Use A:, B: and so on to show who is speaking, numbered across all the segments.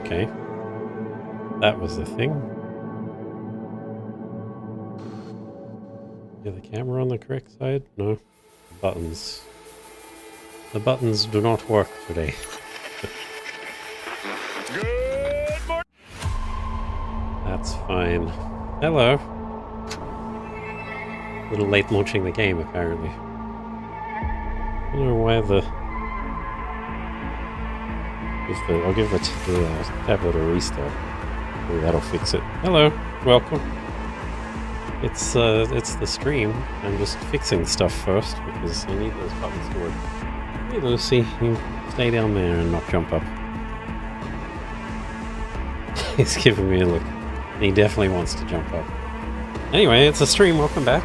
A: Okay. That was the thing. Is the camera on the correct side? No. The buttons. The buttons do not work today.
B: Good morning.
A: That's fine. Hello. A little late launching the game, apparently. I don't know why I'll give the tablet a restart. Maybe that'll fix it. Hello, welcome. It's the stream. I'm just fixing stuff first because I need those buttons to work. Hey Lucy, you stay down there and not jump up. He's giving me a look. He definitely wants to jump up. Anyway, it's a stream. Welcome back.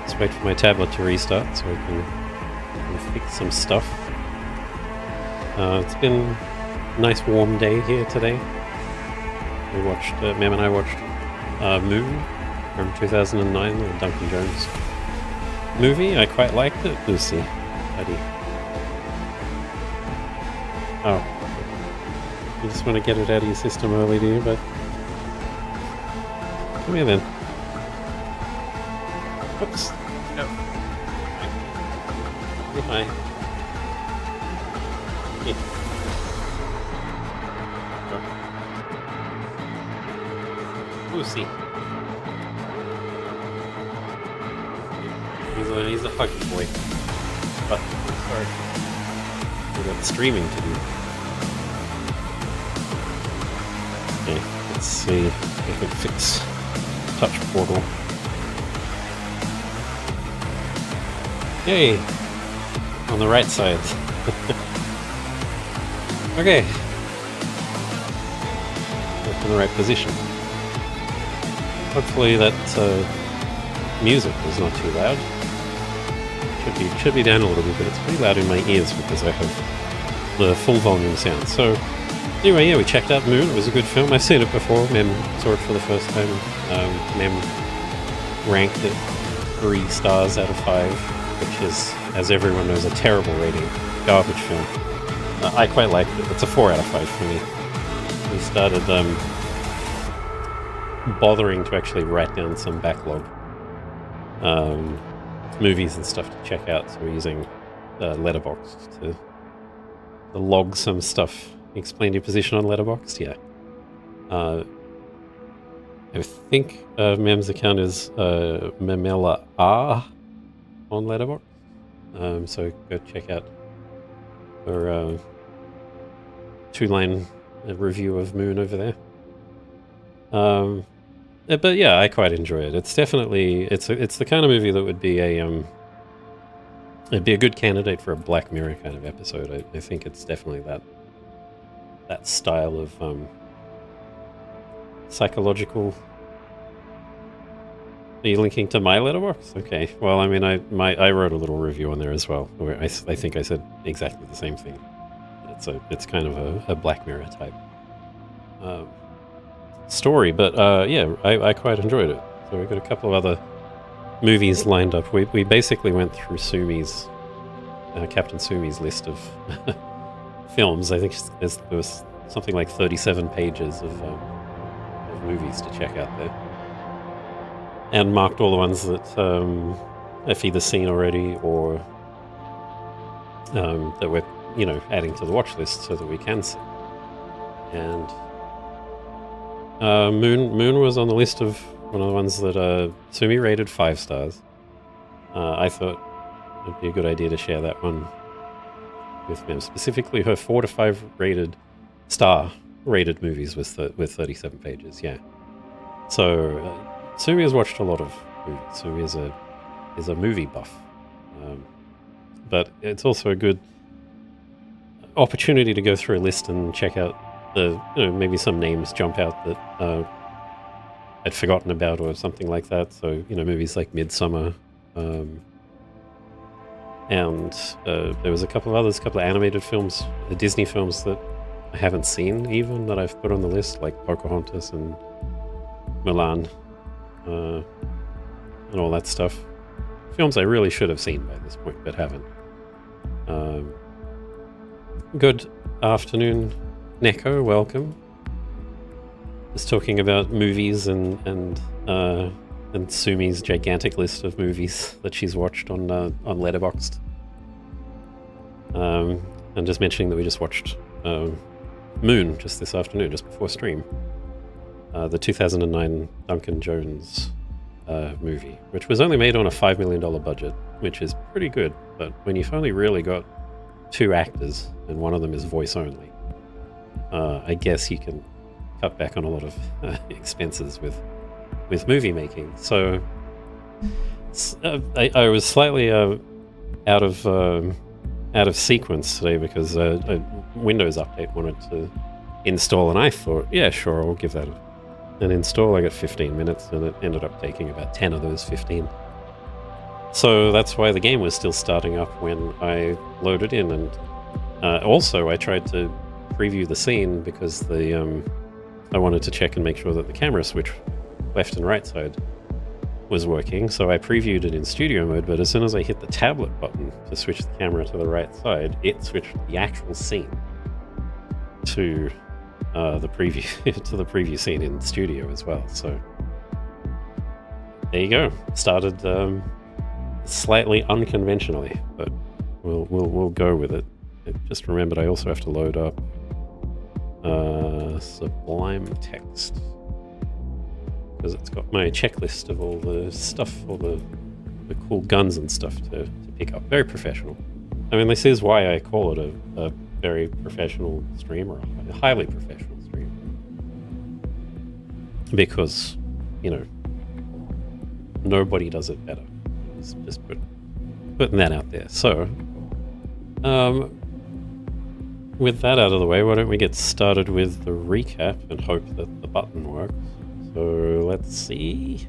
A: Let's wait for my tablet to restart so I can fix some stuff. It's been a nice warm day here today. We watched, Mem and I watched Moon from 2009, the Duncan Jones movie. I quite liked it. Lucy, buddy. Oh. You just want to get it out of your system early, do you? But come here then. Oops. No. Hi. Yeah. Lucy. He's a huggy boy. But sorry. We've got streaming to do. Okay, let's see if we can fix touch portal. Yay! on the right side. Okay. Back in the right position. Hopefully that music is not too loud. Should be down a little bit, but it's pretty loud in my ears because I have the full volume sound. So anyway, yeah, we checked out Moon. It was a good film. I've seen it before. Mem saw it for the first time. Mem ranked it 3 stars out of 5, which is, as everyone knows, a terrible rating. Garbage film. I quite liked it. It's a 4 out of 5 for me. We started bothering to actually write down some backlog movies and stuff to check out. So we're using Letterboxd to log some stuff. Explain your position on Letterboxd? Yeah. I think Mem's account is Memela R on Letterboxd. So go check out her 2-line review of Moon over there. But yeah, I quite enjoy it. It's definitely it's the kind of movie that would be it'd be a good candidate for a Black Mirror kind of episode. I think it's definitely that style of psychological. Are you linking to my Letterboxd? Okay. Well, I mean, I wrote a little review on there as well, where I think I said exactly the same thing. It's kind of a Black Mirror type story, but yeah, I quite enjoyed it. So we've got a couple of other movies lined up. We basically went through Sumi's Captain Sumi's list of films. I think there was something like 37 pages of movies to check out there, and marked all the ones that I've either seen already or that we're adding to the watch list so that we can see. And Moon was on the list of one of the ones that Sumi rated 5 stars. I thought it'd be a good idea to share that one with Mem, specifically her 4 to 5 star rated movies with 37 pages. Yeah. So Sumi has watched a lot of movies. Sumi is a movie buff, but it's also a good opportunity to go through a list and check out maybe some names jump out that I'd forgotten about or something like that. So movies like Midsummer, and there was a couple of animated films, Disney films that I haven't seen even that I've put on the list, like Pocahontas and Mulan, and all that stuff. Films I really should have seen by this point, but haven't. Good afternoon, Neko. Welcome. Just talking about movies and Sumi's gigantic list of movies that she's watched on Letterboxd. And just mentioning that we just watched Moon just this afternoon, just before stream. The 2009 Duncan Jones movie, which was only made on a $5 million budget, which is pretty good. But when you've only really got 2 actors and one of them is voice only, I guess you can cut back on a lot of expenses with movie making. So I was slightly out of sequence today because a Windows update wanted to install, and I thought, yeah, sure, I'll give that an install. I got 15 minutes, and it ended up taking about 10 of those 15. So that's why the game was still starting up when I loaded in, and also I tried to preview the scene because I wanted to check and make sure that the camera switch left and right side was working. So I previewed it in studio mode, but as soon as I hit the tablet button to switch the camera to the right side, it switched the actual scene to the preview scene in studio as well. So there you go. Started slightly unconventionally, but we'll go with it. I just remembered I also have to load up Sublime Text because it's got my checklist of all the stuff, all the cool guns and stuff to pick up. Very professional. I mean, this is why I call it a very professional stream, or a highly professional stream, because nobody does it better. Just putting that out there. So With that out of the way, why don't we get started with the recap and hope that the button works. So let's see.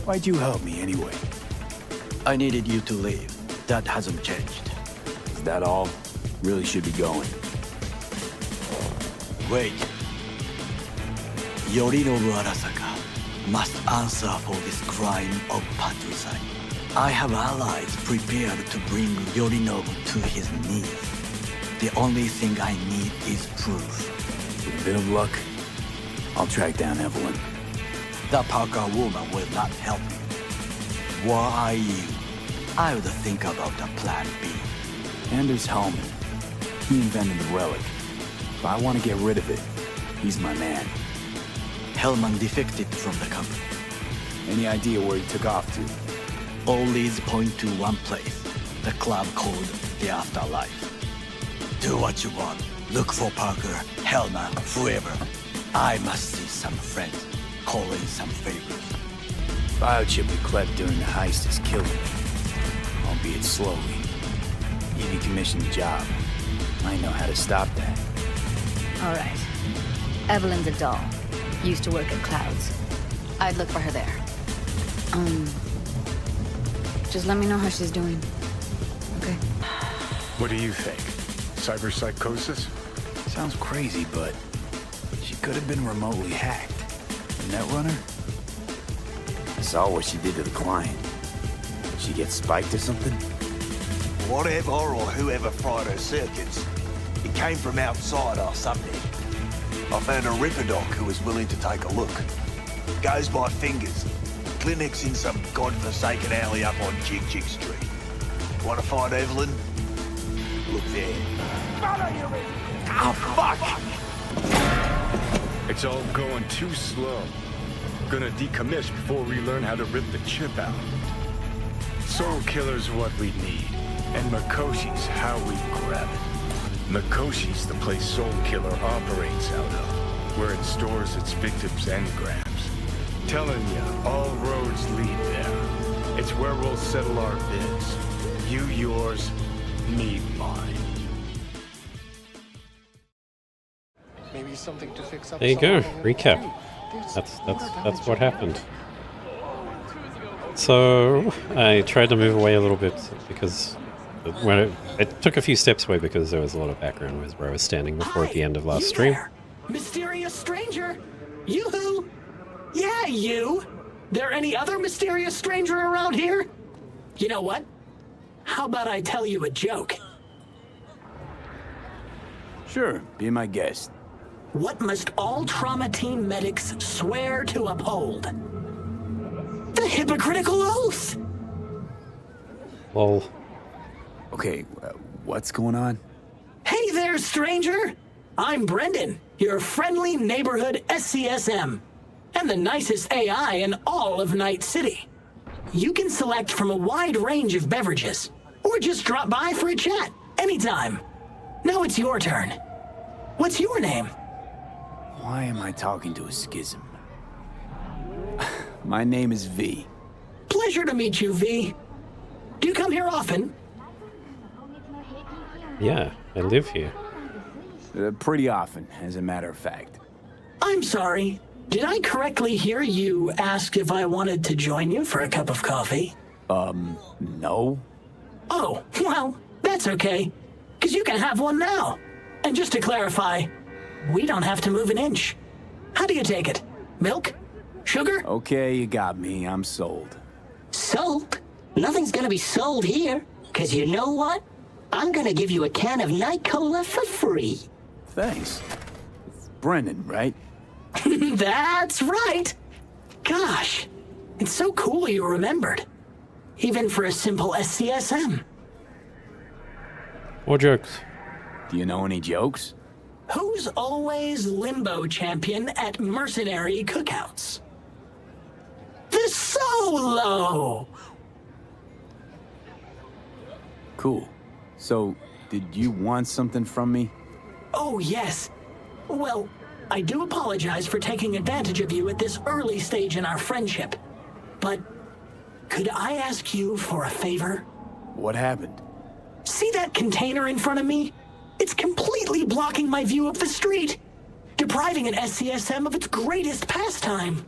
C: Why'd you help me anyway?
D: I needed you to leave. That hasn't changed.
C: Is that all? Really should be going.
D: Wait. Yorinobu Arasaka must answer for this crime of patricide. I have allies prepared to bring Yorinobu to his knees. The only thing I need is proof.
C: With a bit of luck, I'll track down Evelyn.
D: The Parker woman will not help you. Were I you, I would think about a plan B.
C: Anders Hellman. He invented the relic. If I want to get rid of it, he's my man.
D: Hellman defected from the company.
C: Any idea where he took off to?
D: All leads point to one place, the club called the Afterlife. Do what you want. Look for Parker, Hellman, whoever. I must see some friends, call in some favors.
C: Biochip we clept during the heist is killing me. Albeit slowly. Evie commissioned the job. I know how to stop that.
E: All right. Evelyn's a doll. Used to work at Clouds. I'd look for her there. Just let me know how she's doing. Okay?
F: What do you think? Cyberpsychosis?
C: Sounds crazy, but she could have been remotely hacked. The Netrunner? I saw what she did to the client. Did she get spiked or something?
G: Whatever or whoever fried her circuits, it came from outside our subnet. I found a ripperdoc who was willing to take a look. Goes by fingers. Clinic's in some godforsaken alley up on Jig Jig Street. Want to find Evelyn? Look there.
B: Oh, fuck!
F: It's all going too slow. Gonna decommiss before we learn how to rip the chip out. Soul Killer's what we need, and Mikoshi's how we grab it. Mikoshi's the place Soul Killer operates out of, where it stores its victims' engrams. Telling you, all roads lead there. It's where we'll settle our bids. You yours, me mine.
H: Maybe something to fix up.
A: There you go. Recap. That's what happened. So I tried to move away a little bit because when it took a few steps away because there was a lot of background noise where I was standing before at the end of last stream.
I: There. Mysterious stranger. Yoo-hoo. Yeah, you. There any other mysterious stranger around here? You know what? How about I tell you a joke?
C: Sure, be my guest.
I: What must all trauma team medics swear to uphold? The hypocritical oath!
A: Lol.
C: Okay, what's going on?
I: Hey there, stranger! I'm Brendan, your friendly neighborhood SCSM, and the nicest AI in all of Night City. You can select from a wide range of beverages, or just drop by for a chat, anytime. Now it's your turn. What's your name?
C: Why am I talking to a schism? My name is V.
I: Pleasure to meet you, V. Do you come here often?
A: Yeah, I live here.
C: Pretty often, as a matter of fact.
I: I'm sorry. Did I correctly hear you ask if I wanted to join you for a cup of coffee?
C: No.
I: Oh, well, that's okay. Because you can have one now. And just to clarify, we don't have to move an inch. How do you take it? Milk? Sugar?
C: Okay, you got me. I'm sold.
J: Sold? Nothing's gonna be sold here. Because you know what? I'm gonna give you a can of Night Cola for free.
C: Thanks. It's Brendan, right?
I: That's right. Gosh, it's so cool you remembered. Even for a simple SCSM.
A: More jokes.
C: Do you know any jokes?
I: Who's always limbo champion at mercenary cookouts? The Solo!
C: Cool. So, did you want something from me?
I: Oh, yes. Well, I do apologize for taking advantage of you at this early stage in our friendship. But could I ask you for a favor?
C: What happened?
I: See that container in front of me? It's completely blocking my view of the street, depriving an SCSM of its greatest pastime.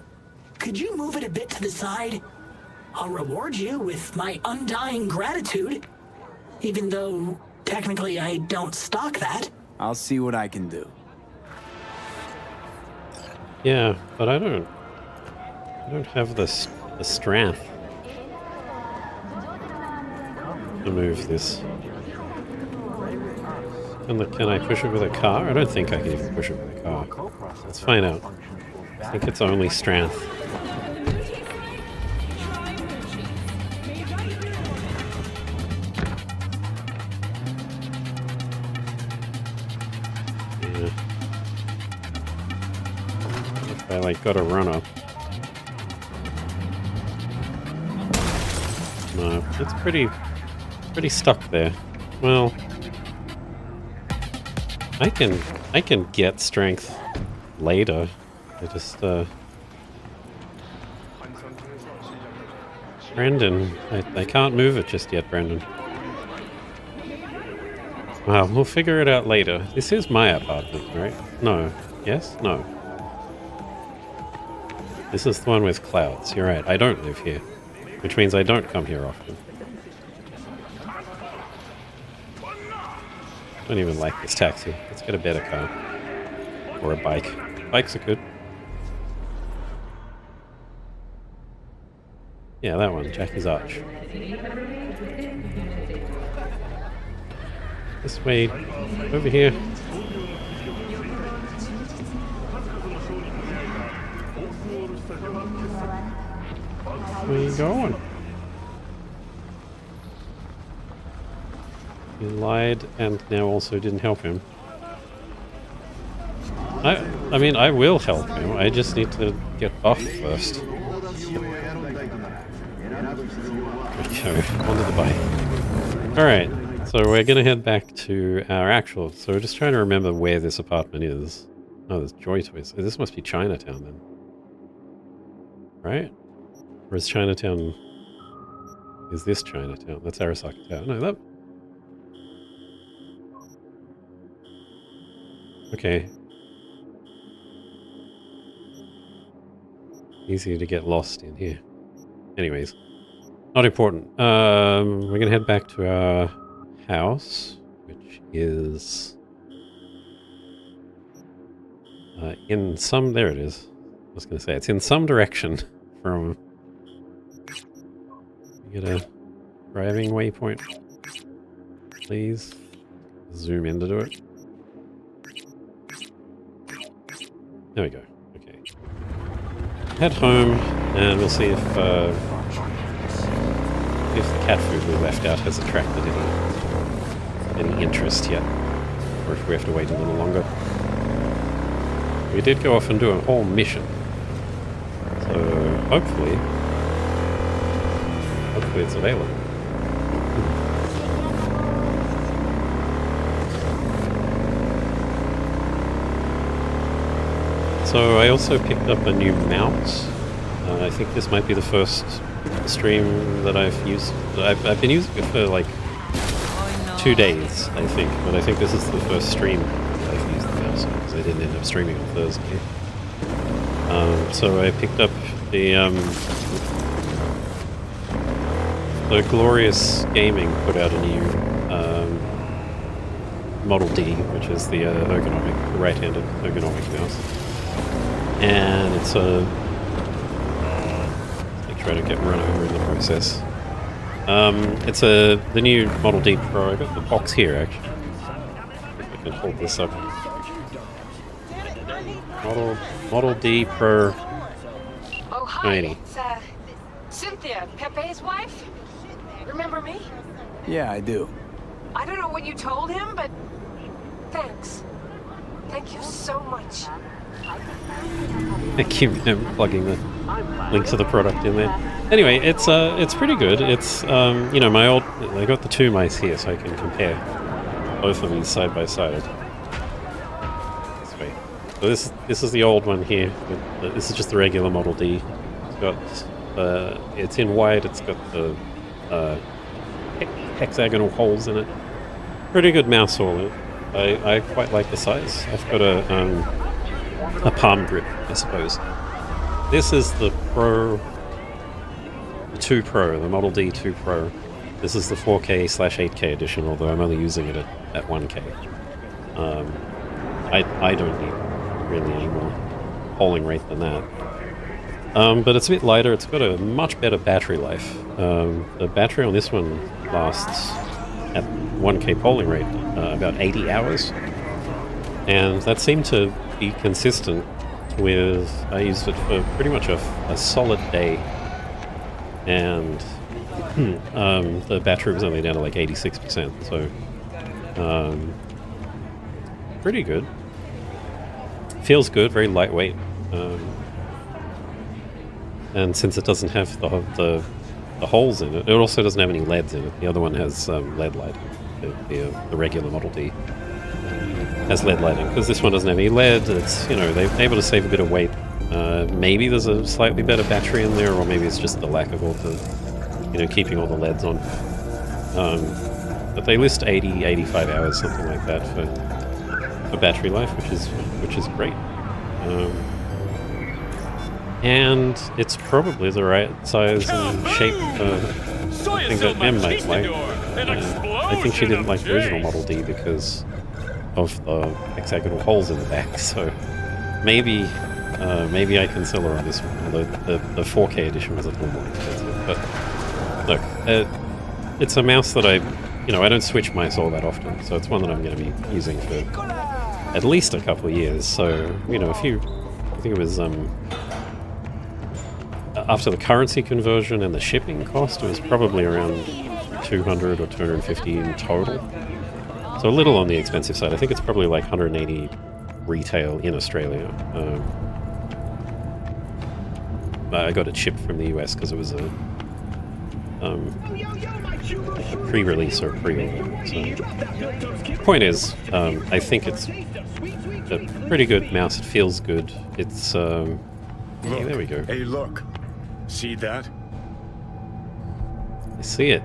I: Could you move it a bit to the side? I'll reward you with my undying gratitude, even though technically I don't stock that.
C: I'll see what I can do.
A: Yeah, but I don't have the strength to move this. Can I push it with a car? I don't think I can even push it with a car. Let's find out. I think it's only strength. Yeah. If I like got a runner. No, it's pretty stuck there. Well, I can get strength later. I just Brendan, I can't move it just yet, Brendan. Well, we'll figure it out later. This is my apartment, right? No. Yes? No. This is the one with clouds. You're right. I don't live here, which means I don't come here often. I don't even like this taxi. Let's get a better car. Or a bike. Bikes are good. Yeah, that one. Jackie's Arch. This way. Over here. Where are you going? He lied and now also didn't help him. I mean, I will help him. I just need to get buffed first. Okay, onto the bike. Alright, so we're going to head back to our actual... So we're just trying to remember where this apartment is. Oh, there's Joy Toys. This must be Chinatown then. Right? Or is Chinatown... Is this Chinatown? That's Arasaka Tower. No, that... Okay. Easy to get lost in here. Anyways, not important. We're gonna head back to our house, which is in some... There it is. I was gonna say it's in some direction from... Get a driving waypoint, please. Zoom in to do it. There we go. Okay. Head home, and we'll see if the cat food we left out has attracted any interest yet, or if we have to wait a little longer. We did go off and do a whole mission, so hopefully it's available. So I also picked up a new mouse. I think this might be the first stream that I've used. I've been using it for like 2 days, I think, but I think this is the first stream that I've used the mouse because I didn't end up streaming on Thursday. So I picked up the Glorious Gaming put out a new Model D, which is the ergonomic, the right-handed ergonomic mouse. And it's I try to get run over in the process. It's the new Model D Pro. I got the box here actually. If I can hold this up. Model D Pro.
K: Oh hi,
A: 90.
K: it's Cynthia, Pepe's wife. Remember me?
C: Yeah, I do.
K: I don't know what you told him, but thanks. Thank you so much.
A: I keep plugging the link to the product in there. Anyway, it's pretty good. It's you know, my old... I got the 2 mice here so I can compare both of these side by side. This way. So this is the old one here. This is just the regular Model D. It's got It's in white. It's got the hexagonal holes in it. Pretty good mouse all in it. I quite like the size. I've got a palm grip, I suppose. This is the Pro 2 Pro, the Model D 2 Pro. This is the 4K/8K edition, although I'm only using it at 1K. I don't need really any more polling rate than that. But it's a bit lighter. It's got a much better battery life. The battery on this one lasts at 1K polling rate about 80 hours. And that seemed to be consistent with... I used it for pretty much a solid day. And the battery was only down to like 86%. So pretty good. Feels good, very lightweight. And since it doesn't have the holes in it, it also doesn't have any LEDs in it. The other one has LED lighting. The regular Model D has LED lighting. Because this one doesn't have any LED, it's, you know, they're able to save a bit of weight. Maybe there's a slightly better battery in there, or maybe it's just the lack of all the, you know, keeping all the LEDs on. But they list 80, 85 hours, something like that, for battery life, which is great. And it's probably the right size and shape for things that Em might like. I think she didn't like the original Model D because of the hexagonal holes in the back, so maybe I can sell her on this one. The 4K edition was a little more expensive, but look, it's a mouse that I don't switch mice all that often, so it's one that I'm going to be using for at least a couple of years. So, you know, I think it was after the currency conversion and the shipping cost, it was probably around 200 or 250 in total. So a little on the expensive side. I think it's probably like 180 retail in Australia. I got it shipped from the US because it was a pre-release or pre-order. So, point is, I think it's a pretty good mouse. It feels good. It's hey, there we go.
F: Hey, look. See that?
A: I see it.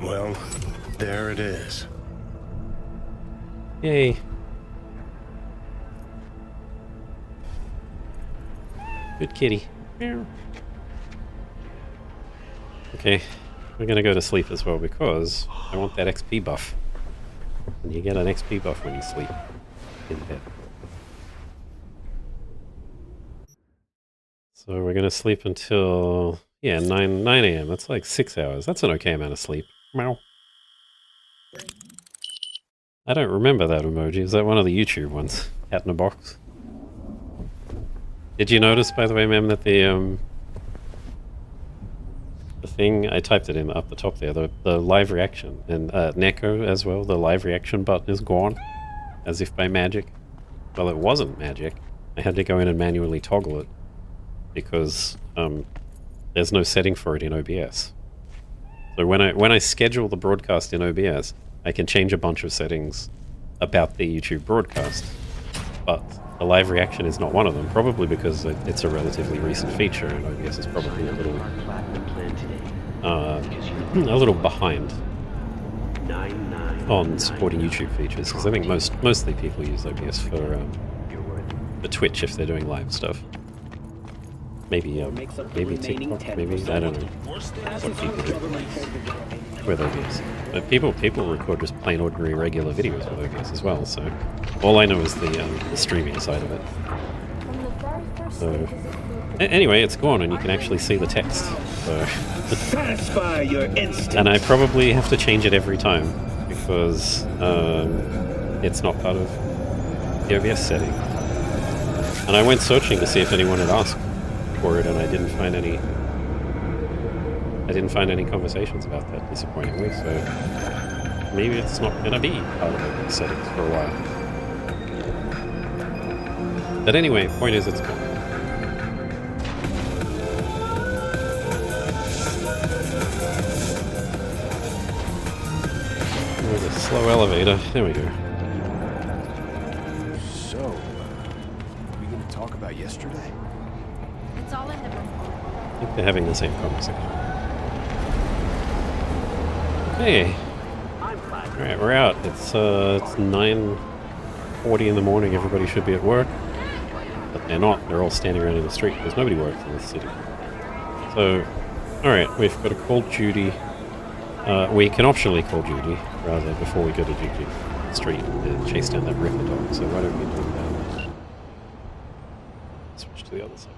F: Well, there it is.
A: Yay. Good kitty. Okay, we're gonna go to sleep as well because I want that XP buff. And you get an XP buff when you sleep in bed. So we're gonna sleep until 9 a.m. That's like 6 hours. That's an okay amount of sleep. Meow. I don't remember that emoji. Is that one of the YouTube ones? Cat in a box. Did you notice, by the way, Mem, that the thing, I typed it in up the top there, the live reaction, and Neko as well, the live reaction button is gone, as if by magic. Well, it wasn't magic. I had to go in and manually toggle it, because there's no setting for it in OBS. So when I schedule the broadcast in OBS, I can change a bunch of settings about the YouTube broadcast, but the live reaction is not one of them, probably because it's a relatively recent feature, and OBS is probably a little behind on supporting YouTube features, because I think mostly people use OBS for Twitch if they're doing live stuff. Maybe TikTok, maybe, I don't know what people do with OBS. But people record just plain ordinary regular videos with OBS as well, so all I know is the streaming side of it. So anyway, it's gone and you can actually see the text. So
B: Satisfy your instinct.
A: and I probably have to change it every time because it's not part of the OBS setting. And I went searching to see if anyone had asked for it, and I didn't find any conversations about that, disappointingly, so maybe it's not gonna be part of the settings for a while. But anyway, point is, it's gone. There's a slow elevator. There we go.
C: yesterday?
E: It's all in the report.
A: I think they're having the same conversation. Hey. Alright, we're out. It's 9:40 in the morning. Everybody should be at work. But they're not. They're all standing around in the street because nobody works in this city. So, alright, we've got to call Judy. We can optionally call Judy, rather, before we go to Jig Street and chase down that ripperdoc. So why don't we do that? Switch to the other side.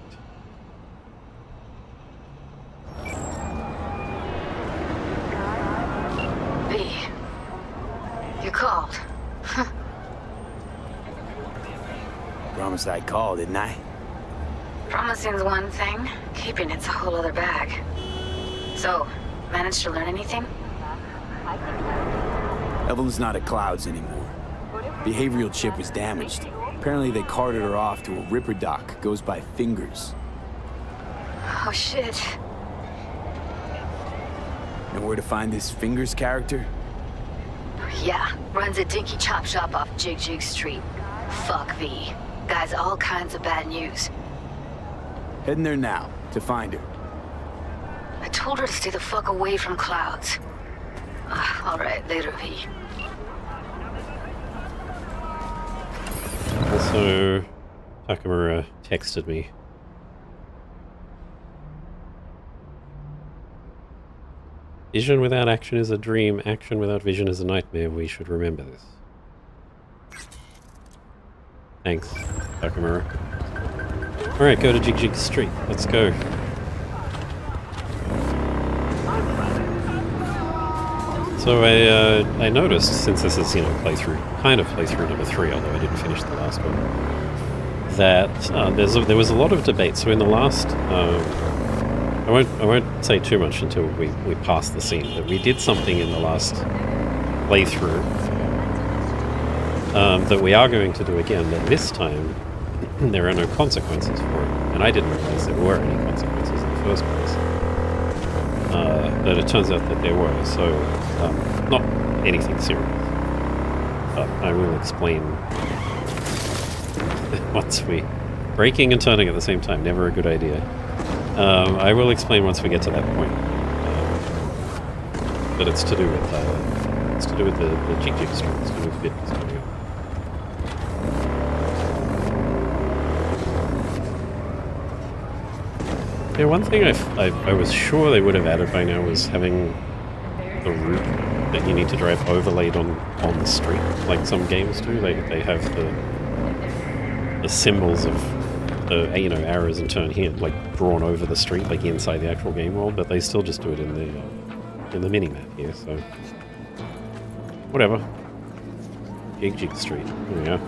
E: V. You called.
C: Promised I'd call, didn't I?
E: Promising's one thing, keeping it's a whole other bag. So, managed to learn anything?
C: Evelyn's not at Clouds anymore. Behavioral chip was damaged. Apparently they carted her off to a ripperdoc, goes by Fingers.
E: Oh shit.
C: Know where to find this Fingers character?
E: Yeah, runs a dinky chop shop off Jig Street. Fuck V. Guy's all kinds of bad news.
C: Heading there now, to find her.
E: I told her to stay the fuck away from Clouds. Alright, later, V.
A: Also, Takamura texted me. Vision without action is a dream. Action without vision is a nightmare. We should remember this. Thanks, Takamura. Alright, go to Jig Street. Let's go. So I noticed, since this is, playthrough number 3, although I didn't finish the last one, that there was a lot of debate. So in the last, I won't say too much until we pass the scene, but we did something in the last playthrough that we are going to do again, but this time there are no consequences for it, and I didn't realize there were any consequences in the first place. But it turns out that there were, so not anything serious. But I will explain once we... Braking and turning at the same time, never a good idea. I will explain once we get to that point. But it's to do with the Jig Street. It's to do with fitness coming up. Yeah, one thing I was sure they would have added by now was having the route that you need to drive overlaid on the street, like some games do. They have the symbols of the arrows and turn here, like drawn over the street, like inside the actual game world, but they still just do it in the mini map here. So whatever. Jig Street. There we go.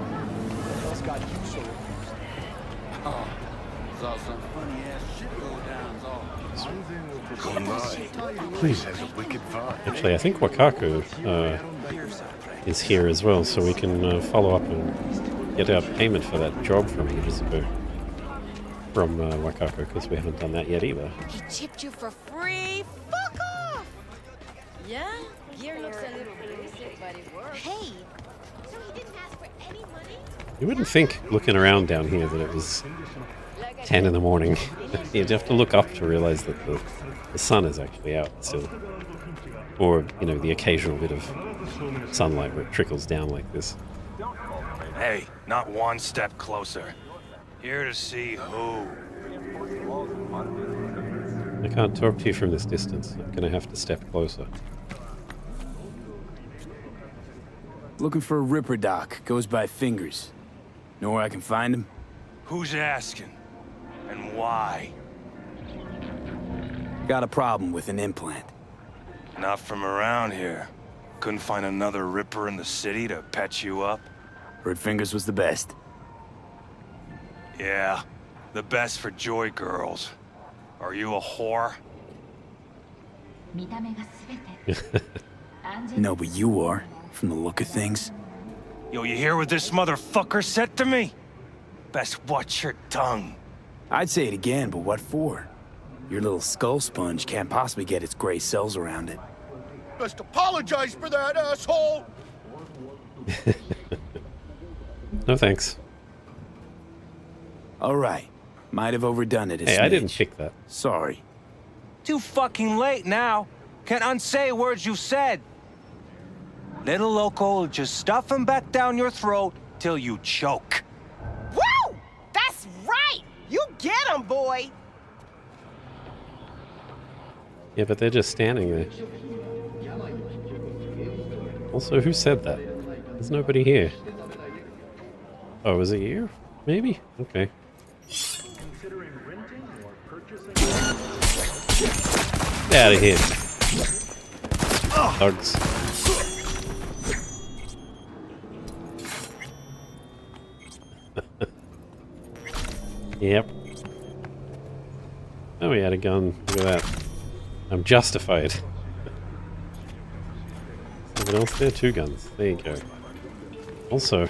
F: Please has a wicked vibe.
A: Actually, I think Wakaku is here as well, so we can follow up and get our payment for that job from ages ago. From Wakaku, because we haven't done that yet either.
L: He chipped you for free? Fuck off! Yeah? Gear looks a little basic, but it works. Hey! So he didn't ask for any money?
A: You wouldn't think, looking around down here, that it was 10 in the morning. You'd have to look up to realize that the sun is actually out still. Or, the occasional bit of sunlight where it trickles down like this.
M: Hey, not one step closer. Here to see who.
A: I can't talk to you from this distance. I'm gonna have to step closer.
C: Looking for a ripperdoc, goes by Fingers. Know where I can find him?
M: Who's asking? And why?
C: Got a problem with an implant.
M: Not from around here. Couldn't find another ripper in the city to patch you up?
C: Heard Fingers was the best.
M: Yeah, the best for joy girls. Are you a whore?
C: No, but you are, from the look of things.
M: Yo, you hear what this motherfucker said to me? Best watch your tongue.
C: I'd say it again, but what for? Your little skull sponge can't possibly get its gray cells around it.
G: Best apologize for that, asshole!
A: No thanks.
C: All right. Might have overdone it a
A: Hey, I didn't
C: smidge.
A: pick that.
C: Sorry.
M: Too fucking late now. Can't unsay words you said. Little loco will just stuff him back down your throat till you choke.
L: Woo! That's right! You get him, boy!
A: Yeah, but they're just standing there. Also, who said that? There's nobody here. Oh, is it you? Maybe? Okay. Get out of here. Thugs. Yep. Oh, he had a gun. Look at that. I'm justified. Someone else there? 2 guns. There you go. Also,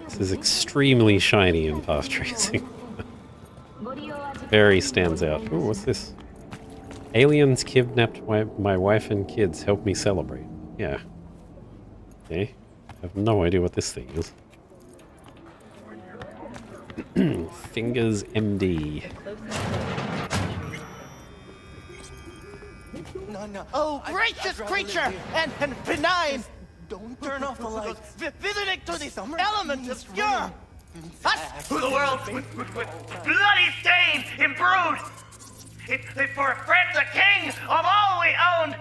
A: this is extremely shiny in path tracing. Very stands out. Ooh, what's this? Aliens kidnapped my wife and kids. Help me celebrate. Yeah. Okay. I have no idea what this thing is. Fingers MD.
N: No. Oh, gracious creature! And benign! Don't turn off the lights. Visiting to this element obscure! Us to the world with bloody stain imbrued! For a friend, the king of all we owned!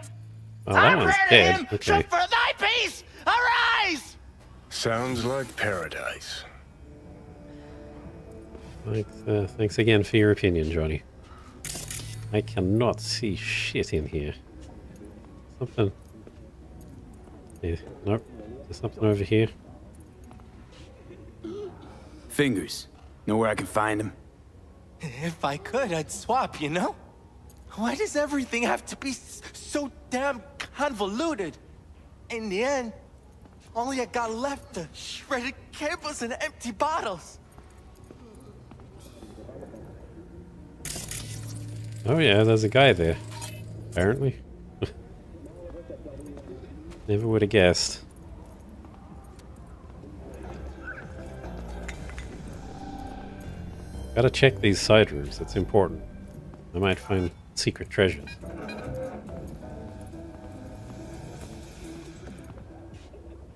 A: Oh, that one's dead. Okay.
N: Shoot for thy peace! Arise!
F: Sounds like paradise.
A: Thanks again for your opinion, Johnny. I cannot see shit in here. Something. Yeah, nope. There's something over here.
C: Fingers. Know where I can find them?
N: If I could, I'd swap, you know? Why does everything have to be so damn convoluted? In the end, all I got left are shredded cables and empty bottles.
A: Oh yeah, there's a guy there. Apparently. Never would have guessed. Gotta check these side rooms, it's important. I might find secret treasures.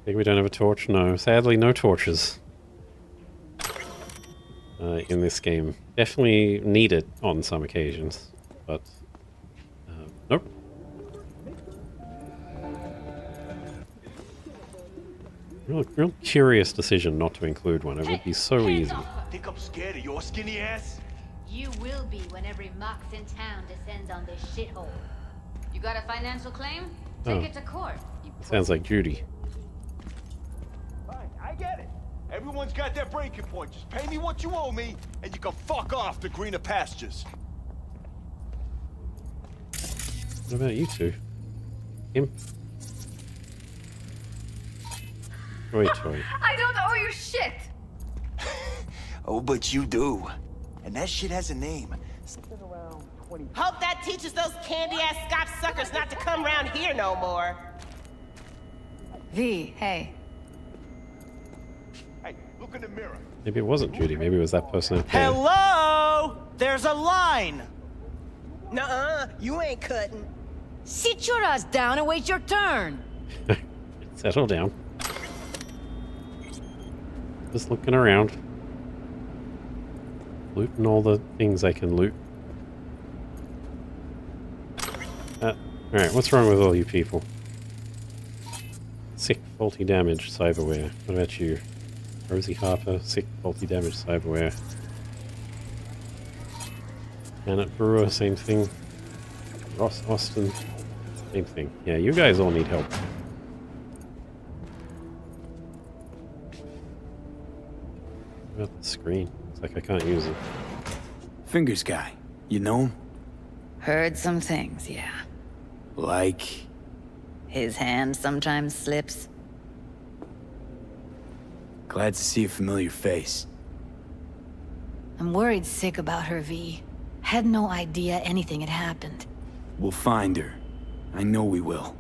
A: Think we don't have a torch? No. Sadly, no torches. In this game. Definitely need it on some occasions. But, nope. Real curious decision not to include one. It would be so easy.
G: Think I'm scared of your skinny ass?
E: You will be when every mox in town descends on this shithole. You got a financial claim? Take it to court.
A: Sounds like Judy.
G: Fine, I get it. Everyone's got their breaking point. Just pay me what you owe me, and you can fuck off to greener pastures.
A: What about you two? Him? Toy.
E: I don't owe you shit!
G: Oh, but you do. And that shit has a name.
L: Hope that teaches those candy-ass Scotch suckers not to come around here no more.
E: V, hey.
G: Hey, look in the mirror.
A: Maybe it wasn't Judy. Maybe it was that person up there.
N: Hello! There's a line!
L: Nuh-uh, you ain't cutting.
E: Sit your ass down and wait your turn.
A: Settle down. Just looking around. Looting all the things I can loot. Alright, what's wrong with all you people? Sick, faulty damage, cyberware. What about you? Rosie Harper, sick, faulty damage, cyberware. Janet Brewer, same thing. Ross Austin, same thing. Yeah, you guys all need help. What about the screen? It's like I can't use it.
C: Fingers guy. You know him?
E: Heard some things, yeah.
C: Like...
E: His hand sometimes slips.
C: Glad to see a familiar face.
E: I'm worried sick about her, V. Had no idea anything had happened.
C: We'll find her. I know we will.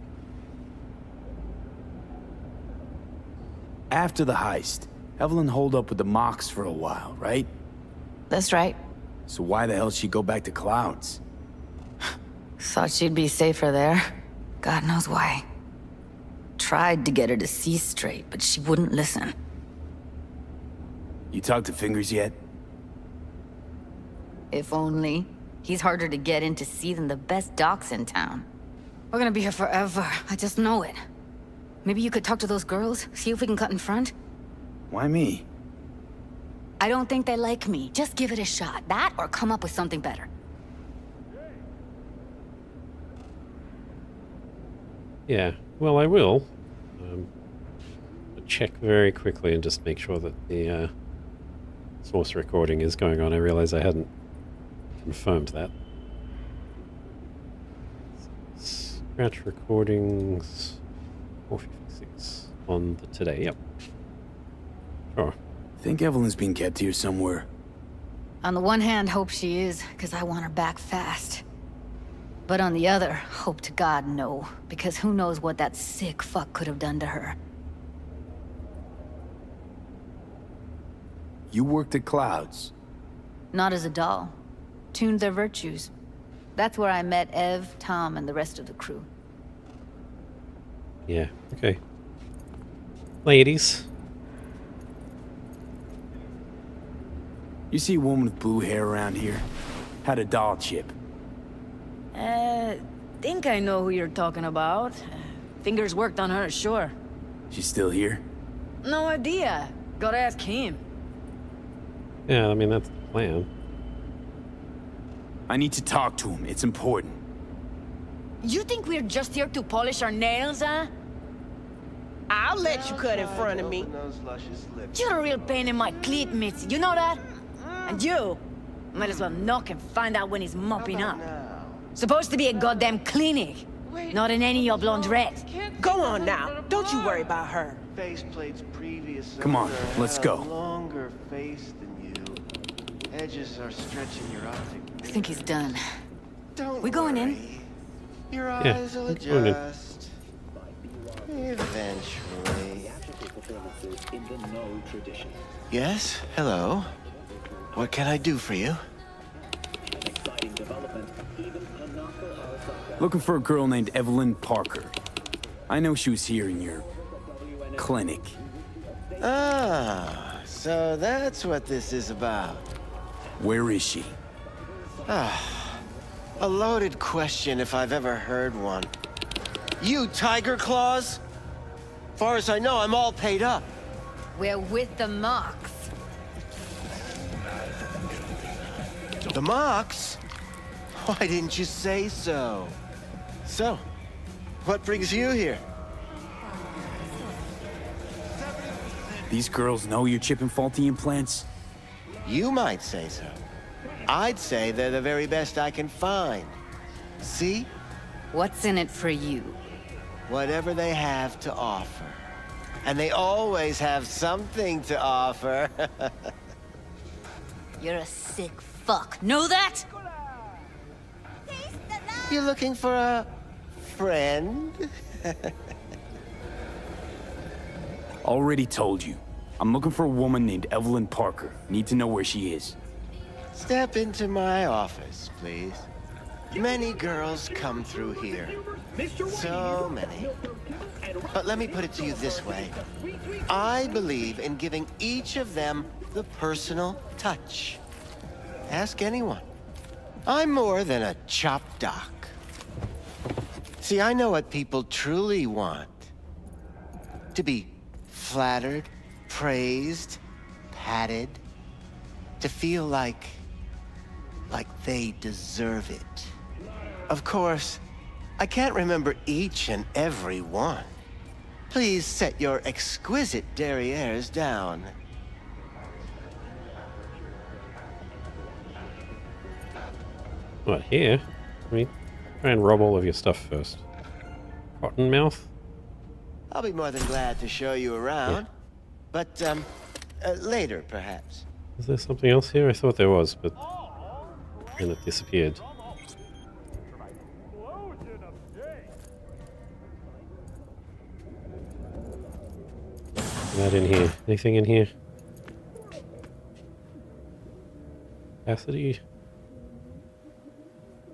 C: After the heist, Evelyn holed up with the Mox for a while, right?
E: That's right.
C: So why the hell she go back to Clouds?
E: Thought she'd be safer there. God knows why. Tried to get her to see straight, but she wouldn't listen.
C: You talked to Fingers yet?
E: If only. He's harder to get in to see than the best docs in town. We're gonna be here forever. I just know it. Maybe you could talk to those girls, see if we can cut in front?
C: Why me?
E: I don't think they like me. Just give it a shot. That or come up with something better.
A: Yeah, well, I will. Check very quickly and just make sure that the source recording is going on. I realize I hadn't confirmed that. Scratch recordings 456 on the today. Yep. Sure.
C: Think Evelyn's being kept here somewhere.
E: On the one hand, hope she is, because I want her back fast. But on the other, hope to God no, because who knows what that sick fuck could have done to her.
C: You worked at Clouds.
E: Not as a doll. Tuned their virtues. That's where I met Ev, Tom, and the rest of the crew.
A: Yeah, okay. Ladies.
C: You see a woman with blue hair around here? Had a doll chip.
L: Think I know who you're talking about. Fingers worked on her, sure.
C: She's still here?
L: No idea. Gotta ask him.
A: Yeah, I mean, that's the plan.
C: I need to talk to him. It's important.
L: You think we're just here to polish our nails, huh?
N: I'll let you cut in front of me.
L: You're a real pain in my cleat, Mitzi. You know that? And you might as well knock and find out when he's mopping up. Supposed to be a goddamn clinic, not an any of laundrette.
N: Go on now. Don't you worry about her.
O: Faceplate's previous
C: Come on,
O: owner
C: let's
O: had
C: go.
O: a longer face than you. Edges are stretching your optic.
E: I think he's done.
O: Don't
E: We going in?
O: worry. Your
A: Yeah,
O: eyes will
A: we're going in.
O: adjust. Eventually. Yes? Hello? What can I do for you?
C: Looking for a girl named Evelyn Parker. I know she was here in your clinic.
O: Ah, so that's what this is about.
C: Where is she?
O: Ah, a loaded question if I've ever heard one. You Tiger Claws? Far as I know, I'm all paid up.
E: We're with the Mox.
O: The Mox? Why didn't you say so? So, what brings you here?
C: These girls know you're chipping faulty implants?
O: You might say so. I'd say they're the very best I can find. See?
E: What's in it for you?
O: Whatever they have to offer. And they always have something to offer.
E: You're a sick fuck. Know that?
O: You looking for a friend?
C: Already told you. I'm looking for a woman named Evelyn Parker. Need to know where she is.
O: Step into my office, please. Many girls come through here. So many. But let me put it to you this way. I believe in giving each of them the personal touch. Ask anyone. I'm more than a chop doc. See, I know what people truly want. To be flattered, praised, patted. To feel like they deserve it. Of course, I can't remember each and every one. Please set your exquisite derrieres down.
A: What, here? I mean, try and rob all of your stuff first. Cottonmouth?
O: I'll be more than glad to show you around.
A: Yeah.
O: But, later, perhaps.
A: Is there something else here? I thought there was, but then it disappeared. That in here? Anything in here? Capacity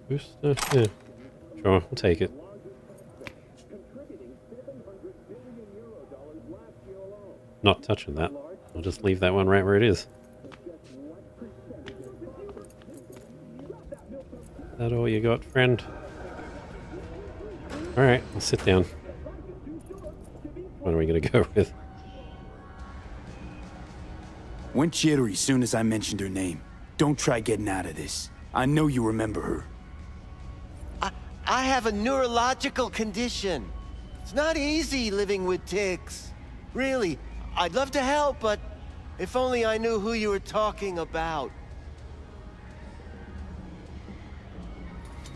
A: booster? Yeah. Sure, I'll take it. Not touching that. I'll just leave that one right where it is. Is that all you got, friend? Alright, I'll sit down. What are we gonna go with?
C: Went jittery soon as I mentioned her name. Don't try getting out of this. I know you remember her.
O: I have a neurological condition. It's not easy living with tics. Really, I'd love to help, but if only I knew who you were talking about.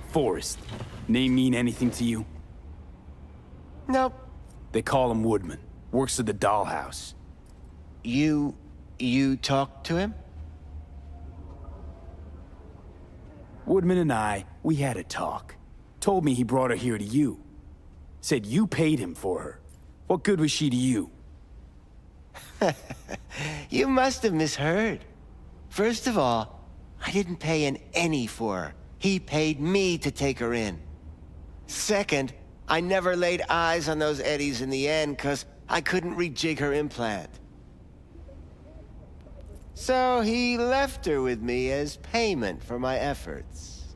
C: Forrest. Name mean anything to you?
O: Nope.
C: They call him Woodman. Works at the dollhouse.
O: You talked to him?
C: Woodman and we had a talk. Told me he brought her here to you. Said you paid him for her. What good was she to you?
O: You must have misheard. First of all, I didn't pay an penny for her. He paid me to take her in. Second, I never laid eyes on those eddies in the end because I couldn't rejig her implant. So he left her with me as payment for my efforts.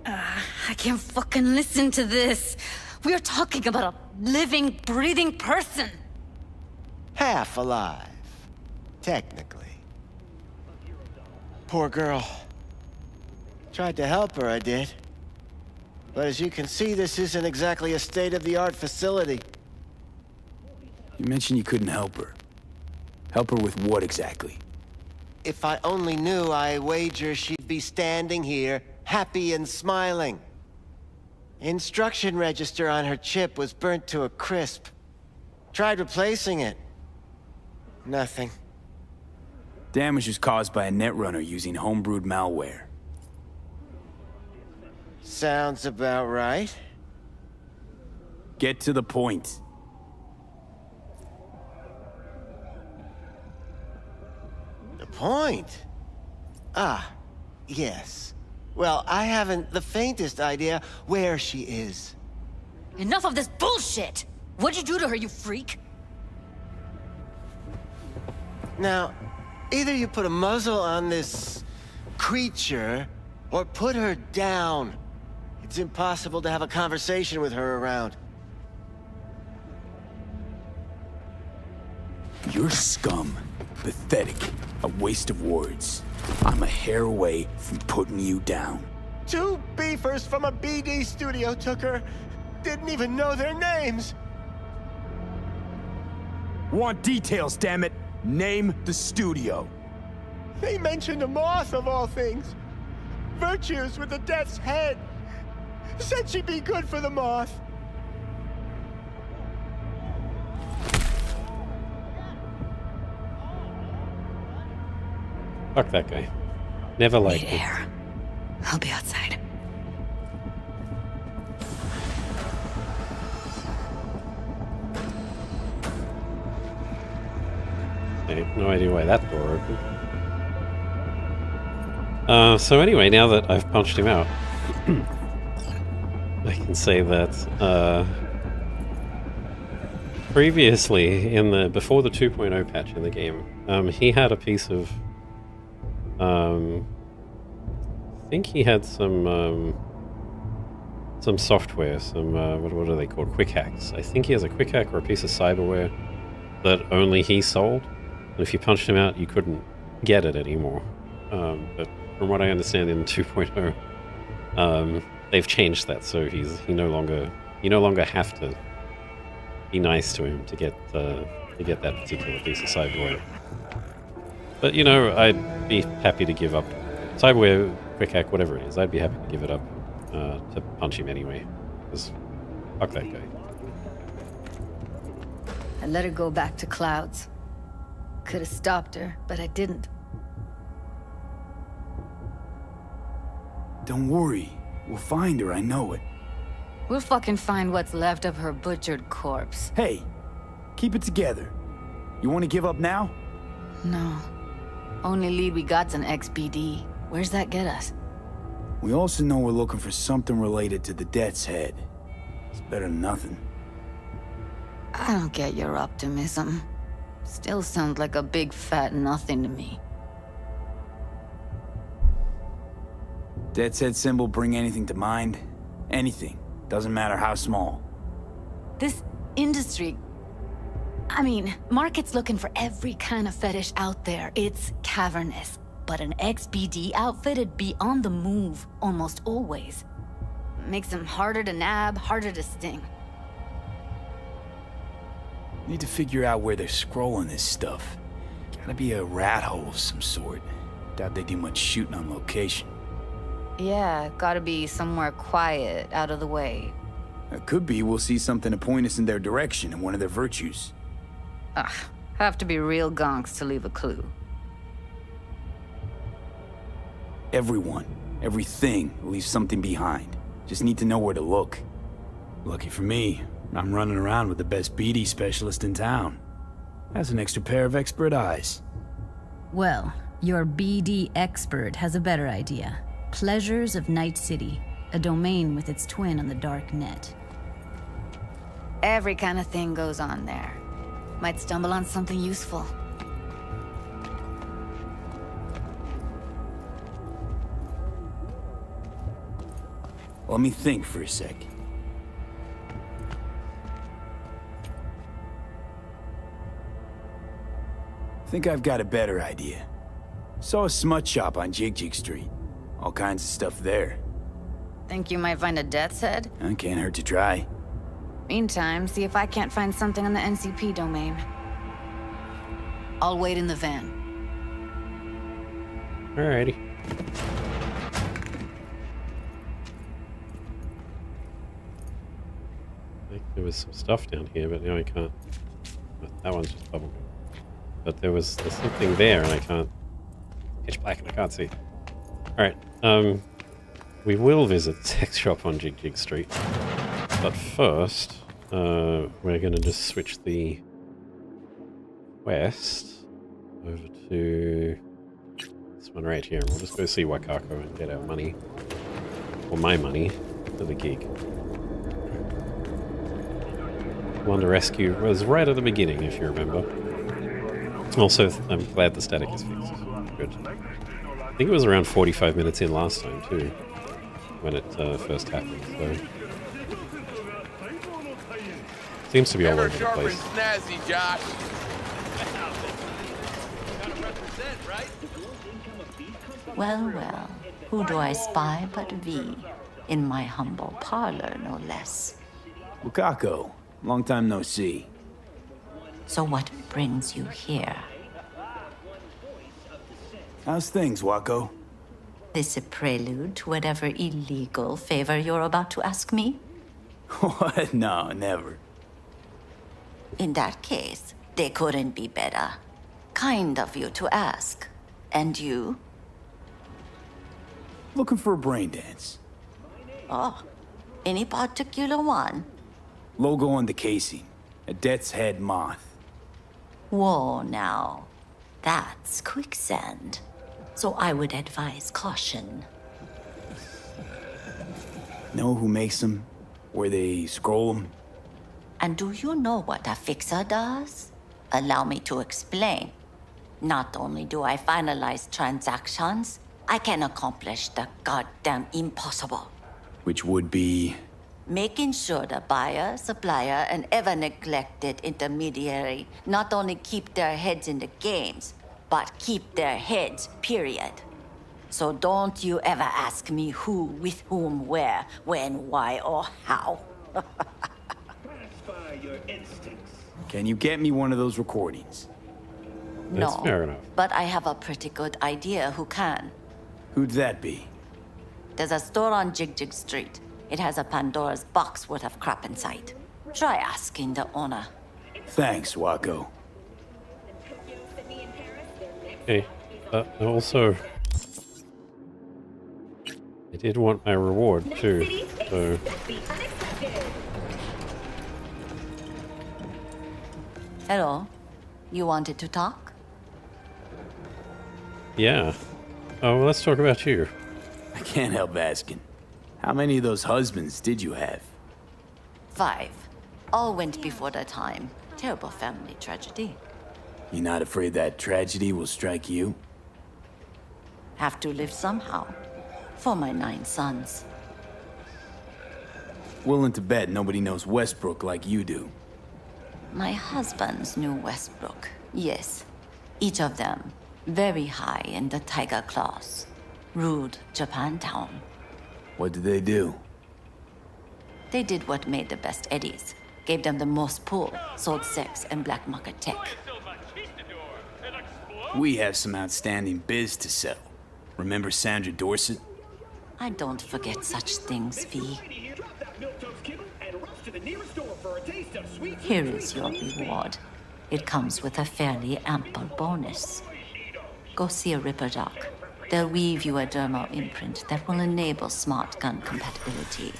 E: I can't fucking listen to this. We're talking about a living, breathing person.
O: Half alive. Technically. Poor girl. Tried to help her, I did. But as you can see, this isn't exactly a state-of-the-art facility.
C: You mentioned you couldn't help her. Help her with what exactly?
O: If I only knew, I wager she'd be standing here, happy and smiling. Instruction register on her chip was burnt to a crisp. Tried replacing it. Nothing.
C: Damage was caused by a netrunner using homebrewed malware.
O: Sounds about right.
C: Get to the point.
O: The point? Ah, yes. Well, I haven't the faintest idea where she is.
E: Enough of this bullshit! What'd you do to her, you freak?
O: Now, either you put a muzzle on this creature, or put her down. It's impossible to have a conversation with her around.
C: You're scum. Pathetic. A waste of words. I'm a hair away from putting you down.
O: 2 beefers from a BD studio took her. Didn't even know their names.
C: Want details, damn it. Name the studio.
O: They mentioned a moth of all things. Virtues with the death's head. Said she'd be good for the moth.
A: Fuck that guy. Never liked him.
E: Air. I'll be outside.
A: I have no idea why that door opened. So anyway, now that I've punched him out, I can say that previously, before the 2.0 patch in the game, he had a piece of I think he had some software, what are they called? Quick hacks. I think he has a quick hack or a piece of cyberware that only he sold. And if you punched him out, you couldn't get it anymore. But from what I understand in 2.0, they've changed that, so you no longer have to be nice to him to get that particular piece of cyberware. But I'd be happy to give up cyberware, quick hack, whatever it is. I'd be happy to give it up to punch him anyway, because fuck that guy.
E: I let her go back to Clouds. Could have stopped her, but I didn't.
C: Don't worry. We'll find her, I know it.
E: We'll fucking find what's left of her butchered corpse.
C: Hey, keep it together. You want to give up now?
E: No. Only lead we got's an ex-BD. Where's that get us?
C: We also know we're looking for something related to the Death's Head. It's better than nothing.
E: I don't get your optimism. Still sounds like a big fat nothing to me.
C: Death's Head symbol bring anything to mind? Anything. Doesn't matter how small.
E: This industry... I mean, market's looking for every kind of fetish out there. It's cavernous. But an XBD outfit'd be on the move almost always. Makes them harder to nab, harder to sting.
C: Need to figure out where they're scrolling this stuff. Gotta be a rat hole of some sort. Doubt they do much shooting on location.
E: Yeah, gotta be somewhere quiet, out of the way.
C: It could be we'll see something to point us in their direction and one of their virtues.
E: Ugh, have to be real gonks to leave a clue.
C: Everyone, everything leaves something behind. Just need to know where to look. Lucky for me, I'm running around with the best BD specialist in town. Has an extra pair of expert eyes.
P: Well, your BD expert has a better idea. Pleasures of Night City, a domain with its twin on the dark net.
E: Every kind of thing goes on there. Might stumble on something useful.
C: Let me think for a sec. Think I've got a better idea. Saw a smut shop on Jig Street. All kinds of stuff there.
E: Think you might find a Death's Head?
C: Can't hurt to try.
E: Meantime, see if I can't find something on the NCP domain. I'll wait in the van.
A: Alrighty. I think there was some stuff down here, but now I can't. That one's just bubblegum. But there's something there, and I can't. Pitch black, and I can't see. All right. We will visit the sex shop on Jig Street, but first, we're going to just switch the quest over to this one right here. We'll just go see Wakako and get our money, or my money, for the gig. One to rescue was right at the beginning, if you remember. Also, I'm glad the static is fixed. Good. I think it was around 45 minutes in last time, too, when it first happened, so... Seems to be all over the place.
Q: Snazzy, Josh.
R: Well, well, who do I spy but V? In my humble parlor, no less.
C: Wakako, long time no see.
R: So what brings you here?
C: How's things, Wako?
R: This a prelude to whatever illegal favor you're about to ask me?
C: What? No, never.
R: In that case, they couldn't be better. Kind of you to ask. And you?
C: Looking for a brain dance.
R: Oh, any particular one?
C: Logo on the casing. A Death's Head moth.
R: Whoa, now. That's quicksand. So I would advise caution.
C: Know who makes them? Where they scroll them?
R: And do you know what a fixer does? Allow me to explain. Not only do I finalize transactions, I can accomplish the goddamn impossible.
C: Which would be?
R: Making sure the buyer, supplier, and ever neglected intermediary not only keep their heads in the games, but keep their heads, period. So don't you ever ask me who, with whom, where, when, why, or how.
C: Can you get me one of those recordings?
R: No,
A: That's fair enough.
R: but I have a pretty good idea who can.
C: Who'd that be?
R: There's a store on Jig Street. It has a Pandora's box worth of crap inside. Try asking the owner.
C: Thanks, Wako.
A: Okay. Also, I did want my reward too, so...
R: Hello? You wanted to talk?
A: Yeah. Oh, well, let's talk about you.
C: I can't help asking. How many of those husbands did you have?
R: 5. All went before their time. Terrible family tragedy.
C: You're not afraid that tragedy will strike you?
R: Have to live somehow. For my 9 sons.
C: Willing to bet nobody knows Westbrook like you do.
R: My husbands knew Westbrook, yes. Each of them very high in the Tiger Claws. Ruled Japantown.
C: What did they do?
R: They did what made the best eddies. Gave them the most pull, sold sex and black market tech.
C: We have some outstanding biz to settle. Remember Sandra Dorset?
R: I don't forget such things, V. Here is your reward. It comes with a fairly ample bonus. Go see a ripperdoc. They'll weave you a dermal imprint that will enable smart gun compatibility.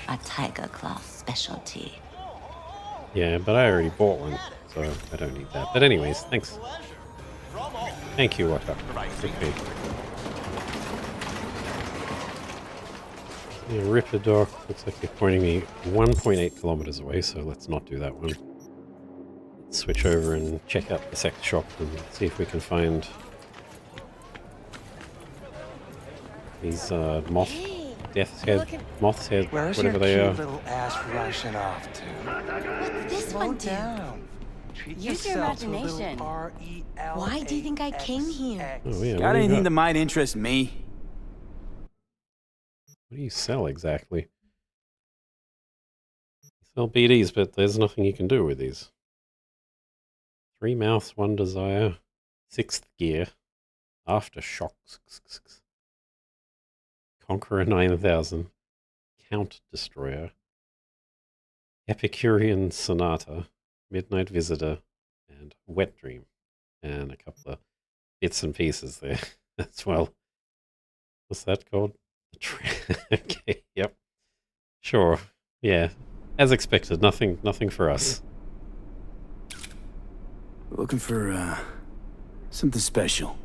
R: A Tiger Claw specialty.
A: Yeah, but I already bought one, so I don't need that. But anyways, thanks. Thank you, Waka. Okay. Yeah, ripperdoc looks like you're pointing me 1.8 kilometers away, so let's not do that one. Let's switch over and check out the sex shop and see if we can find these death's head, moth's head,
M: Where's
A: whatever
M: your
A: they
M: cute
A: are.
M: little ass rushing off to?
E: What's this
M: Slow
E: one do?
M: down. Treat
E: Use your
M: yourself to a little
E: imagination.
M: R-E-L-A-X.
E: Why do you think I came here?
A: Oh yeah,
C: Got
A: what do you
C: anything
A: got?
C: that might interest me?
A: What do you sell exactly? You sell BDs, but there's nothing you can do with these. 3 mouths, 1 desire, 6th gear, aftershocks, Conqueror 9000, Count Destroyer, Epicurean Sonata, Midnight Visitor, and Wet Dream, and a couple of bits and pieces there as well. What's that called? Okay, yep. Sure. Yeah. As expected, nothing for us.
C: Looking for, something special.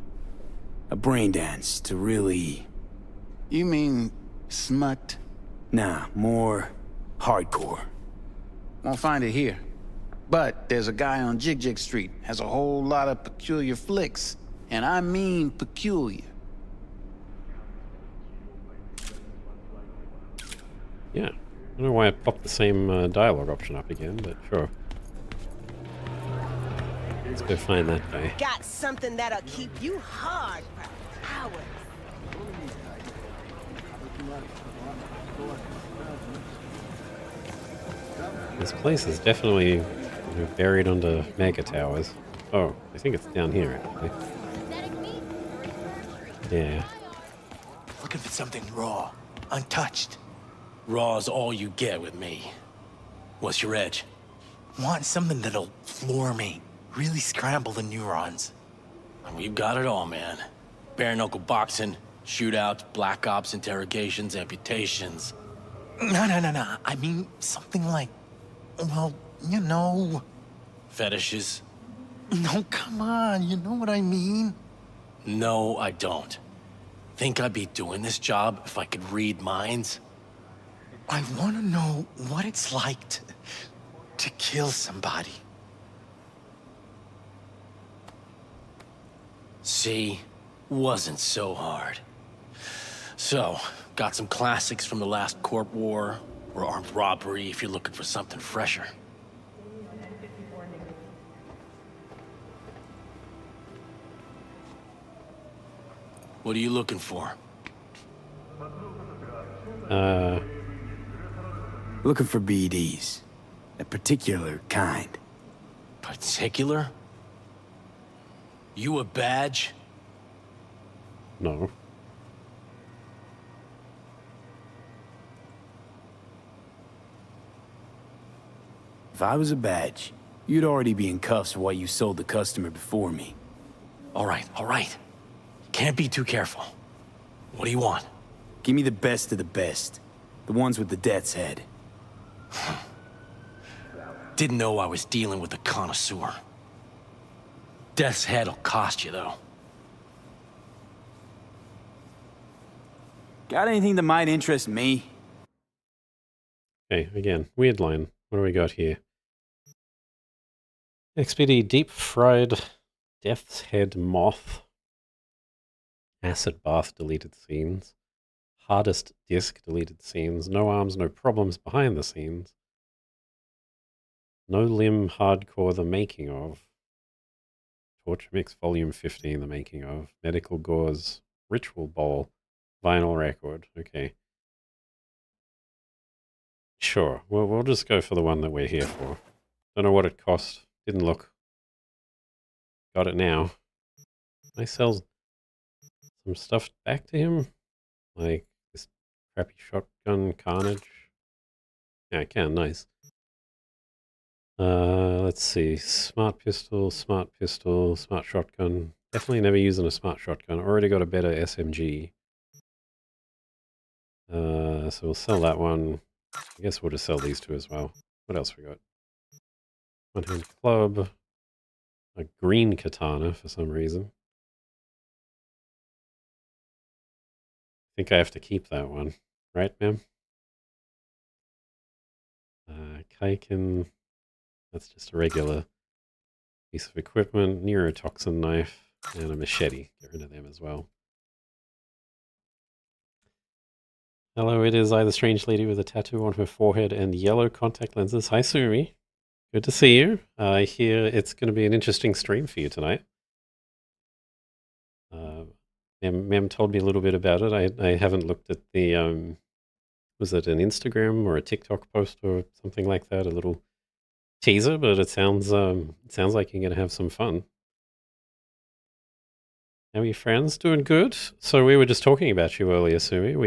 C: A brain dance to really...
Q: You mean smut?
C: Nah, more hardcore.
Q: Won't find it here. But there's a guy on Jig Jig Street, has a whole lot of peculiar flicks. And I mean peculiar.
A: Yeah. I don't know why I popped the same dialogue option up again, but sure. Let's go find that guy.
N: Got something that'll keep you hard for hours.
A: This place is definitely buried under mega towers. Oh, I think it's down here, actually. Yeah.
D: Looking for something raw, untouched. Raw's all you get with me. What's your edge? Want something that'll floor me, really scramble the neurons. We've got it all, man. Bare knuckle boxing, shootouts, black ops, interrogations, amputations. No. I mean something like, well, you know. Fetishes. No, come on, you know what I mean? No, I don't. Think I'd be doing this job if I could read minds? I want to know what it's like to kill somebody. See? Wasn't so hard. So, got some classics from the last Corp War, or armed robbery if you're looking for something fresher. What are you looking for?
C: Looking for BDs. A particular kind.
D: Particular? You a badge?
A: No.
C: If I was a badge, you'd already be in cuffs while you sold the customer before me.
D: All right. Can't be too careful. What do you want?
C: Give me the best of the best. The ones with the death's head.
D: Didn't know I was dealing with a connoisseur. Death's head'll cost you, though.
C: Got anything that might interest me?
A: Okay, again, weird line. What do we got here? XPD deep fried Death's Head moth. Acid bath deleted scenes. Hardest disk deleted scenes. No arms, no problems behind the scenes. No limb hardcore the making of. Torture Mix Volume 15 the making of. Medical gauze ritual bowl. Vinyl record. Okay. Sure. Well, we'll just go for the one that we're here for. Don't know what it cost. Didn't look. Got it now. Can I sell some stuff back to him? Like this crappy shotgun carnage? Yeah, I can. Nice. Let's see. Smart pistol, smart shotgun. Definitely never using a smart shotgun. Already got a better SMG. So we'll sell that one. I guess we'll just sell these two as well. What else we got? One-hand club. A green katana for some reason. I think I have to keep that one. Right, ma'am? Kaiken. That's just a regular piece of equipment. Neurotoxin knife. And a machete. Get rid of them as well. Hello, it is I, the strange lady with a tattoo on her forehead and yellow contact lenses. Hi, Sumi. Good to see you. I hear it's going to be an interesting stream for you tonight. Mem told me a little bit about it. I haven't looked at the, was it an Instagram or a TikTok post or something like that? A little teaser, but it sounds like you're going to have some fun. How are your friends? Doing good? So we were just talking about you earlier, Sumi.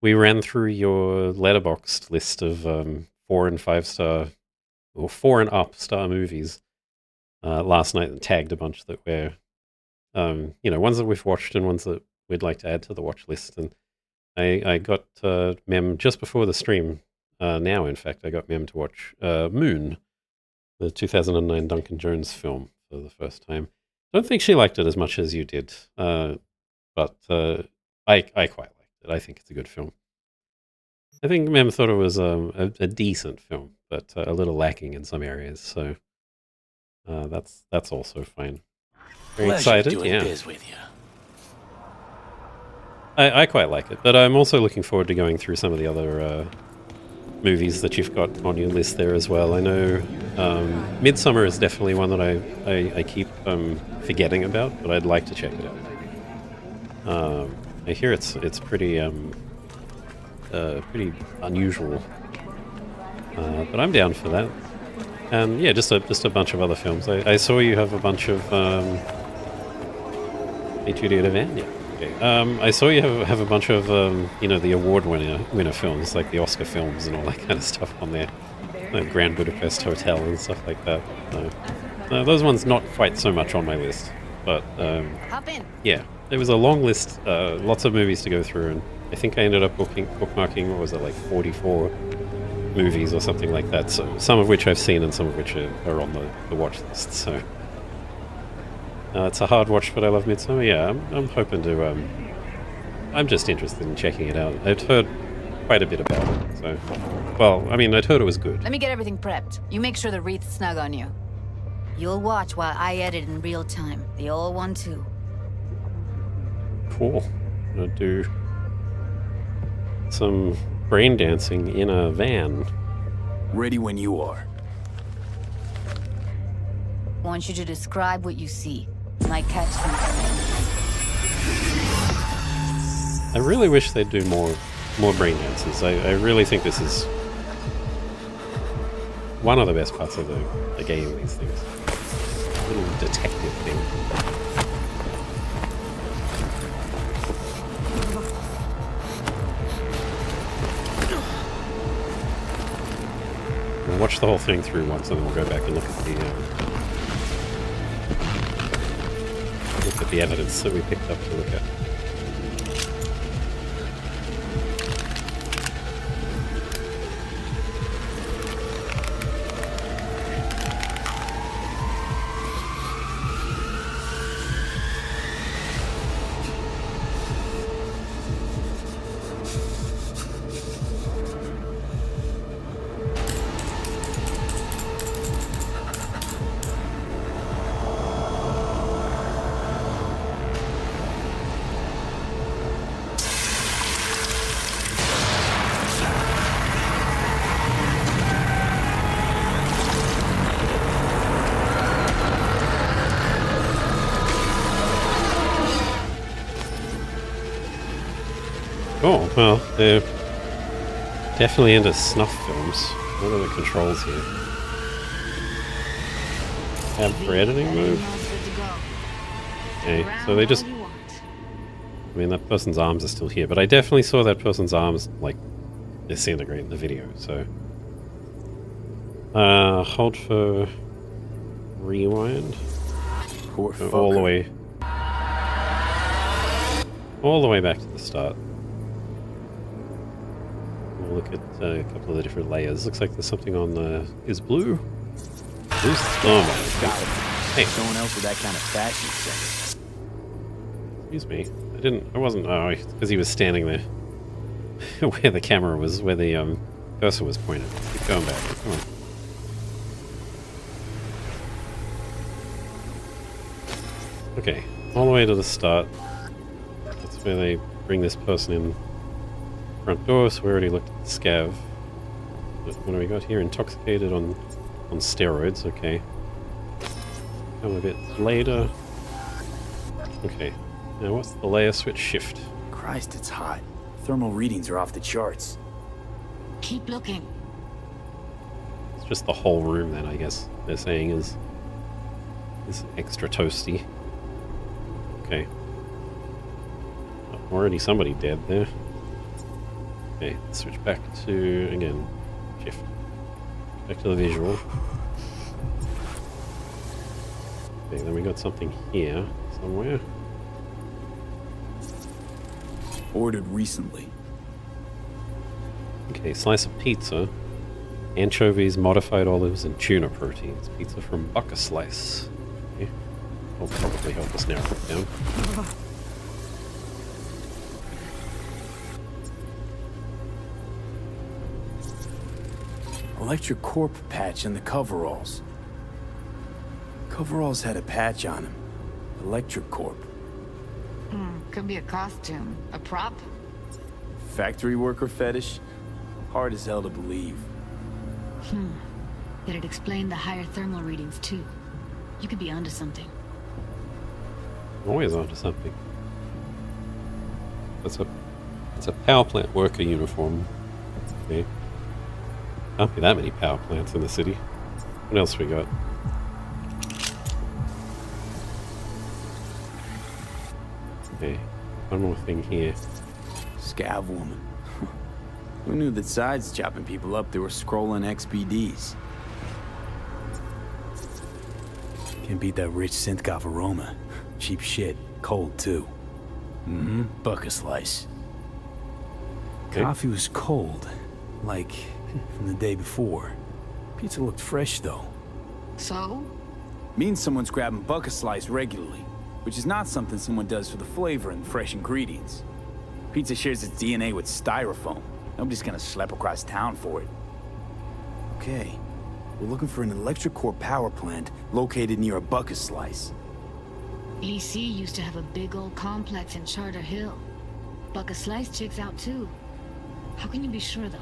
A: We ran through your letterboxd list of 4 and 5 star, or 4 and up star movies last night and tagged a bunch that we're, ones that we've watched and ones that we'd like to add to the watch list. And I got Mem just before the stream. Now, in fact, I got Mem to watch Moon, the 2009 Duncan Jones film, for the first time. I don't think she liked it as much as you did, but I quite liked it. I think it's a good film. I think Mem thought it was a decent film, but a little lacking in some areas. So that's also fine. Very excited,
D: doing
A: yeah.
D: biz with you.
A: I quite like it, but I'm also looking forward to going through some of the other movies that you've got on your list there as well. I know Midsummer is definitely one that I keep forgetting about, but I'd like to check it out. I hear it's pretty pretty unusual, but I'm down for that. And yeah, just a bunch of other films. I saw you have a bunch of I saw you have a bunch of the award winner films, like the Oscar films and all that kind of stuff on there, like Grand Budapest Hotel and stuff like that. Those ones not quite so much on my list, but
E: Hop in.
A: yeah, there was a long list, lots of movies to go through, and I think I ended up bookmarking, what was it, like 44 movies or something like that. So some of which I've seen and some of which are on the watch list. So it's a hard watch, but I love Midsommar. Yeah, I'm hoping to. I'm just interested in checking it out. I'd heard quite a bit about it. So, well, I mean, I'd heard it was good.
E: Let me get everything prepped. You make sure the wreath's snug on you. You'll watch while I edit in real time. The old one too.
A: Cool. I'm gonna do some brain dancing in a van.
C: Ready when you are.
E: Want you to describe what you see. Might catch something.
A: I really wish they'd do more brain dances. I really think this is one of the best parts of the game, these things. A little detective thing. We'll watch the whole thing through once and then we'll go back and look at the evidence that we picked up to look at. Cool. Well, they're definitely into snuff films. What are the controls here? Tab for editing mode. Okay, so they just... I mean, that person's arms are still here, but I definitely saw that person's arms, like, disintegrate in the video, so... hold for... rewind. So all the way... all the way back to the start. We'll look at a couple of the different layers. Looks like there's something on the... is blue? Blue's thermal. Hey.
C: Someone else with that kind of fashion sense.
A: Excuse me. I wasn't... oh, because he was standing there. Where the camera was, where the cursor was pointed. Keep going back. Come on. Okay, all the way to the start. That's where they bring this person in front door, so we already looked at the scav. What do we got here? Intoxicated on steroids, okay. Come a bit later. Okay, now what's the layer switch shift?
C: Christ, it's hot. Thermal readings are off the charts.
E: Keep looking.
A: It's just the whole room then, I guess they're saying is extra toasty. Okay. Already somebody dead there. Okay, switch back to, again, shift. Back to the visual. Okay, then we got something here, somewhere.
C: Ordered recently.
A: Okay, slice of pizza. Anchovies, modified olives, and tuna proteins. Pizza from Bucker Slice. Okay. Will probably help us narrow it down.
C: Electric Corp patch in the coveralls. Coveralls had a patch on them. Electric Corp.
E: Could be a costume. A prop?
C: Factory worker fetish? Hard as hell to believe.
E: It'd explain the higher thermal readings too. You could be onto something.
A: Always onto something. It's a power plant worker uniform. Okay. Can't be that many power plants in the city. What else we got? Okay, one more thing here.
C: Scav woman. Who knew that besides chopping people up, they were scrolling XBDs? Can't beat that rich synth-goth aroma. Cheap shit. Cold, too. Bucker Slice.
A: Okay.
C: Coffee was cold. Like, from the day before. Pizza looked fresh, though.
E: So?
C: Means someone's grabbing Bucker Slice regularly, which is not something someone does for the flavor and fresh ingredients. Pizza shares its DNA with styrofoam. Nobody's gonna schlep across town for it. Okay, we're looking for an electric core power plant located near a Bucker Slice.
E: EC used to have a big old complex in Charter Hill. Bucker Slice checks out too. How can you be sure though?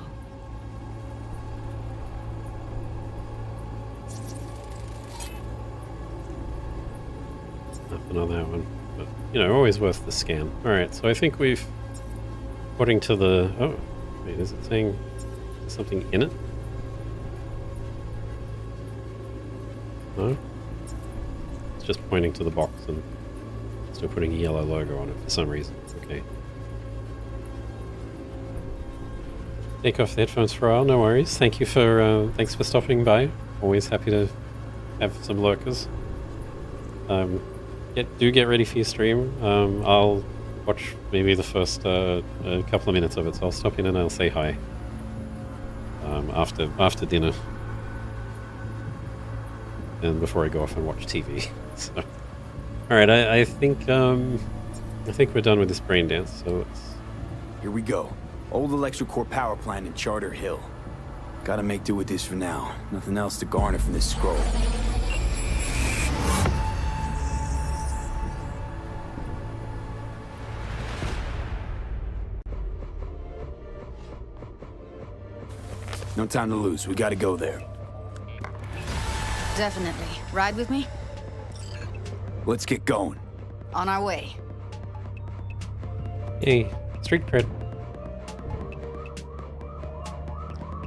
A: Nothing on that one, but you know, always worth the scan. Alright, so I think we've, according to the, oh, wait, is it saying something in it? No? It's just pointing to the box and still putting a yellow logo on it for some reason. Okay. Take off the headphones for a while, no worries. Thank you for, thanks for stopping by. Always happy to have some lurkers. Do get ready for your stream. I'll watch maybe the first a couple of minutes of it, so I'll stop in and I'll say hi after dinner, and before I go off and watch TV. So, all right, I think we're done with this brain dance. So let's.
C: Here we go. Old electric core power plant in Charter Hill. Gotta make do with this for now. Nothing else to garner from this scroll. No time to lose. We gotta go there.
E: Definitely. Ride with me?
C: Let's get going.
E: On our way.
A: Hey, street cred.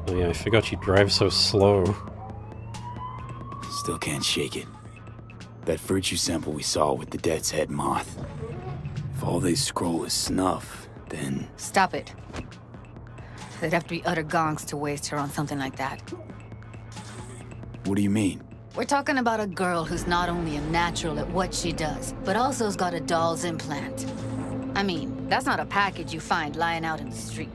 A: Oh yeah, I forgot you drive so slow.
C: Still can't shake it. That virtue sample we saw with the Death's Head moth. If all they scroll is snuff, then...
E: Stop it. They'd have to be utter gonks to waste her on something like that.
C: What do you mean?
E: We're talking about a girl who's not only a natural at what she does, but also has got a doll's implant. I mean, that's not a package you find lying out in the street.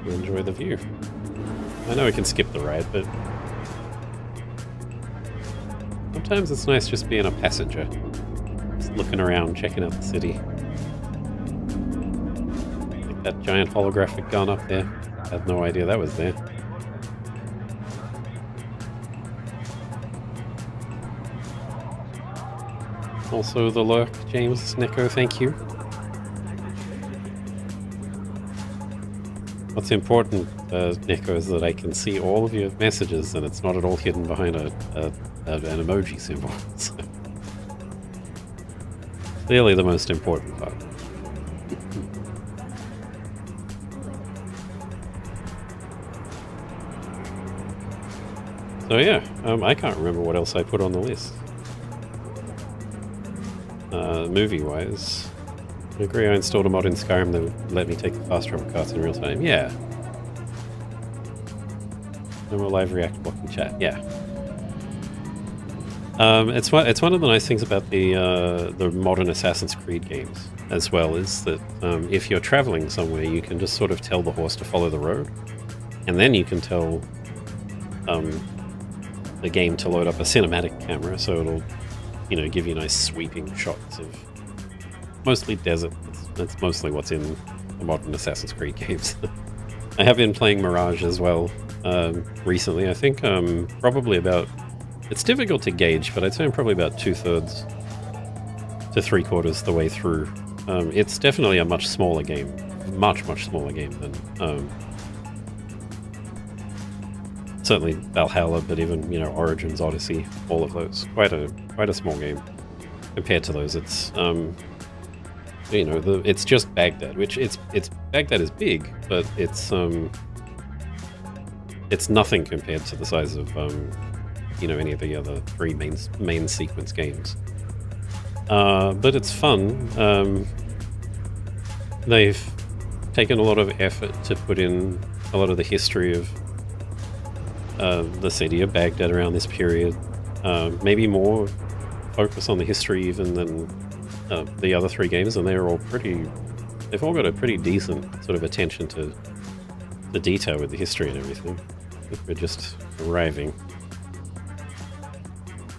A: You enjoy the view. I know we can skip the ride, but sometimes it's nice just being a passenger. Just looking around, checking out the city. Like that giant holographic gun up there. I had no idea that was there. Also the lurk, James Neko, thank you. What's important, Neko, is that I can see all of your messages and it's not at all hidden behind an emoji symbol. So, clearly the most important part. So yeah, I can't remember what else I put on the list. Movie-wise, I agree I installed a mod in Skyrim that would let me take the fast travel carts in real time. Yeah. No more live react blocking chat. Yeah. It's one of the nice things about the modern Assassin's Creed games as well, is that if you're traveling somewhere, you can just sort of tell the horse to follow the road, and then you can tell the game to load up a cinematic camera, so it'll, you know, give you nice sweeping shots of mostly desert. That's mostly what's in the modern Assassin's Creed games. I have been playing Mirage as well recently. I think probably about... It's difficult to gauge, but I'd say I'm probably about 2/3 to 3/4 the way through. It's definitely a much smaller game. Much smaller game than... certainly Valhalla, but even, you know, Origins, Odyssey, all of those. Quite a small game compared to those. It's you know, it's just Baghdad, which it's Baghdad is big, but it's nothing compared to the size of you know, any of the other three main sequence games. But it's fun. They've taken a lot of effort to put in a lot of the history of the city of Baghdad around this period. Maybe more focus on the history even than the other three games, and they've all got a pretty decent sort of attention to the detail with the history and everything. We're just arriving.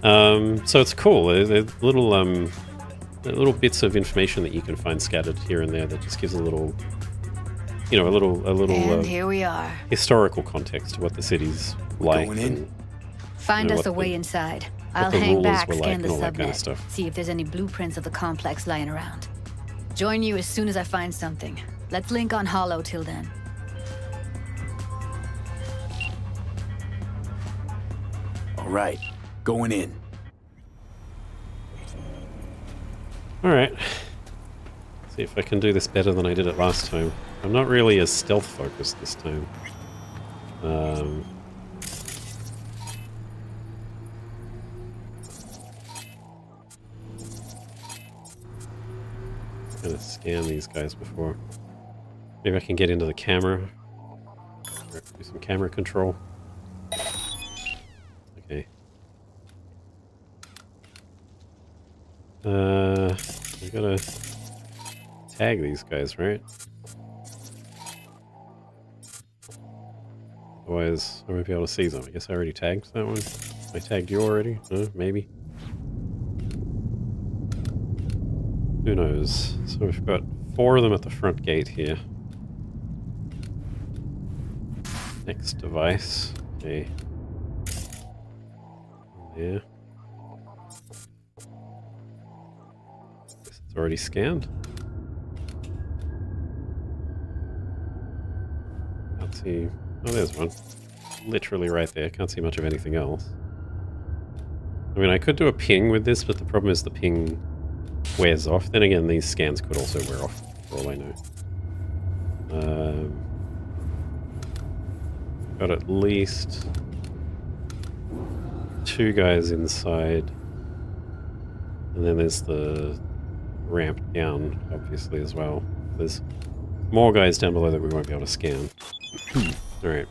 A: So it's cool. There's little bits of information that you can find scattered here and there that just gives a little, you know, a little
E: and here we are.
A: Historical context to what the city's like. And,
E: find
A: you know,
E: us a way inside.
A: what
E: I'll
A: the
E: hang
A: rulers
E: back,
A: were like
E: scan the
A: and all that kind of
E: subnet,
A: stuff.
E: see if there's any blueprints of the complex lying around. Join you as soon as I find something. Let's link on Hollow till then.
C: All right, going in.
A: All right. See if I can do this better than I did it last time. I'm not really as stealth focused this time. I'm gonna scan these guys before. Maybe I can get into the camera. Do some camera control. Okay. I gotta tag these guys, right? Otherwise, I won't be able to see them. I guess I already tagged that one. I tagged you already? Maybe. Who knows? So we've got 4 of them at the front gate here. Next device. Okay. Yeah. Guess it's already scanned. Can't see. Oh, there's one. Literally right there. Can't see much of anything else. I mean, I could do a ping with this, but the problem is the ping wears off. Then again, these scans could also wear off, for all I know. Got at least 2 guys inside. And then there's the ramp down, obviously, as well. There's more guys down below that we won't be able to scan. Alright.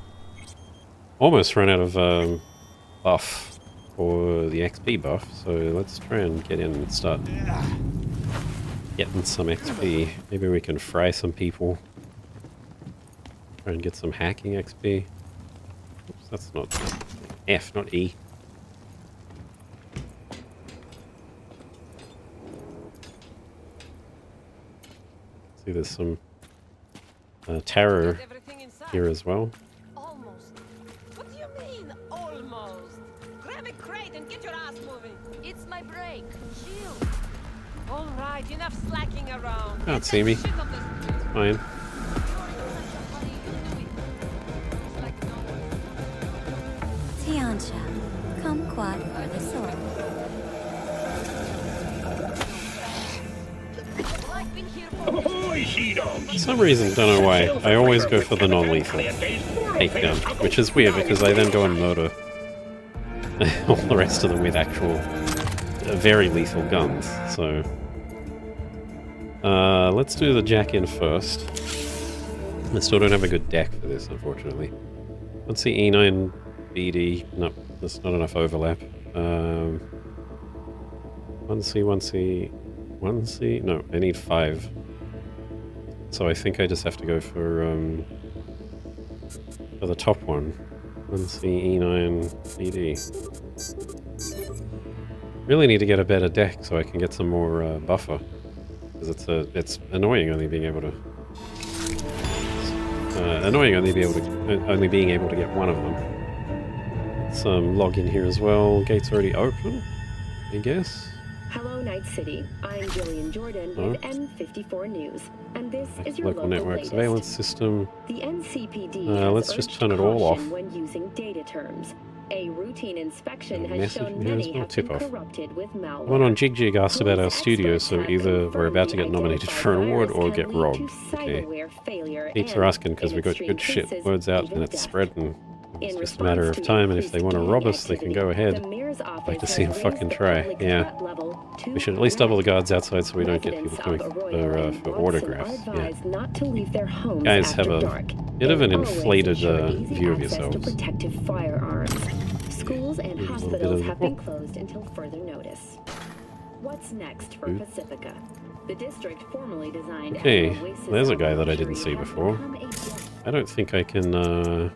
A: Almost run out of buff for the XP buff, so let's try and get in and start getting some XP. Maybe we can fry some people. Try and get some hacking XP. Oops, that's not F, not E. See, there's some tarot here as well.
K: Almost. What do you mean, almost? Grab a crate and get your ass moving. It's my break. Chill. All right, enough slacking around.
A: Can't see me. It's fine.
S: Tiancha, kumquat for the sword.
A: For some reason, don't know why, I always go for the non-lethal takedown, which is weird because I then go and murder all the rest of them with actual very lethal guns. So let's do the jack-in first. I still don't have a good deck for this, unfortunately. Let's see, E9 BD. No, there's not enough overlap. 1C, 1C, 1C. No, I need 5. So I think I just have to go for the top one. 1C, E9, BD. Really need to get a better deck so I can get some more buffer. Because it's annoying only being able to only being able to get one of them. Let's log in here as well. Gate's already open, I guess.
T: Hello, Night City. I'm Jillian Jordan with N54 News, and this is your
A: local network
T: latest.
A: surveillance system.
T: The NCPD
A: let's just turn it all off.
T: when using data terms. A routine inspection has
A: Message
T: shown
A: here as
T: many
A: well.
T: have
A: Tip
T: been
A: off.
T: corrupted with malware.
A: One on Jig asked about our studio, so either we're about to get nominated for an award or get robbed. Okay. Heaps are asking because we got good shit. Words out and it's spreading. It's just a matter of time, and if they want to rob us, they can go ahead. I'd like to see them fucking try. Yeah. We should at least double the guards outside so we don't get people coming for autographs. Yeah. Guys have a bit of an inflated view of yourselves.
T: Schools and hospitals have been closed until further notice. What's next for Pacifica? The district formerly designed.
A: Okay, there's a guy that I didn't see before. I don't think I can.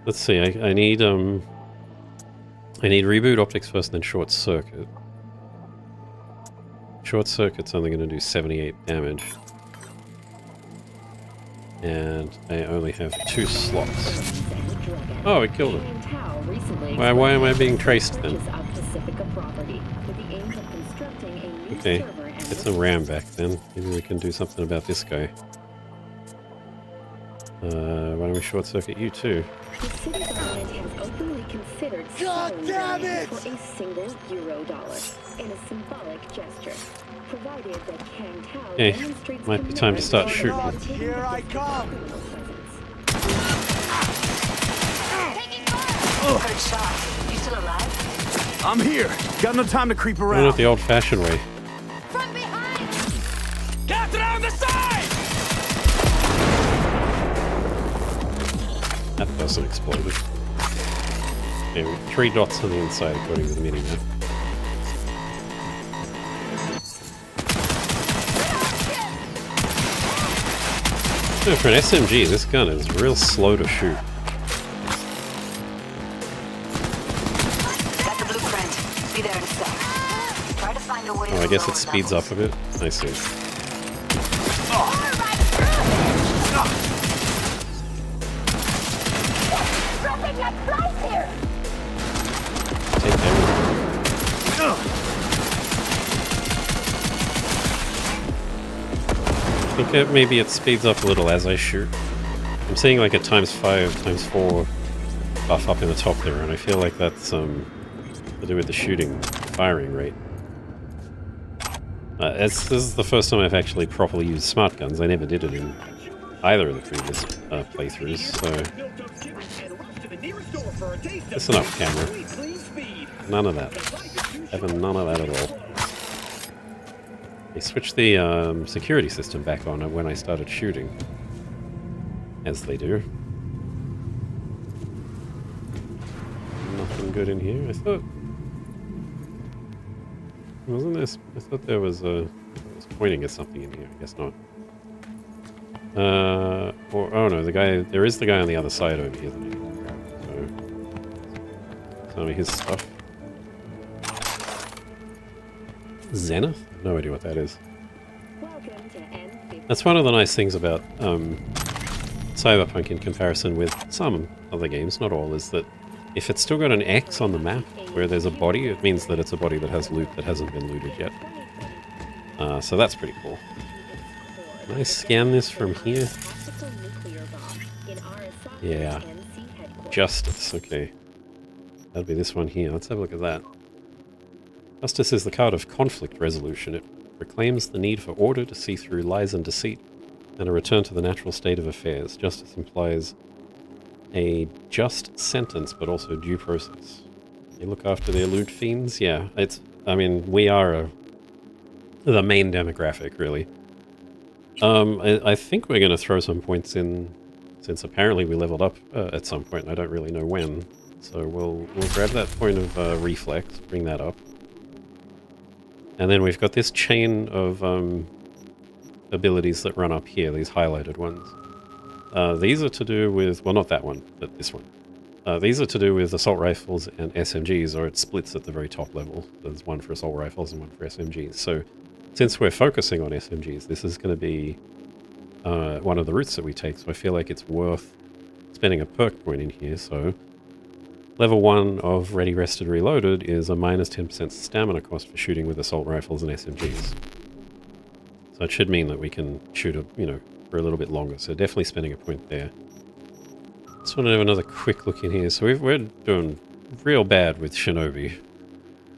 A: Let's see. I need reboot optics first, and then short circuit. Short circuit's only going to do 78 damage, and I only have 2 slots. Oh, we killed him. Why am I being traced then? Okay, get some RAM back then. Maybe we can do something about this guy. Why don't we short circuit you too?
T: The city government has openly considered selling for a single $1 in a symbolic gesture, provided that Kang Tao demonstrates
A: might be time to start shooting.
N: Here I come!
K: Good shot. You still alive?
C: I'm here. Got no time to creep
A: Why
C: around.
A: not the old-fashioned way?
K: From behind!
N: Get around the side!
A: That person exploded. Okay, 3 dots on the inside according to the minimap. No, for an SMG, this gun is real slow to shoot.
K: Got the blueprint. Be there in a sec. Try to find a way.
A: Oh, I guess it speeds up a bit. I see. Take damage. I think maybe it speeds up a little as I shoot. I'm seeing like a ×5, ×4 buff up in the top there, and I feel like that's to do with the shooting, firing rate. This is the first time I've actually properly used smart guns. I never did it in either of the previous playthroughs, so... That's enough camera. None of that. Having none of that at all. They switched the security system back on when I started shooting. As they do. Nothing good in here. I thought... Wasn't this? I thought there was a... I was pointing at something in here. I guess not. Or... Oh no, the guy... There is the guy on the other side over here that I need to grab. So... Some of his stuff. Zenith? No idea what that is. That's one of the nice things about Cyberpunk in comparison with some other games, not all, is that if it's still got an X on the map where there's a body, it means that it's a body that has loot that hasn't been looted yet. So that's pretty cool. Can I scan this from here? Yeah. Justice, okay. That'd be this one here. Let's have a look at that. Justice is the card of conflict resolution. It proclaims the need for order to see through lies and deceit, and a return to the natural state of affairs. Justice implies a just sentence, but also due process. You look after their loot fiends? Yeah, it's... I mean, we are the main demographic, really. I think we're going to throw some points in, since apparently we leveled up at some point, and I don't really know when. So we'll grab that point of reflex, bring that up. And then we've got this chain of abilities that run up here, these highlighted ones. These are to do with... Well, not that one, but this one. These are to do with assault rifles and SMGs, or it splits at the very top level. There's one for assault rifles and one for SMGs. So, since we're focusing on SMGs, this is going to be one of the routes that we take, so I feel like it's worth spending a perk point in here, so... Level 1 of Ready, Rested, Reloaded is a minus 10% stamina cost for shooting with assault rifles and SMGs. So it should mean that we can shoot, for a little bit longer. So definitely spending a point there. Just want to have another quick look in here. So we're doing real bad with Shinobi.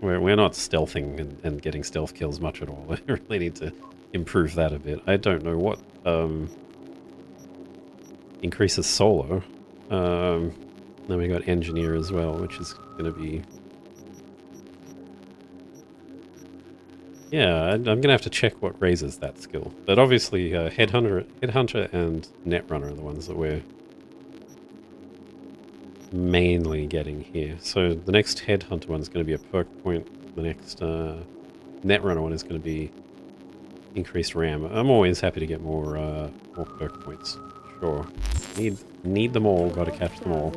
A: We're not stealthing and getting stealth kills much at all. We really need to improve that a bit. I don't know what increases solo. Then we got engineer as well, which is going to be... Yeah, I'm going to have to check what raises that skill. But obviously, Headhunter and Netrunner are the ones that we're mainly getting here. So the next Headhunter one is going to be a perk point. The next Netrunner one is going to be increased RAM. I'm always happy to get more perk points. Sure. Need them all, gotta catch them all.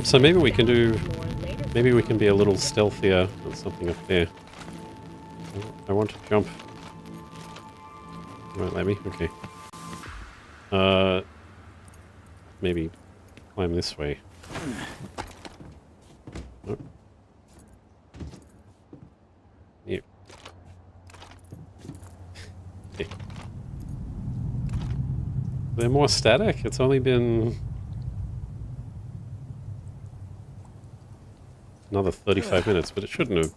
A: So maybe we can do... Maybe we can be a little stealthier. There's something up there. I want to jump. You won't let me? Okay. Maybe climb this way. Nope. Yeah. Okay. They're more static? It's only been... another 35 minutes, but it shouldn't have.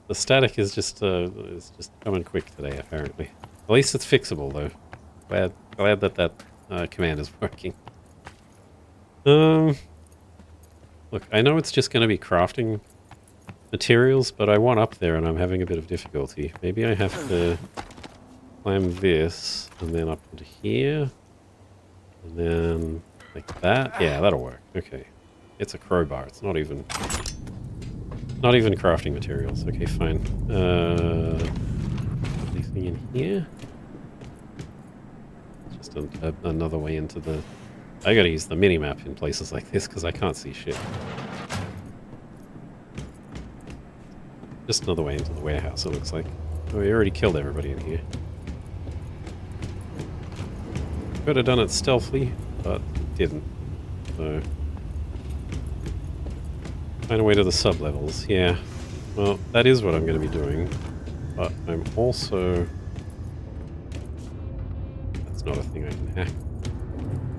A: The static is just coming quick today, apparently. At least it's fixable, though. Glad that command is working. Look, I know it's just going to be crafting materials, but I want up there and I'm having a bit of difficulty. Maybe I have to climb this and then up into here. And then like that. Yeah, that'll work. Okay. It's a crowbar. It's not even crafting materials. Okay, fine. Anything in here? Just another way into the... I gotta use the mini-map in places like this because I can't see shit. Just another way into the warehouse, it looks like. Oh, we already killed everybody in here. Could have done it stealthily, but didn't. So... find a way to the sub-levels, yeah. Well, that is what I'm going to be doing. But I'm also... That's not a thing I can hack.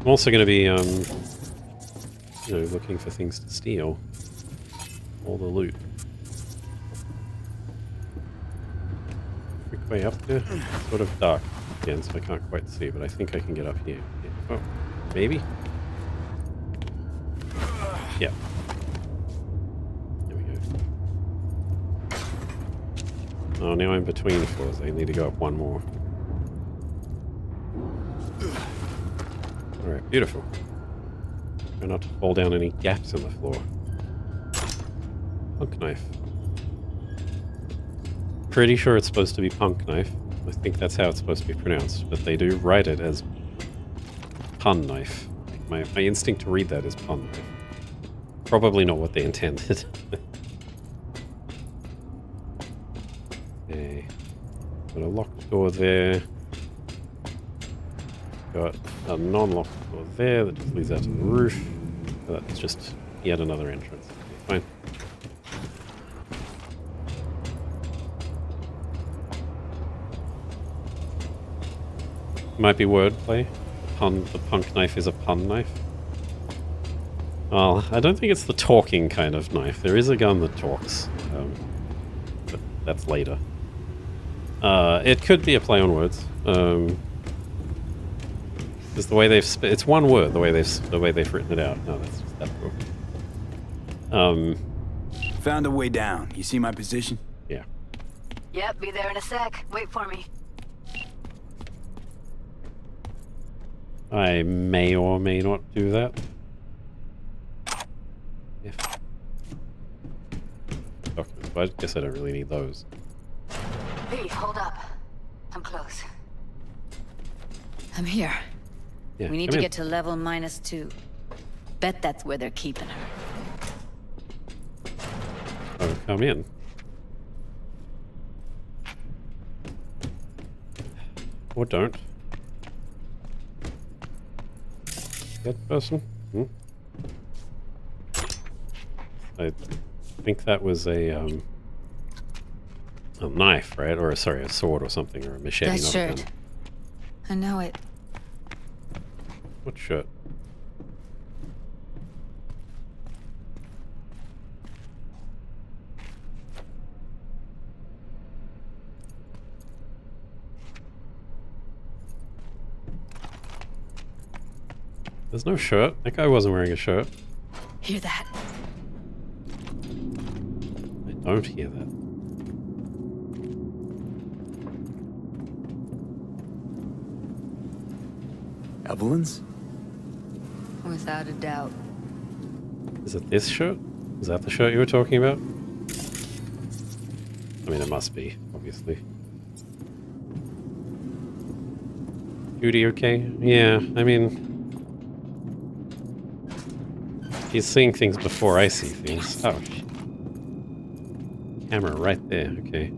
A: I'm also going to be, looking for things to steal. All the loot. way up there? It's sort of dark again, so I can't quite see, but I think I can get up here. Yeah. Oh, maybe? Yeah. There we go. Oh, now I'm between floors. I need to go up one more. Alright, beautiful. Try not to fall down any gaps in the floor. Punk knife. Pretty sure it's supposed to be punk knife. I think that's how it's supposed to be pronounced, but they do write it as pun knife. My instinct to read that is pun knife. Probably not what they intended. Okay. Got a locked door there. Got a non-locked door there that just leads out to the roof. That's just yet another entrance. Okay, fine. Might be wordplay. The punk knife is a pun knife. Well, I don't think it's the talking kind of knife. There is a gun that talks, but that's later. It could be a play on words. Because the way it's one word. The way they've written it out. No, that's just that book.
C: Found a way down. You see my position?
A: Yeah.
L: Yep, be there in a sec. Wait for me.
A: I may or may not do that. If documents, but I guess I don't really need those.
L: Hey, hold up. I'm close. I'm here.
A: Yeah,
L: we need
A: come
L: to
A: in.
L: get to level -2. Bet that's where they're keeping her.
A: Oh, come in. Or don't. That person? Hmm? I think that was a knife, right? Or sorry, a sword or something, or a machete.
L: That
A: not
L: shirt.
A: a gun.
L: I know it.
A: What shirt? There's no shirt. That guy wasn't wearing a shirt.
L: Hear that?
A: I don't hear that.
C: Evelyn's?
L: Without a doubt.
A: Is it this shirt? Is that the shirt you were talking about? I mean, it must be, obviously. Judy okay? Yeah, I mean... He's seeing things before I see things. Oh, shit. Camera right there, okay.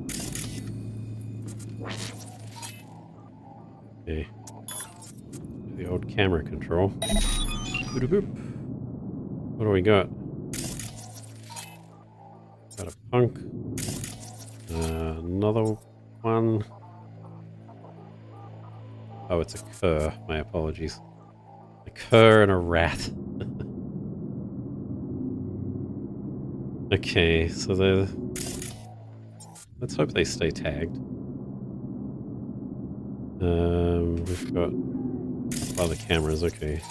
A: Okay. The old camera control. Boop-a-boop. What do we got? Got a punk. Another one. Oh, it's a cur. My apologies. A cur and a rat. Okay, so they're... Let's hope they stay tagged. We've got other cameras, okay.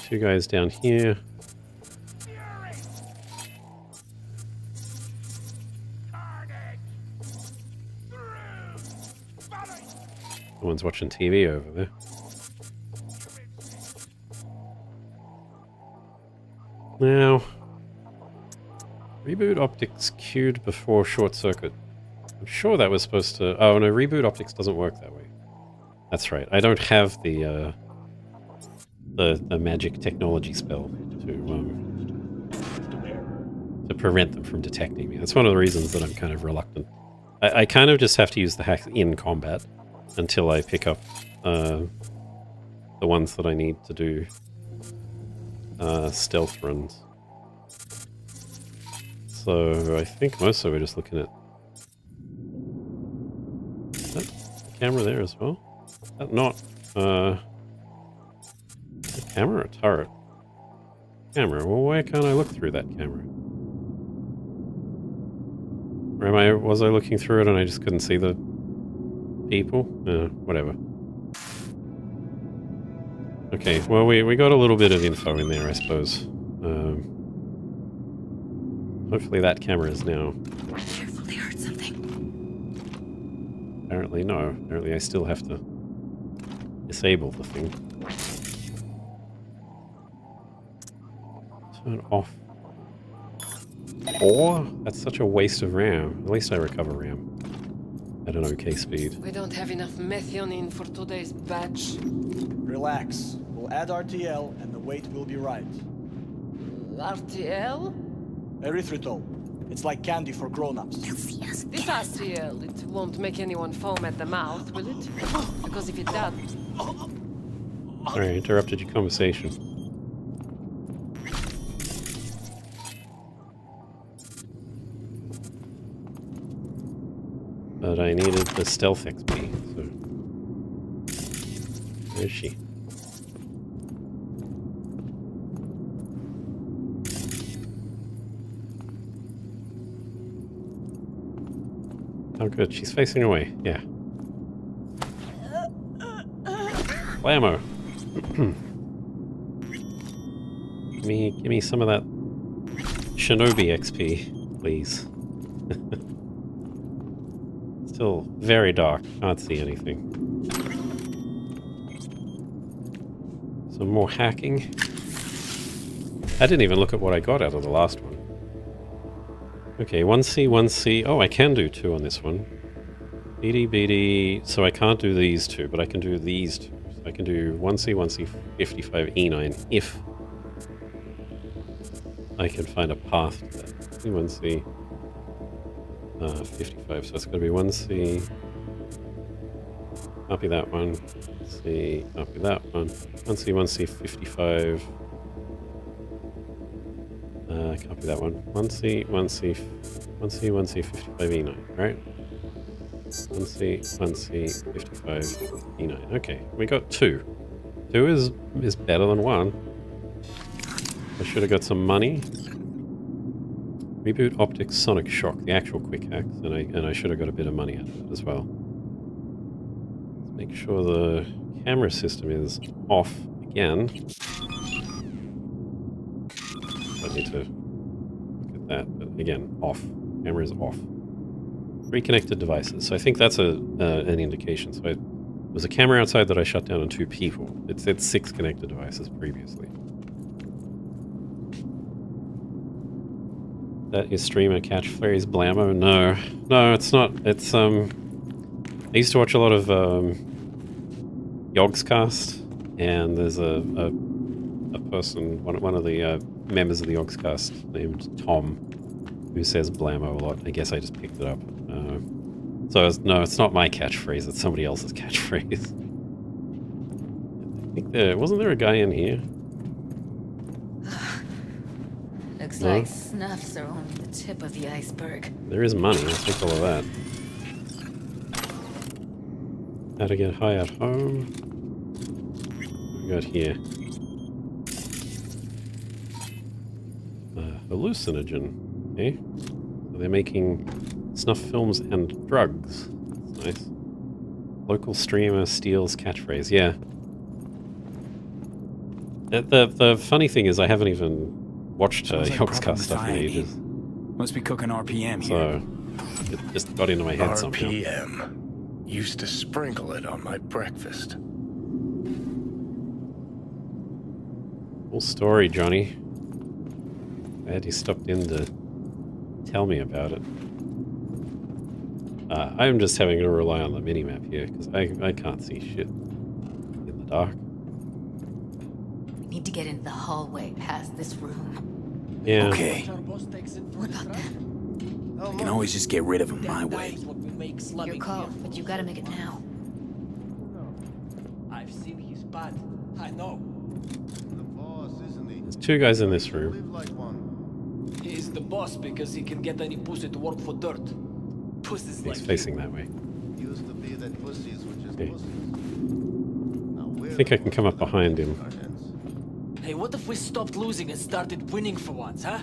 A: Two guys down here. Someone's watching TV over there. Now... Reboot optics queued before short circuit. I'm sure that was supposed to... Oh, no, reboot optics doesn't work that way. That's right. I don't have the magic technology spell to prevent them from detecting me. That's one of the reasons that I'm kind of reluctant. I kind of just have to use the hack in combat until I pick up the ones that I need to do stealth runs. So I think mostly we're just looking at that camera there as well. That not a camera or turret? Camera. Well, why can't I look through that camera? Or was I looking through it and I just couldn't see the people. Whatever. Okay, well, we got a little bit of info in there, I suppose. Hopefully that camera is now...
E: Careful, they heard something.
A: Apparently no. Apparently I still have to disable the thing. Turn off. Or? That's such a waste of RAM. At least I recover RAM at an okay speed.
K: We don't have enough methionine for today's batch.
U: Relax. We'll add RTL and the weight will be right.
K: RTL?
U: Erythritol. It's like candy for grown-ups.
K: This RTL, it won't make anyone foam at the mouth, will it? Because if it does...
A: Sorry, I interrupted your conversation. But I needed the stealth XP, so... Where is she? Oh good, she's facing away, yeah. Blammo! Give me some of that Shinobi XP, please. Still very dark, can't see anything. Some more hacking. I didn't even look at what I got out of the last one. Okay, 1C, 1C. Oh, I can do 2 on this one. BD. So I can't do these 2, but I can do these 2. So I can do 1C, 1C, 55, E9 if I can find a path to that. 1C, 55. So it's going to be 1C. Copy that one. C. Copy that one. 1C, 1C, 55. Copy that one. 1C, 1C, 1C, 1C, 55, E9, right? 1C, 1C, 55, E9. Okay, we got 2. 2 is better than 1. I should have got some money. Reboot optics sonic shock, the actual quick hacks, and I should have got a bit of money out of it as well. Let's make sure the camera system is off again. I need to look at that, but again, off. Camera is off. Reconnected devices. So I think that's an indication. So there was a camera outside that I shut down and 2 people. It said 6 connected devices previously. That is streamer catchphrase blammo? No. No, it's not. It's, I used to watch a lot of, Yogscast, and there's a person, one of the, members of the Yogscast named Tom, who says blammo a lot. I guess I just picked it up. So no, it's not my catchphrase, it's somebody else's catchphrase. I think wasn't there a guy in here?
E: Looks like snuffs are only the tip of the iceberg.
A: There is money, I'll take all of that. How to get high at home. What we got here? Hallucinogen. Okay. So they're making snuff films and drugs. That's nice. Local streamer steals catchphrase. Yeah. The funny thing is I haven't even watched Yogscast stuff in ages.
C: Must be cooking RPM here.
A: So it just got into my head somehow.
F: RPM. Used to sprinkle it on my breakfast.
A: Full story, Johnny. Glad you stopped in to tell me about it. I'm just having to rely on the minimap here, because I can't see shit in the dark.
E: Need to get into the hallway past this room.
A: Yeah.
C: Okay.
E: What about that?
C: I can always just get rid of him my way.
E: Your call, but you gotta make it now.
U: I've seen his bad. I know.
A: There's 2 guys in this room.
U: He's the boss because he can get any pussy to work for dirt. Pussies like
A: He's facing that way.
V: Used to be that pussies were just
A: Okay.
V: pussies.
A: I think I can come up behind him.
U: Hey, what if we stopped losing and started winning for once, huh?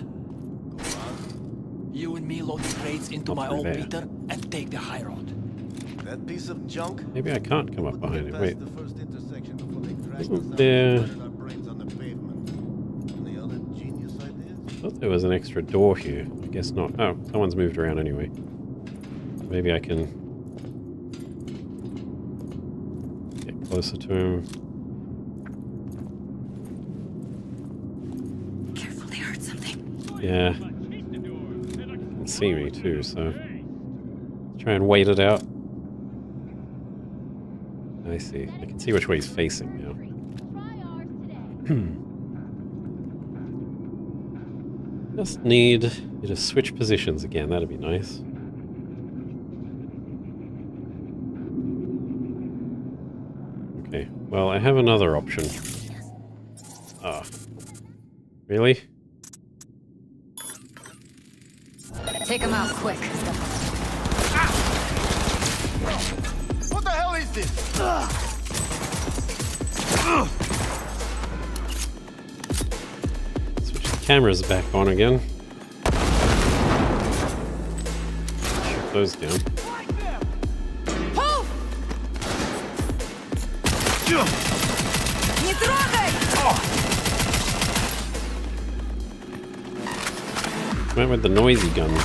U: You and me load the crates into my old
A: there.
U: meter and take the high road.
V: That piece of junk.
A: Maybe I can't come up behind it. Wait.
V: The first intersection before they crack us
A: Isn't
V: out
A: there...
V: and burn our brains on the pavement. Any other genius ideas?
A: I thought there was an extra door here. I guess not. Oh, someone's moved around anyway. Maybe I can get closer to him.
E: Careful, they heard something.
A: Yeah. They can see me too, so let's try and wait it out. I see. I can see which way he's facing now. Just need you to switch positions again. That'd be nice. Okay. Well, I have another option. Ah. Really?
E: Take him out quick.
N: What the hell is this?
A: Switch the cameras back on again. Shoot those down.
L: Не трогай!
A: Went with the noisy gun.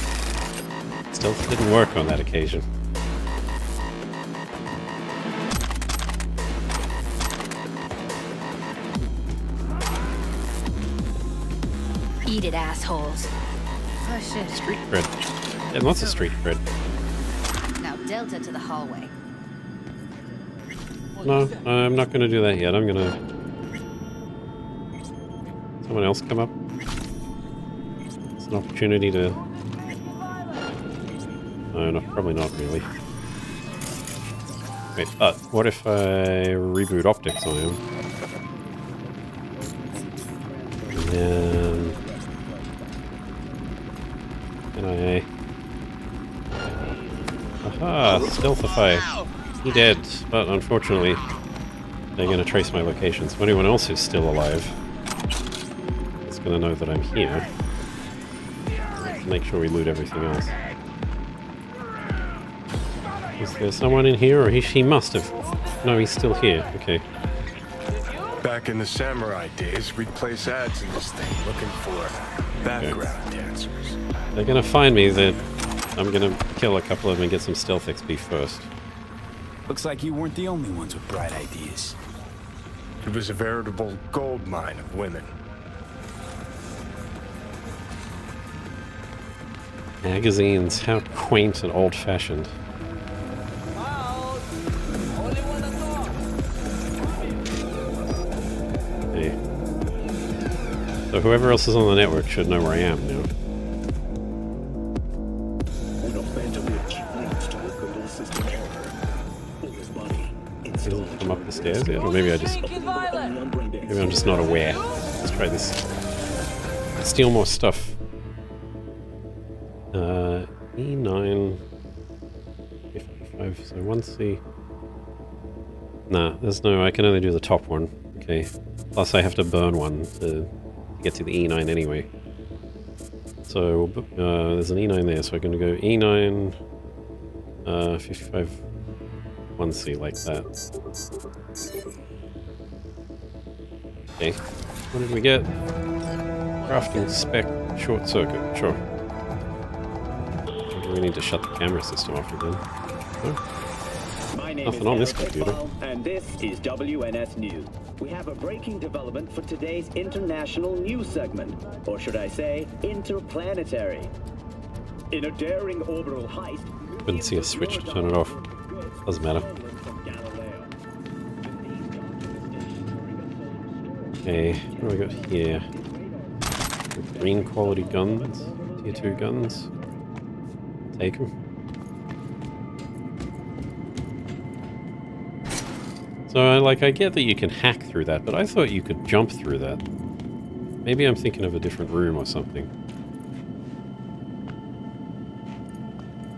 A: Stealth didn't work on that occasion.
E: Eat it, assholes.
L: Oh shit.
A: Street cred. Yeah, lots of street cred.
E: Now Delta to the hallway.
A: No, I'm not going to do that yet. I'm going to... Someone else come up? It's an opportunity to... No, probably not really. Wait, but what if I reboot optics on him? And then... Can I... Aha! Stealthify! He dead, but unfortunately they're going to trace my location. So anyone else who's still alive is going to know that I'm here. Let's make sure we loot everything else. Is there someone in here, or he must have? No, he's still here. Okay.
F: Back in the samurai days, we'd place ads in this thing looking for background dancers.
A: They're going to find me. That I'm going to kill a couple of them and get some stealth XP first.
C: Looks like you weren't the only ones with bright ideas.
F: It was a veritable gold mine of women.
A: Magazines, how quaint and old-fashioned. Hey. So whoever else is on the network should know where I am now. Doesn't come up the stairs yet, or maybe I'm just not aware. Let's try this. Steal more stuff. E9 55, so 1C. Nah, there's no, I can only do the top one. Okay. Plus I have to burn one to get to the E9 anyway. So there's an E9 there, so I'm going to go E9 55 1C like that. Okay. What did we get? Crafting spec short circuit. Sure. We need to shut the camera system off again. No?
H: My name
A: Nothing
H: is
A: on this
H: Eric
A: computer.
H: Isbell, and this is WNS News. We have a breaking development for today's international news segment, or should I say, interplanetary. In a daring orbital heist,
A: Couldn't see a switch to turn it off. Doesn't matter. Okay, what do we got here? Green quality guns, tier 2 guns. Take them. So I get that you can hack through that, but I thought you could jump through that. Maybe I'm thinking of a different room or something.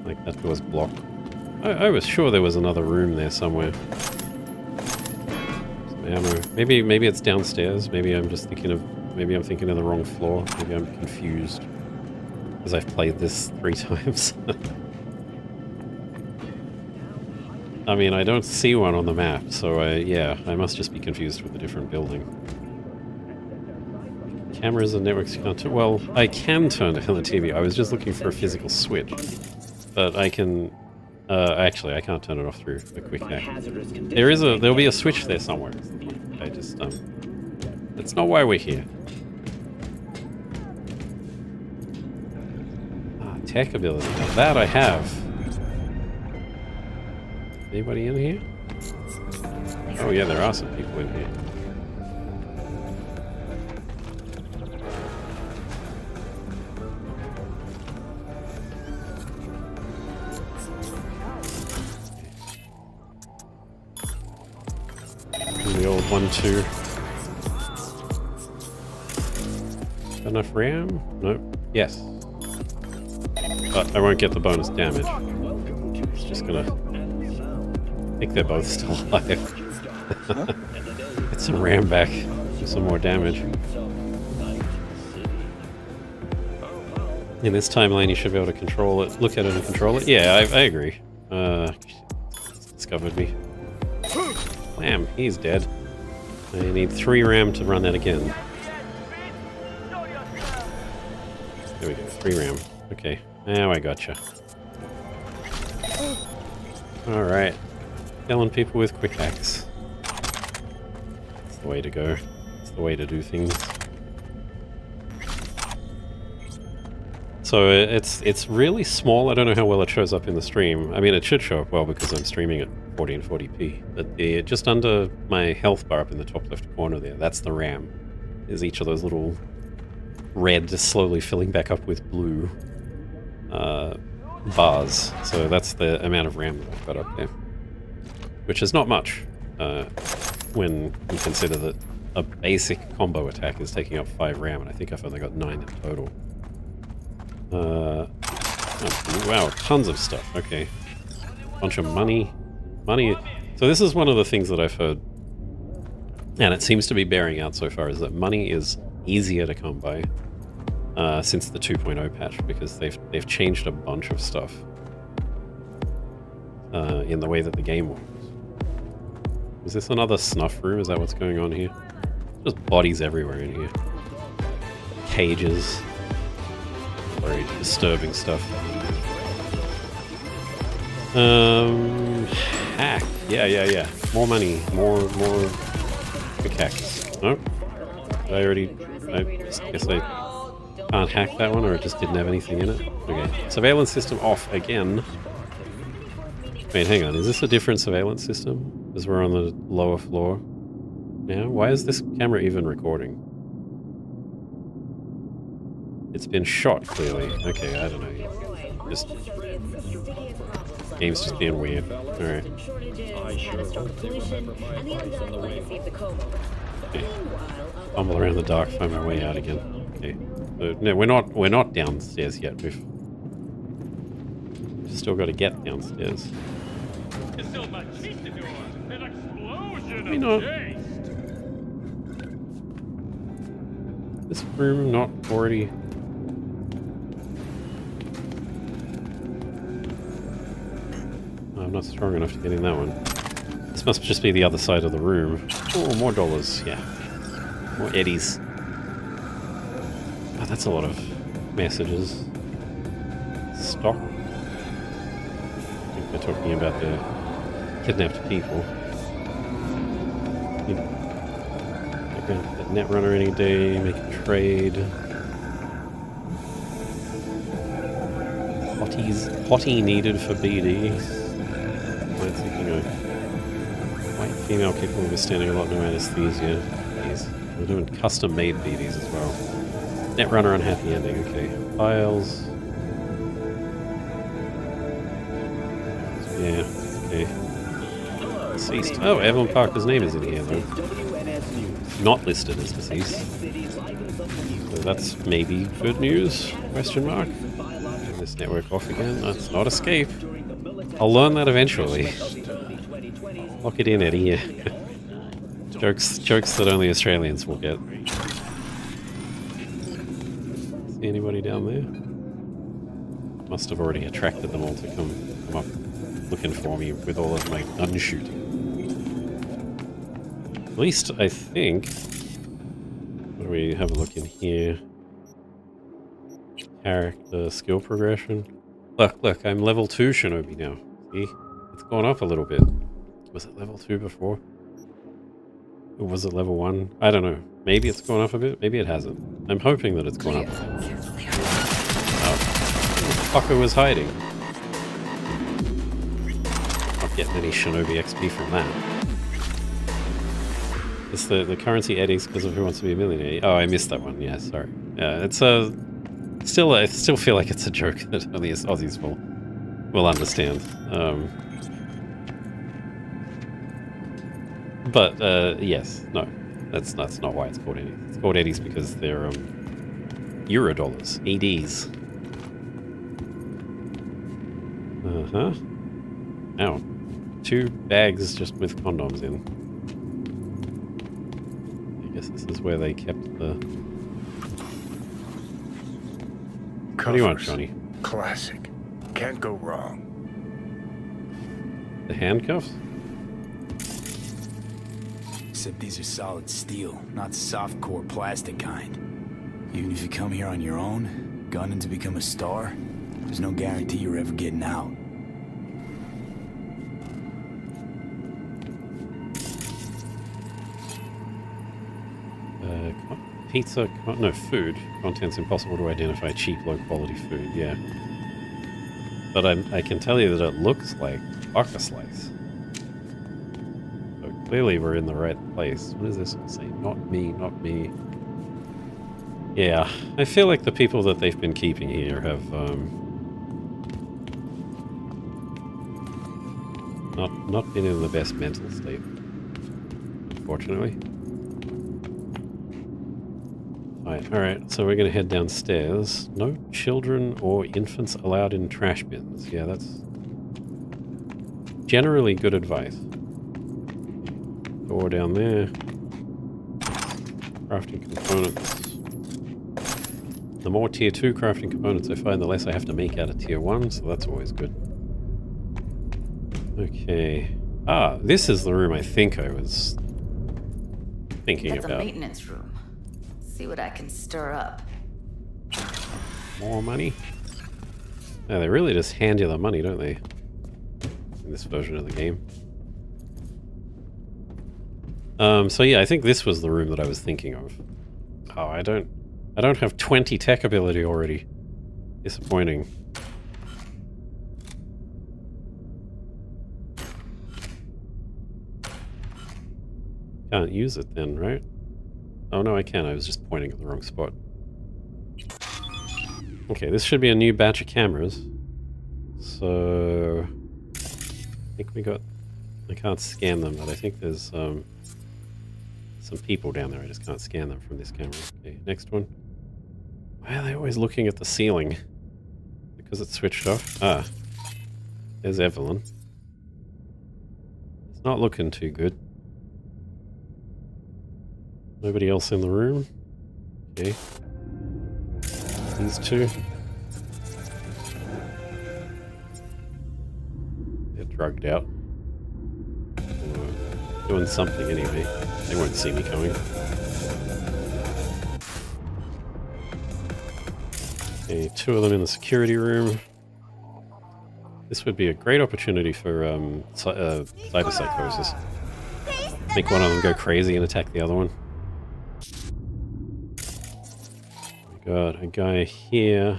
A: Like that door's blocked. I was sure there was another room there somewhere. Some ammo. Maybe it's downstairs. Maybe I'm thinking of the wrong floor. Maybe I'm confused. Because I've played this 3 times. I mean, I don't see one on the map, so yeah, I must just be confused with a different building. Cameras and networks can't turn. Well, I can turn it on the TV. I was just looking for a physical switch, but I can. Actually, I can't turn it off through a quick hack. There'll be a switch there somewhere. I just that's not why we're here. Tech ability. Now that I have. Anybody in here? Oh yeah, there are some people in here. The old 1-2. Enough RAM? Nope. Yes. But I won't get the bonus damage. It's just gonna... I think they're both still alive. Get some RAM back for some more damage. In this timeline you should be able to control it, look at it and control it. Yeah, I agree. It's discovered me. Damn, he's dead. I need 3 RAM to run that again. There we go, 3 RAM. Okay, now I gotcha. Alright. Killing people with quick hacks. That's the way to go. It's the way to do things. So it's really small. I don't know how well it shows up in the stream. I mean, it should show up well because I'm streaming at 1440p. But just under my health bar up in the top left corner there, that's the RAM. Is each of those little red just slowly filling back up with blue bars. So that's the amount of RAM that I've got up there. Which is not much when you consider that a basic combo attack is taking up 5 RAM, and I think I've only got 9 in total. Oh, wow, tons of stuff. Okay. Bunch of money. Money. So this is one of the things that I've heard, and it seems to be bearing out so far, is that money is easier to come by since the 2.0 patch, because they've changed a bunch of stuff in the way that the game works. Is this another snuff room? Is that what's going on here? Just bodies everywhere in here. Cages. Very disturbing stuff. Hack. Yeah. More money. More quick hacks. Nope. I guess I can't hack that one, or it just didn't have anything in it. Okay. Surveillance system off again. Wait, hang on. Is this a different surveillance system? Because we're on the lower floor now? Why is this camera even recording? It's been shot, clearly. Okay, I don't know. Just... Game's just being weird. Alright. Okay. Fumble around the dark, find my way out again. Okay. No, we're not downstairs yet. We've still got to get downstairs. Maybe not. This room not already... I'm not strong enough to get in that one. This must just be the other side of the room. Oh, more dollars, yeah. More eddies. Oh, that's a lot of messages. Stock. I think they're talking about the kidnapped people. That net runner any day, make a trade. Hottie needed for BD. I'm thinking of white female capable of withstanding a lot no anesthesia. Jeez. We're doing custom made BDs as well. Netrunner unhappy ending, okay. Files. Yeah, okay. Deceased. Oh, Evelyn Parker's name is in here though. Not listed as deceased. So that's maybe good news? Question mark. Turn this network off again. That's not escape. I'll learn that eventually. Lock it in, Eddie. Yeah. Jokes that only Australians will get. See anybody down there? Must have already attracted them all to come up, look working for me with all of my gun shooting. At least I think. What do we have a look in here? Character skill progression. Look, I'm level 2 Shinobi now. See? It's gone up a little bit. Was it level 2 before? Or was it level 1? I don't know. Maybe it's gone up a bit, maybe it hasn't. I'm hoping that it's gone up a bit. Oh, the fucker was hiding. Not getting any Shinobi XP from that. It's the currency eddies because of Who Wants to Be a Millionaire. Oh, I missed that one. Yeah, sorry. Yeah, it's still, I still feel like it's a joke that only Aussies will understand. But yes, no, that's not why it's called eddies. It's called eddies because they're euro dollars, EDs. Ow, 2 bags just with condoms in. I guess this is where they kept the.
F: Covers.
A: What do you want, Johnny?
F: Classic. Can't go wrong.
A: The handcuffs?
C: Except these are solid steel, not soft-core plastic kind. Even if you come here on your own, gunning to become a star, there's no guarantee you're ever getting out.
A: Pizza, no, food. Contents impossible to identify. Cheap, low-quality food, yeah. But I can tell you that it looks like Baka Slice. So clearly we're in the right place. What does this say? Not me, not me. Yeah, I feel like the people that they've been keeping here have not been in the best mental state, unfortunately. Alright, so we're going to head downstairs. No children or infants allowed in trash bins. Yeah, that's generally good advice. Door down there. Crafting components. The more tier 2 crafting components I find, the less I have to make out of tier 1, so that's always good. Okay. Ah, this is the room I think I was thinking
E: That's
A: about.
E: a maintenance room. See what I can stir up.
A: More money? Yeah, they really just hand you the money, don't they? In this version of the game. So yeah, I think this was the room that I was thinking of. Oh, I don't have 20 tech ability already. Disappointing. Can't use it then, right? Oh no, I can. I was just pointing at the wrong spot. Okay, this should be a new batch of cameras. So I think we got. I can't scan them, but I think there's some people down there. I just can't scan them from this camera. Okay, next one. Why are they always looking at the ceiling? Because it's switched off. Ah, there's Evelyn. It's not looking too good. Nobody else in the room. Okay. These two. They're drugged out. Doing something anyway. They won't see me coming. Okay, 2 of them in the security room. This would be a great opportunity for cyber psychosis. Make one of them go crazy and attack the other one. Got a guy here.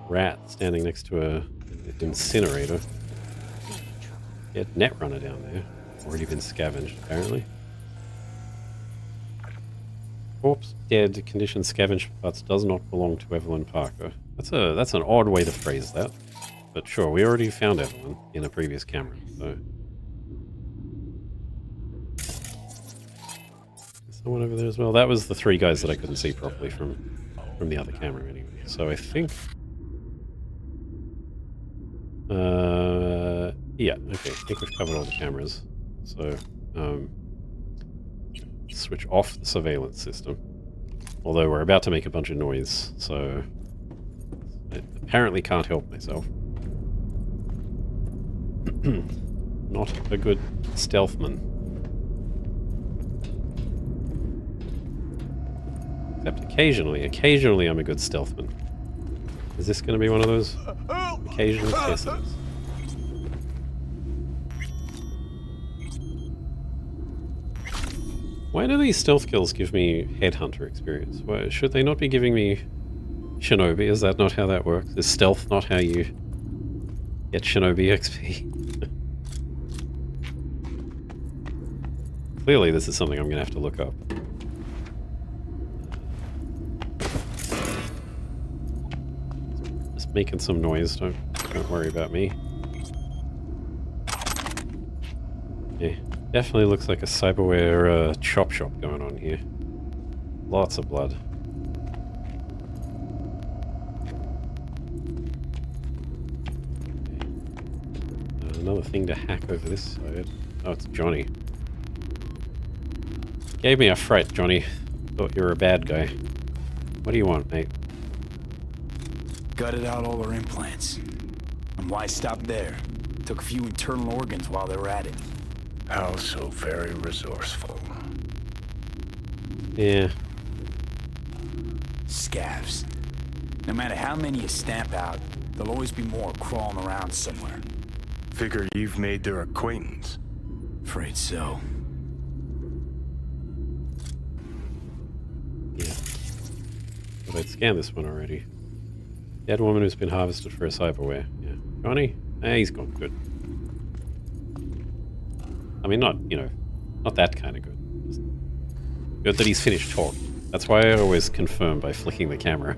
A: Rat standing next to an incinerator. Get Netrunner down there. Already been scavenged, apparently. Corpse dead. Condition scavenged parts does not belong to Evelyn Parker. That's an odd way to phrase that. But sure, we already found Evelyn in a previous camera, so. Someone over there as well. That was the 3 guys that I couldn't see properly from the other camera anyway. So I think yeah, okay. I think we've covered all the cameras. So switch off the surveillance system. Although we're about to make a bunch of noise, so I apparently can't help myself. Not a good stealthman. Except occasionally I'm a good stealthman. Is this going to be one of those occasional cases? Why do these stealth kills give me headhunter experience? Why, should they not be giving me shinobi? Is that not how that works? Is stealth not how you get shinobi XP? Clearly this is something I'm going to have to look up. Just making some noise, don't worry about me. Yeah, definitely looks like a cyberware chop shop going on here. Lots of blood. Another thing to hack over this side. Oh, it's Johnny. Gave me a fright, Johnny. Thought you were a bad guy. What do you want, mate?
C: Gutted out all her implants. And why stop there? Took a few internal organs while they were at it.
F: How so very resourceful.
A: Yeah.
C: Scavs. No matter how many you stamp out, there'll always be more crawling around somewhere.
F: Figure you've made their acquaintance.
C: Afraid so.
A: Yeah. But I'd scanned this one already. Dead woman who's been harvested for a cyberware. Yeah. Johnny? He's gone good. I mean, not, you know, not that kind of good. Just good that he's finished talking. That's why I always confirm by flicking the camera.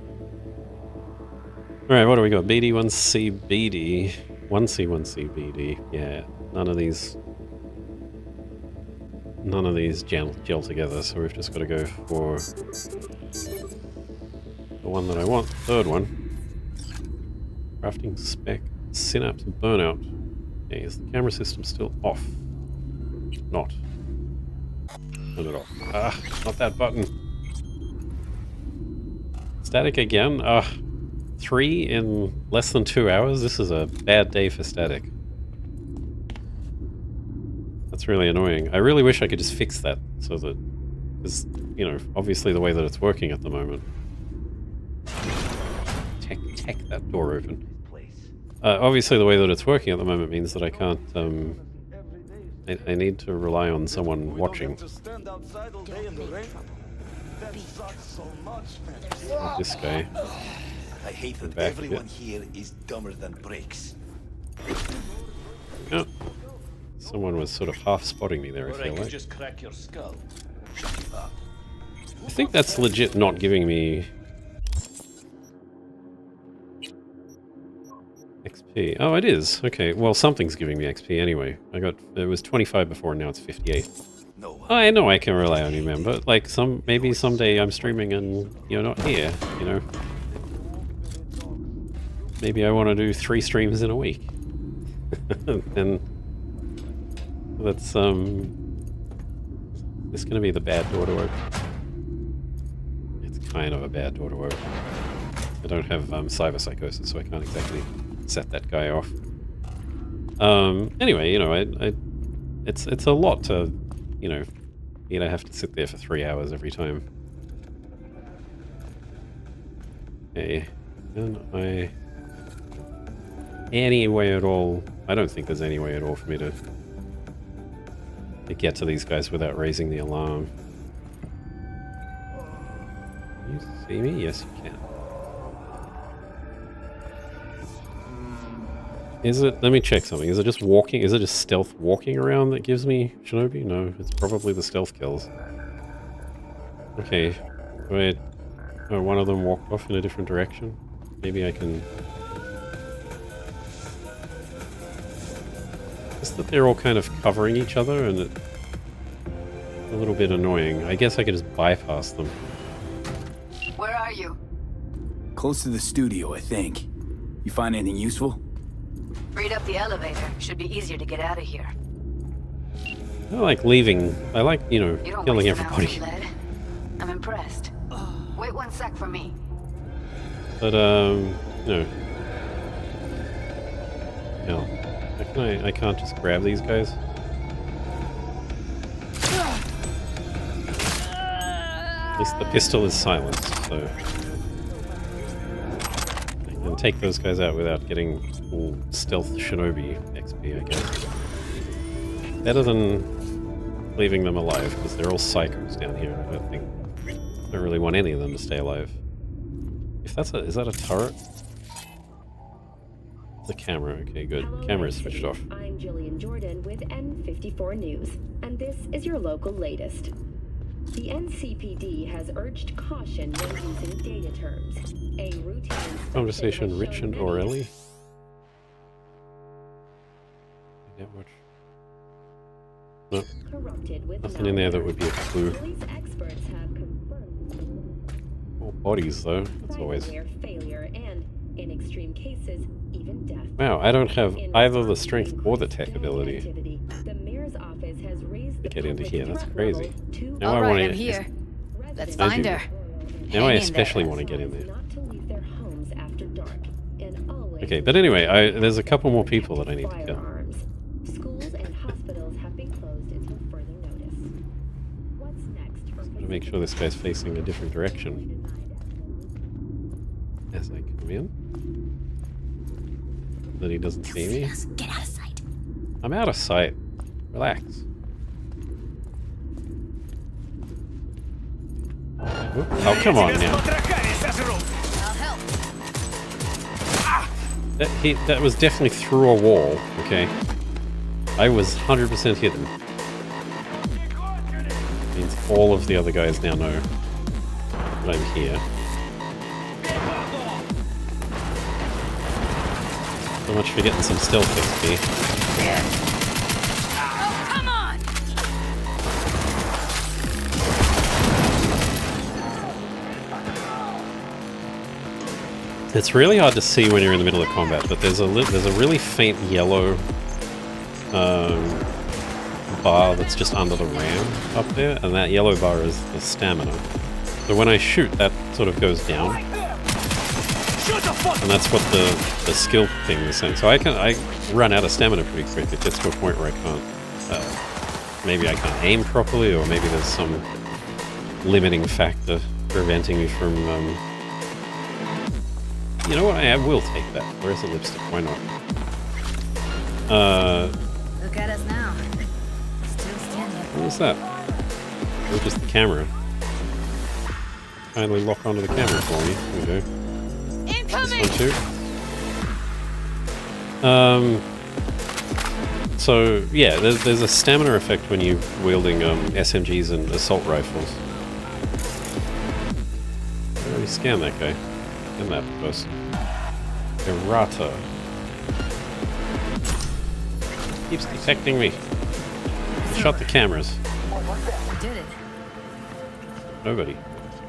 A: Alright, what do we got? BD, 1C, BD. 1C, 1C, BD. Yeah, none of these gel together, so we've just got to go for the one that I want. Third one. Crafting spec, synapse, burnout. Okay, is the camera system still off? Not. Turn it off. Ah, not that button. Static again? 3 in less than 2 hours? This is a bad day for static. That's really annoying. I really wish I could just fix that so that... Because, you know, obviously the way that it's working at the moment. Tech that door open. Obviously the way that it's working at the moment means that I can't... I need to rely on someone watching. This guy.
G: I hate that
A: Back
G: everyone here is dumber than bricks.
A: Oh. Someone was sort of half spotting me there, I
U: Or I
A: feel
U: could
A: like.
U: just crack your skull.
A: I think that's legit not giving me XP. Oh, it is. Okay, well, something's giving me XP anyway. It was 25 before, and now it's 58.
G: No.
A: I know I can rely on you, man, but like maybe someday I'm streaming and you're not here, you know? Maybe I want to do 3 streams in a week. And that's it's gonna be the bad door to open. It's kind of a bad door to open. I don't have cyber psychosis, so I can't exactly set that guy off. Anyway, you know, it's a lot to, you know, have to sit there for 3 hours every time. Okay, can any way at all? I don't think there's any way at all for me to get to these guys without raising the alarm. Can you see me? Yes, you can. Is it? Let me check something. Is it just walking? Is it just stealth walking around that gives me shinobi? No, it's probably the stealth kills. Okay, wait. Oh, one of them walked off in a different direction. Maybe I can... Just that they're all kind of covering each other and it's a little bit annoying. I guess I could just bypass them.
L: Where are you?
C: Close to the studio, I think. You find anything useful?
L: Freed up the elevator. Should be easier to get out of here.
A: I like leaving. I like, you know,
L: You don't
A: killing
L: waste an ounce
A: everybody.
L: of lead. I'm impressed. Wait 1 sec for me.
A: But, you know. No. I can't just grab these guys. At least the pistol is silenced, so I can take those guys out without getting full stealth shinobi XP, I guess. Better than leaving them alive, because they're all psychos down here. I don't really want any of them to stay alive. If that's is that a turret? The camera, okay, good. Camera is switched off.
T: I'm Jillian Jordan with N54 News, and this is your local latest. The NCPD has urged caution when using data terms. A routine
A: Conversation Rich and Orelli. Network. No. Nothing in there that would be a clue. More bodies though, that's always.
T: Failure and, in extreme cases, even death.
A: Wow, I don't have either the strength or the tech ability
T: The mayor's office has raised
A: to get into here. That's crazy. Now
L: All
A: I
L: right,
A: want
L: I'm
A: to.
L: here. Let's
A: I
L: find
A: do.
L: her.
A: Now I
L: Hang in
A: especially
L: there.
A: want to get in there.
T: not to leave their homes after dark, and always
A: Okay, but anyway, there's a couple more people that I need to kill.
T: firearms. Schools and hospitals have been closed until further notice. What's next for
A: To make sure this guy's facing a different direction as I come in, that he doesn't see me.
L: Get out of sight.
A: I'm out of sight. Relax. Oh, come on now. That was definitely through a wall, okay? I was 100% hidden. Means all of the other guys now know that I'm here. So much for getting some stealth XP.
L: Oh, come on!
A: It's really hard to see when you're in the middle of combat, but there's a really faint yellow bar that's just under the ram up there, and that yellow bar is the stamina. So when I shoot, that sort of goes down, and that's what the skill thing is saying. So I run out of stamina pretty quick. It gets to a point where I can't. Maybe I can't aim properly, or maybe there's some limiting factor preventing me from. You know what? I will take that. Where's the lipstick? Why not?
P: Look at us now. Still standing.
A: What was that? Or just the camera? Kindly lock onto the camera for me. There we go.
L: Incoming!
A: This one too. So yeah, there's a stamina effect when you're wielding SMGs and assault rifles. I already scanned that guy. Scan that person. Errata. Keeps detecting me. Shut the cameras.
P: Did it.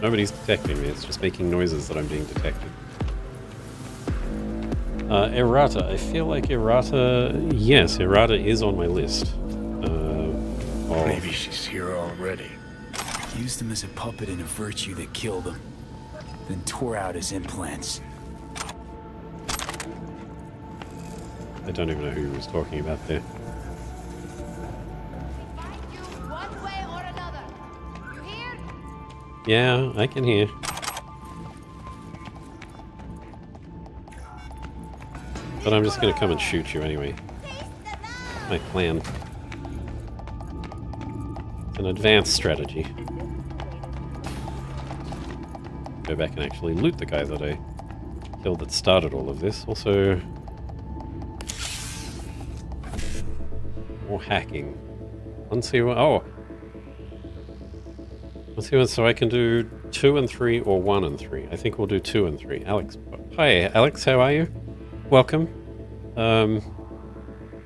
A: Nobody's detecting me. It's just making noises that I'm being detected. Errata. I feel like Errata... Yes, Errata is on my list.
F: Maybe she's here already.
C: Used him as a puppet in a virtue that killed him. Then tore out his implants.
A: I don't even know who he was talking about there.
K: One way or another. You hear?
A: Yeah, I can hear. But I'm just gonna come and shoot you anyway. My plan. It's an advanced strategy. Go back and actually loot the guy that I killed that started all of this. Also, more hacking. Let's see what. Oh! Let's see what. So I can do 2 and 3 or 1 and 3. I think we'll do 2 and 3. Alex. Hi, Alex, how are you? Welcome.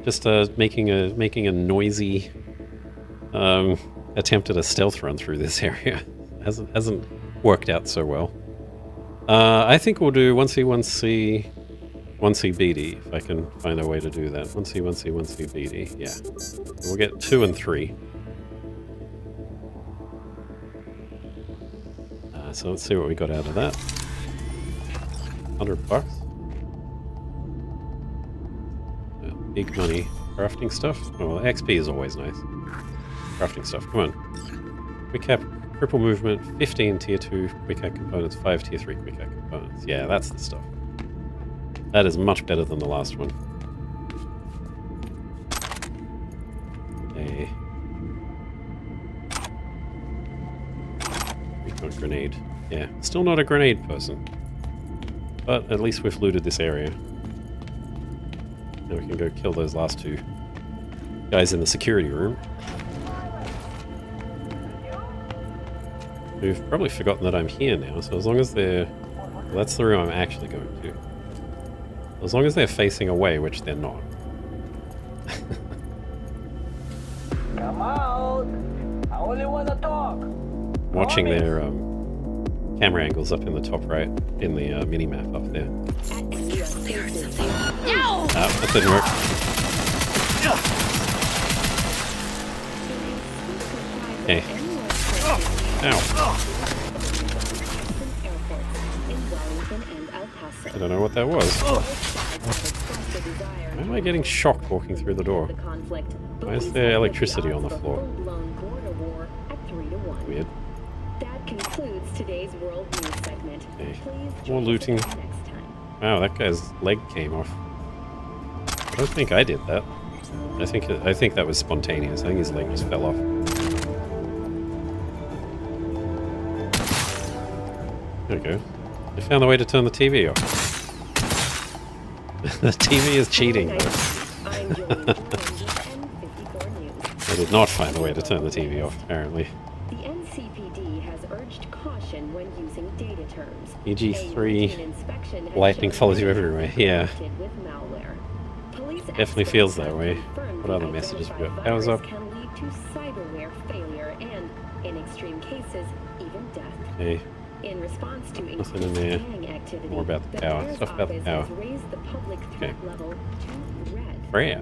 A: Just making a noisy attempt at a stealth run through this area. Hasn't worked out so well. I think we'll do 1C, 1C, 1C BD, if I can find a way to do that. 1C, 1C, 1C BD, yeah. We'll get 2 and 3. So let's see what we got out of that. $100. big money. Crafting stuff? Oh, well, XP is always nice. Crafting stuff, come on. Quick cap, cripple movement, 15 tier 2 quick hack components, 5 tier 3 quick hack components. Yeah, that's the stuff. That is much better than the last one. Okay. Recon grenade. Yeah, still not a grenade person. But at least we've looted this area. Now we can go kill those last two guys in the security room. We've probably forgotten that I'm here now, so as long as they're... Well, that's the room I'm actually going to. As long as they're facing away, which they're not.
U: Come out! I only want to talk!
A: Watching their camera angles up in the top right, in the mini-map up there.
K: No!
A: That didn't work. Hey. Ow. I don't know what that was. Why am I getting shocked walking through the door? Why is there electricity on the floor? Weird.
T: That concludes today's World News segment.
A: Okay.
T: Please
A: More looting. Wow, that guy's leg came off. I don't think I did that. I think that was spontaneous. I think his leg just fell off. There we go. I found the way to turn the TV off. The TV is cheating, though. I did not find the way to turn the TV off, apparently.
T: The NCPD has urged caution when using data terms.
A: EG3, lightning follows you everywhere. Yeah. Definitely feels that way. What other messages we got? Power's up.
T: Can lead to cyberware failure and, in extreme cases, even death.
A: Okay.
T: In response to
A: Nothing in there.
T: activity,
A: More about the power. Stuff about the power. Okay. Freya.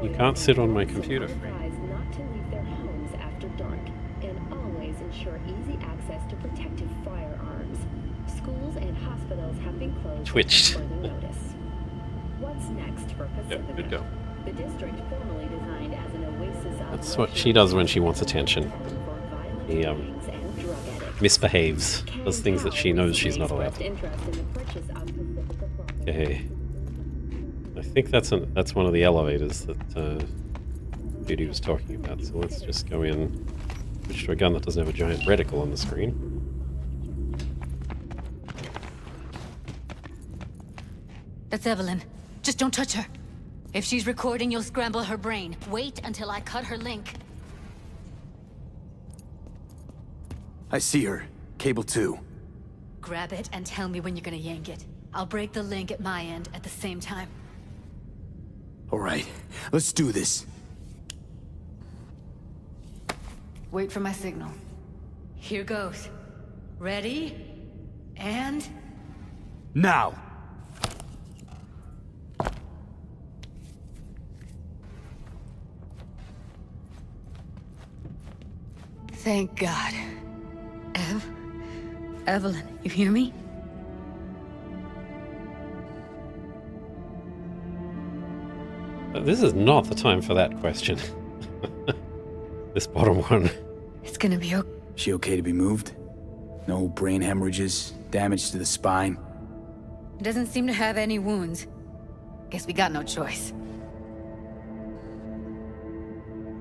A: You can't sit on my computer, Freya.
T: Not to leave their homes after dark and always ensure easy access to protective firearms. Schools and hospitals have been closed.
A: Twitched.
T: What's next for Pacifica?
A: Yeah, good go.
T: The district formerly designed as an oasis of
A: That's what she does when she wants attention. She misbehaves. Does things that she knows she's not allowed to. Okay. I think that's one of the elevators that Judy was talking about. So let's just go in, switch to a gun that doesn't have a giant reticle on the screen.
E: That's Evelyn. Just don't touch her. If she's recording, you'll scramble her brain. Wait until I cut her link.
C: I see her. Cable 2.
E: Grab it and tell me when you're gonna yank it. I'll break the link at my end at the same time.
C: Alright, let's do this.
E: Wait for my signal. Here goes. Ready? And...
C: Now!
E: Thank God. Evelyn, you hear me?
A: This is not the time for that question. This bottom one.
E: It's gonna be okay.
C: She okay to be moved? No brain hemorrhages, damage to the spine?
E: Doesn't seem to have any wounds. Guess we got no choice.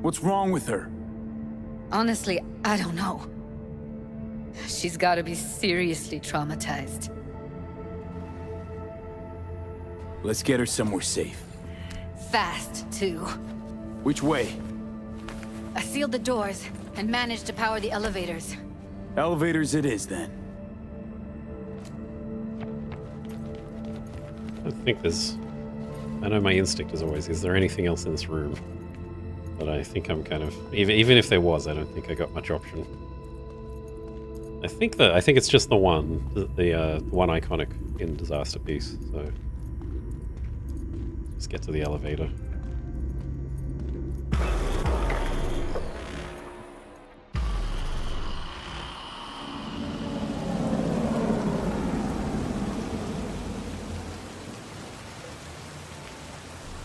C: What's wrong with her?
E: Honestly, I don't know. She's gotta be seriously traumatized.
C: Let's get her somewhere safe.
E: Fast, too.
C: Which way?
E: I sealed the doors and managed to power the elevators.
C: Elevators it is, then.
A: I think there's... I know my instinct is always, is there anything else in this room? But I think I'm kind of... Even if there was, I don't think I got much option. I think it's just the one iconic in Disaster Piece, so... Let's get to the elevator.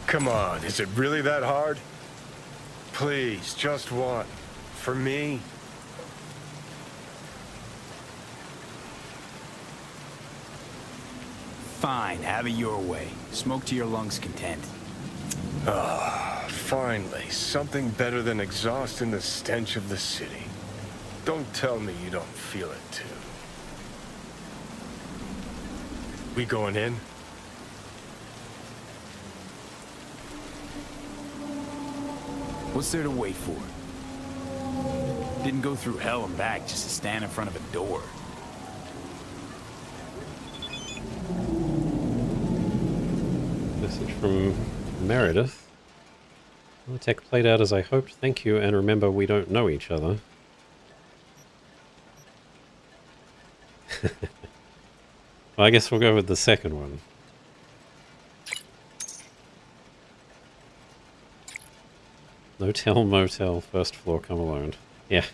F: Come on, is it really that hard? Please, just one. For me?
C: Fine, have it your way. Smoke to your lungs' content.
F: Ah, finally, something better than exhaust in the stench of the city. Don't tell me you don't feel it too. We going in?
C: What's there to wait for? Didn't go through hell and back just to stand in front of a door.
A: Message from Meredith. The tech played out as I hoped. Thank you, and remember, we don't know each other. Well, I guess we'll go with the second one. Hotel, motel, first floor, come alone. Yeah.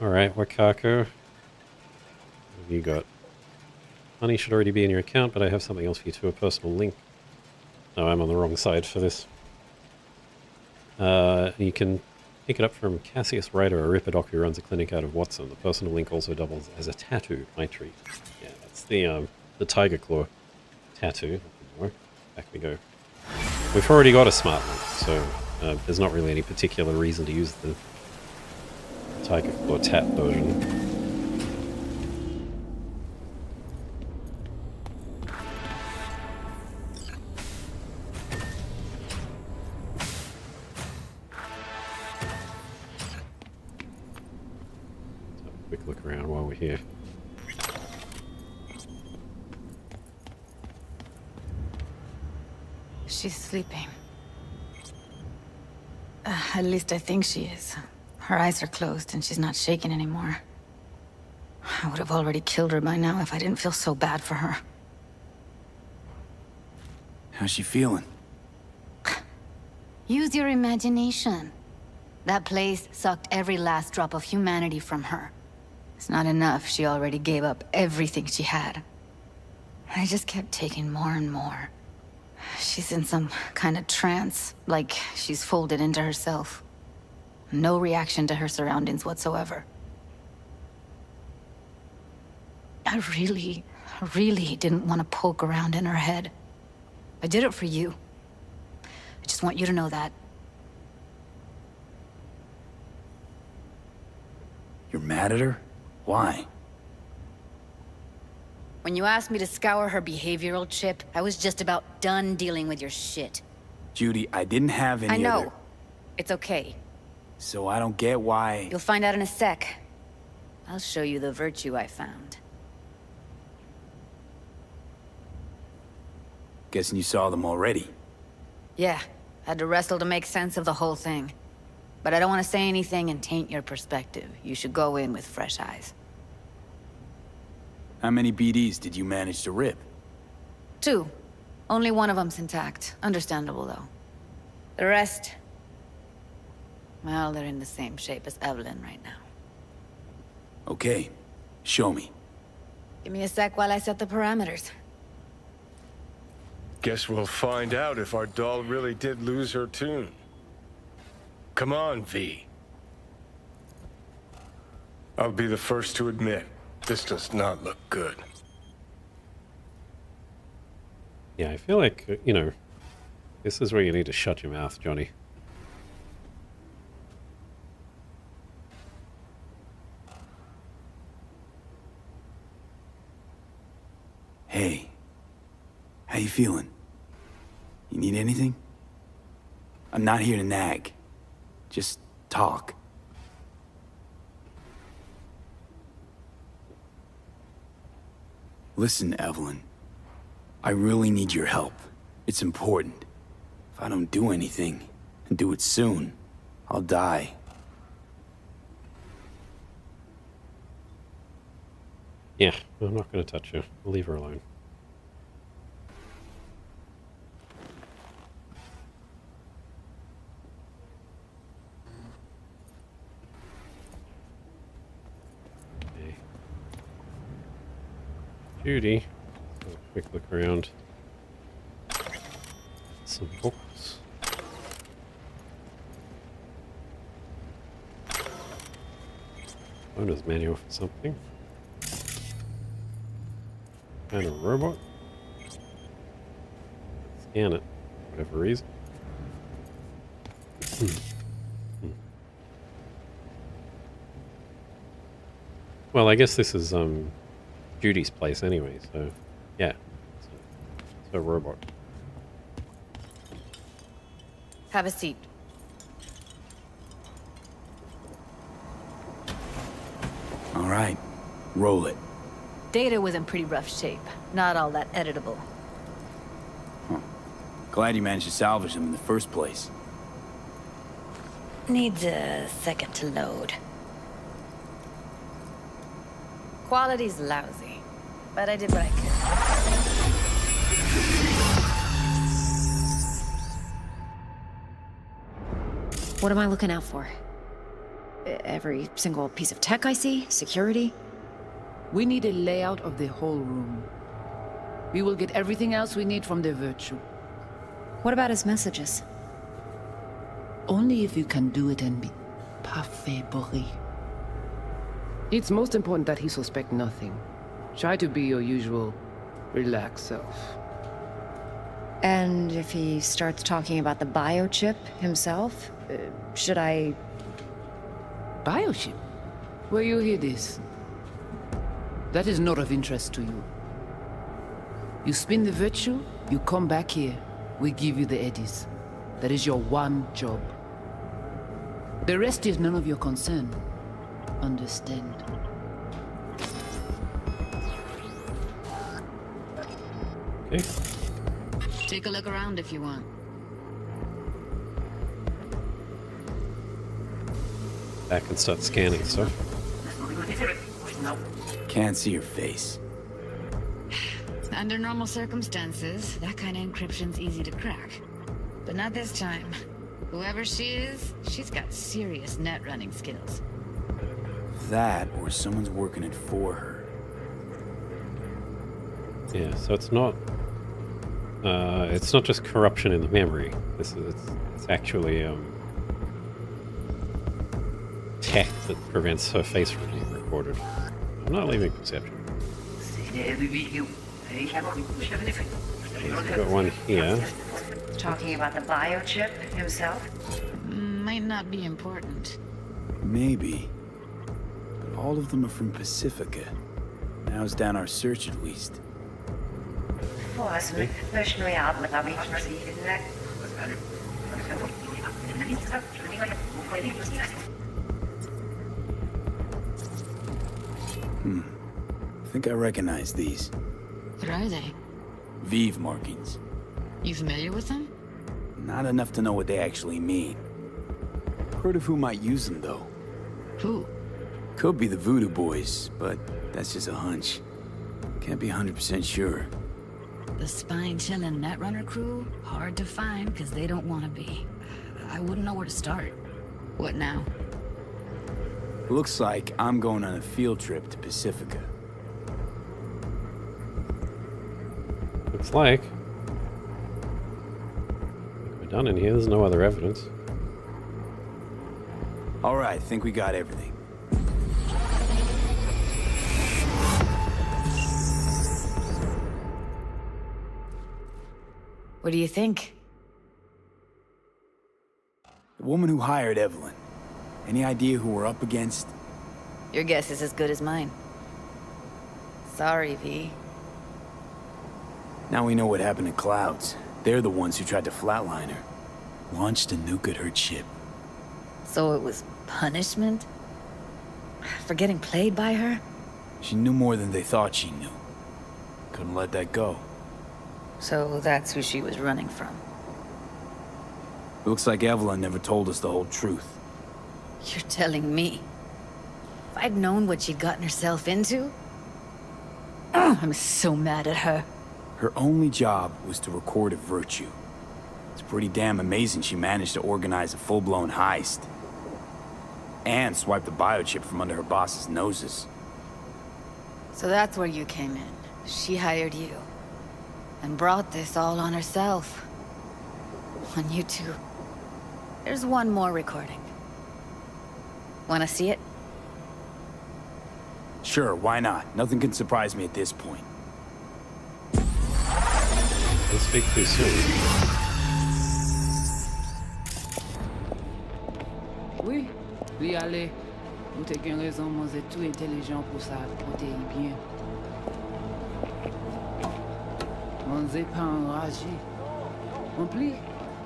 A: Alright, Wakako. What have you got? Money should already be in your account, but I have something else for you too, a personal link. Oh, I'm on the wrong side for this. You can pick it up from Cassius Ryder, a ripperdoc who runs a clinic out of Watson. The personal link also doubles as a tattoo. My treat. Yeah, that's the tiger claw tattoo. Back we go. We've already got a smart link, so there's not really any particular reason to use the tiger claw tat version. Quick look around while we're here.
E: She's sleeping. At least I think she is. Her eyes are closed and she's not shaking anymore. I would have already killed her by now if I didn't feel so bad for her.
C: How's she feeling?
E: Use your imagination. That place sucked every last drop of humanity from her. It's not enough, she already gave up everything she had. I just kept taking more and more. She's in some kind of trance, like she's folded into herself. No reaction to her surroundings whatsoever. I really didn't want to poke around in her head. I did it for you. I just want you to know that.
C: You're mad at her? Why?
E: When you asked me to scour her behavioral chip, I was just about done dealing with your shit.
C: Judy, I didn't have any
E: I know.
C: other...
E: It's okay.
C: So I don't get why...
E: You'll find out in a sec. I'll show you the virtue I found.
C: Guessing you saw them already.
E: Yeah, had to wrestle to make sense of the whole thing. But I don't want to say anything and taint your perspective. You should go in with fresh eyes.
C: How many BDs did you manage to rip?
E: 2. Only one of them's intact. Understandable, though. The rest... well, they're in the same shape as Evelyn right now.
C: Okay. Show me.
E: Give me a sec while I set the parameters.
F: Guess we'll find out if our doll really did lose her tune. Come on, V. I'll be the first to admit, this does not look good.
A: Yeah, I feel like, you know, this is where you need to shut your mouth, Johnny.
C: Hey. How you feeling? You need anything? I'm not here to nag. Just talk. Listen, Evelyn. I really need your help. It's important. If I don't do anything, and do it soon, I'll die.
A: Yeah, I'm not going to touch you. I'll leave her alone. Okay. Judy. Have a quick look around. Some books. Owner's manual for something. And a robot. Scan it, for whatever reason. Well, I guess this is Judy's place anyway, so yeah. It's a robot.
E: Have a seat.
C: All right, roll it.
E: Data was in pretty rough shape. Not all that editable.
C: Glad you managed to salvage them in the first place.
E: Needs a second to load. Quality's lousy, but I did what I could.
I: What am I looking out for? Every single piece of tech I see? Security?
J: We need a layout of the whole room. We will get everything else we need from the Virtue.
I: What about his messages?
J: Only if you can do it and be parfait bourré. It's most important that he suspect nothing. Try to be your usual, relaxed self.
I: And if he starts talking about the biochip himself, should I...
J: Biochip? Where you hear this? That is not of interest to you. You spin the Virtue, you come back here, we give you the eddies. That is your one job. The rest is none of your concern. Understand?
A: Okay.
P: Take a look around if you want.
A: Back and start scanning stuff.
C: Can't see your face.
P: Under normal circumstances, that kind of encryption's easy to crack. But not this time. Whoever she is, she's got serious net running skills.
C: That, or someone's working it for her.
A: Yeah, so it's not just corruption in the memory. It's actually tech that prevents her face from being recorded. I'm not leaving perception. We've got one here.
I: Talking about the biochip himself?
P: Might not be important.
C: Maybe. But all of them are from Pacifica. Narrows down our search at least. I think I recognize these.
P: What are they?
C: Vive markings.
P: You familiar with them?
C: Not enough to know what they actually mean. Heard of who might use them, though.
P: Who?
C: Could be the Voodoo Boys, but that's just a hunch. Can't be 100% sure.
P: The spine-chilling Netrunner crew? Hard to find, because they don't want to be. I wouldn't know where to start. What now?
C: Looks like I'm going on a field trip to Pacifica.
A: Looks like. We're done in here. There's no other evidence.
C: All right, think we got everything.
E: What do you think?
C: The woman who hired Evelyn. Any idea who we're up against?
E: Your guess is as good as mine. Sorry, V.
C: Now we know what happened to Clouds. They're the ones who tried to flatline her. Launched a nuke at her ship.
E: So it was punishment? For getting played by her?
C: She knew more than they thought she knew. Couldn't let that go.
E: So that's who she was running from.
C: Looks like Evelyn never told us the whole truth.
E: You're telling me? If I'd known what she'd gotten herself into? I'm so mad at her.
C: Her only job was to record a Virtue. It's pretty damn amazing she managed to organize a full-blown heist. And swipe the biochip from under her boss's noses.
E: So that's where you came in. She hired you. And brought this all on herself. on you too. There's one more recording. Wanna see it?
C: Sure, why not? Nothing can surprise me at this point.
A: Don't speak too soon.
J: Oui, li ale. Ou te gen raison, moi c'est tout intelligent pour ça, pour te y bien. Moi c'est pas enragé. En plus,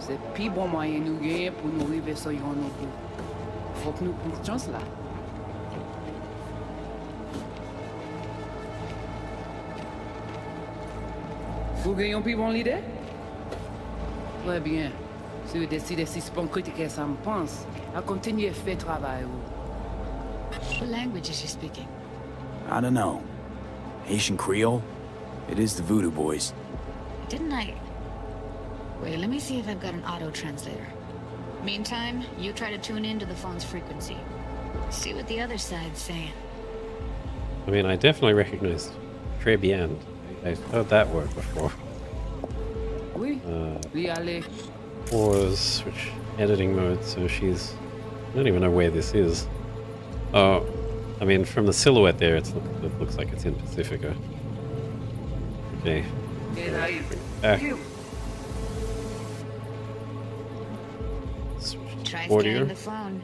J: c'est plus bon moyen nous gagner pour nous arriver sur yon auto. Faut que nous prenions chance là. Vous gagnez plus bon l'idée? Très bien. Si vous décidez si c'est pas critiquer ça me pense, à continuer à faire travail.
P: What language is she speaking?
C: I don't know. Haitian Creole? It is the Voodoo Boys.
P: Didn't I? Wait, let me see if I've got an auto-translator. Meantime, you try to tune into the phone's frequency. See what the other side's saying.
A: I mean, I definitely recognized Très bien. I've heard that word before.
J: Oui, li ale.
A: Pause, switch editing mode, so she's... I don't even know where this is. Oh, I mean, from the silhouette there, it looks like it's in Pacifica. Okay. Back.
P: Try
A: Audio.
P: scanning the phone.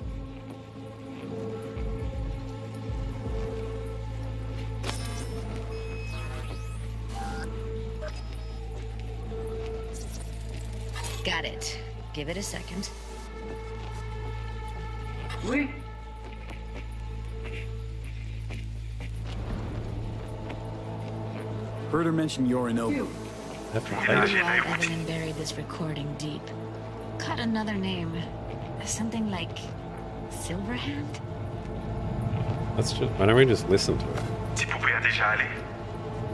P: Got it. Give it a second.
J: Oui.
C: Heard her mention Yorinobu.
P: Why Evelyn buried this recording deep. Caught another name. Something like Silverhand?
A: Let's just... Why don't we just listen to it?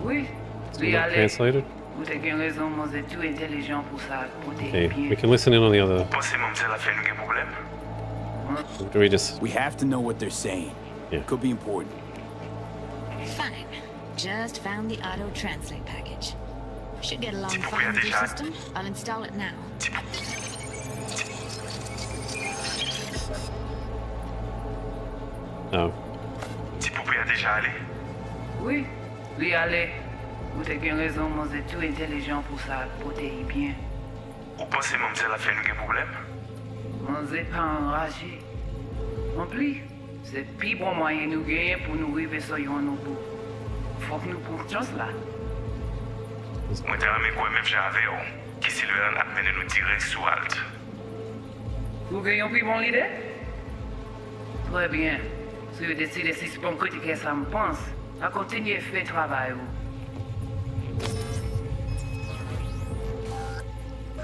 J: Oui,
A: Is
J: li
A: it not
J: ale.
A: translated?
J: Vous te gen raison, moi c'est tout intelligent pour ça, pour te y
A: Okay,
J: bien.
A: we can listen in on the other... Do we just...
C: We have to know what they're saying.
A: Yeah.
C: Could be important.
P: Fine. Just found the auto-translate package. Should get along fine with your system. I'll install it now.
A: Oh.
J: Oui, li ale. Vous te gen raison, moi c'est tout intelligent pour ça, pour te y bien. Moi c'est pas enragé. En plus, c'est plus bon moyen nous gagner pour nous arriver sur yon auto. Faut que nous prenions chance là. Vous gagnez plus bon l'idée? Très bien. Si vous décidez si c'est pour critiquer ça me pense, à continuer à faire travail.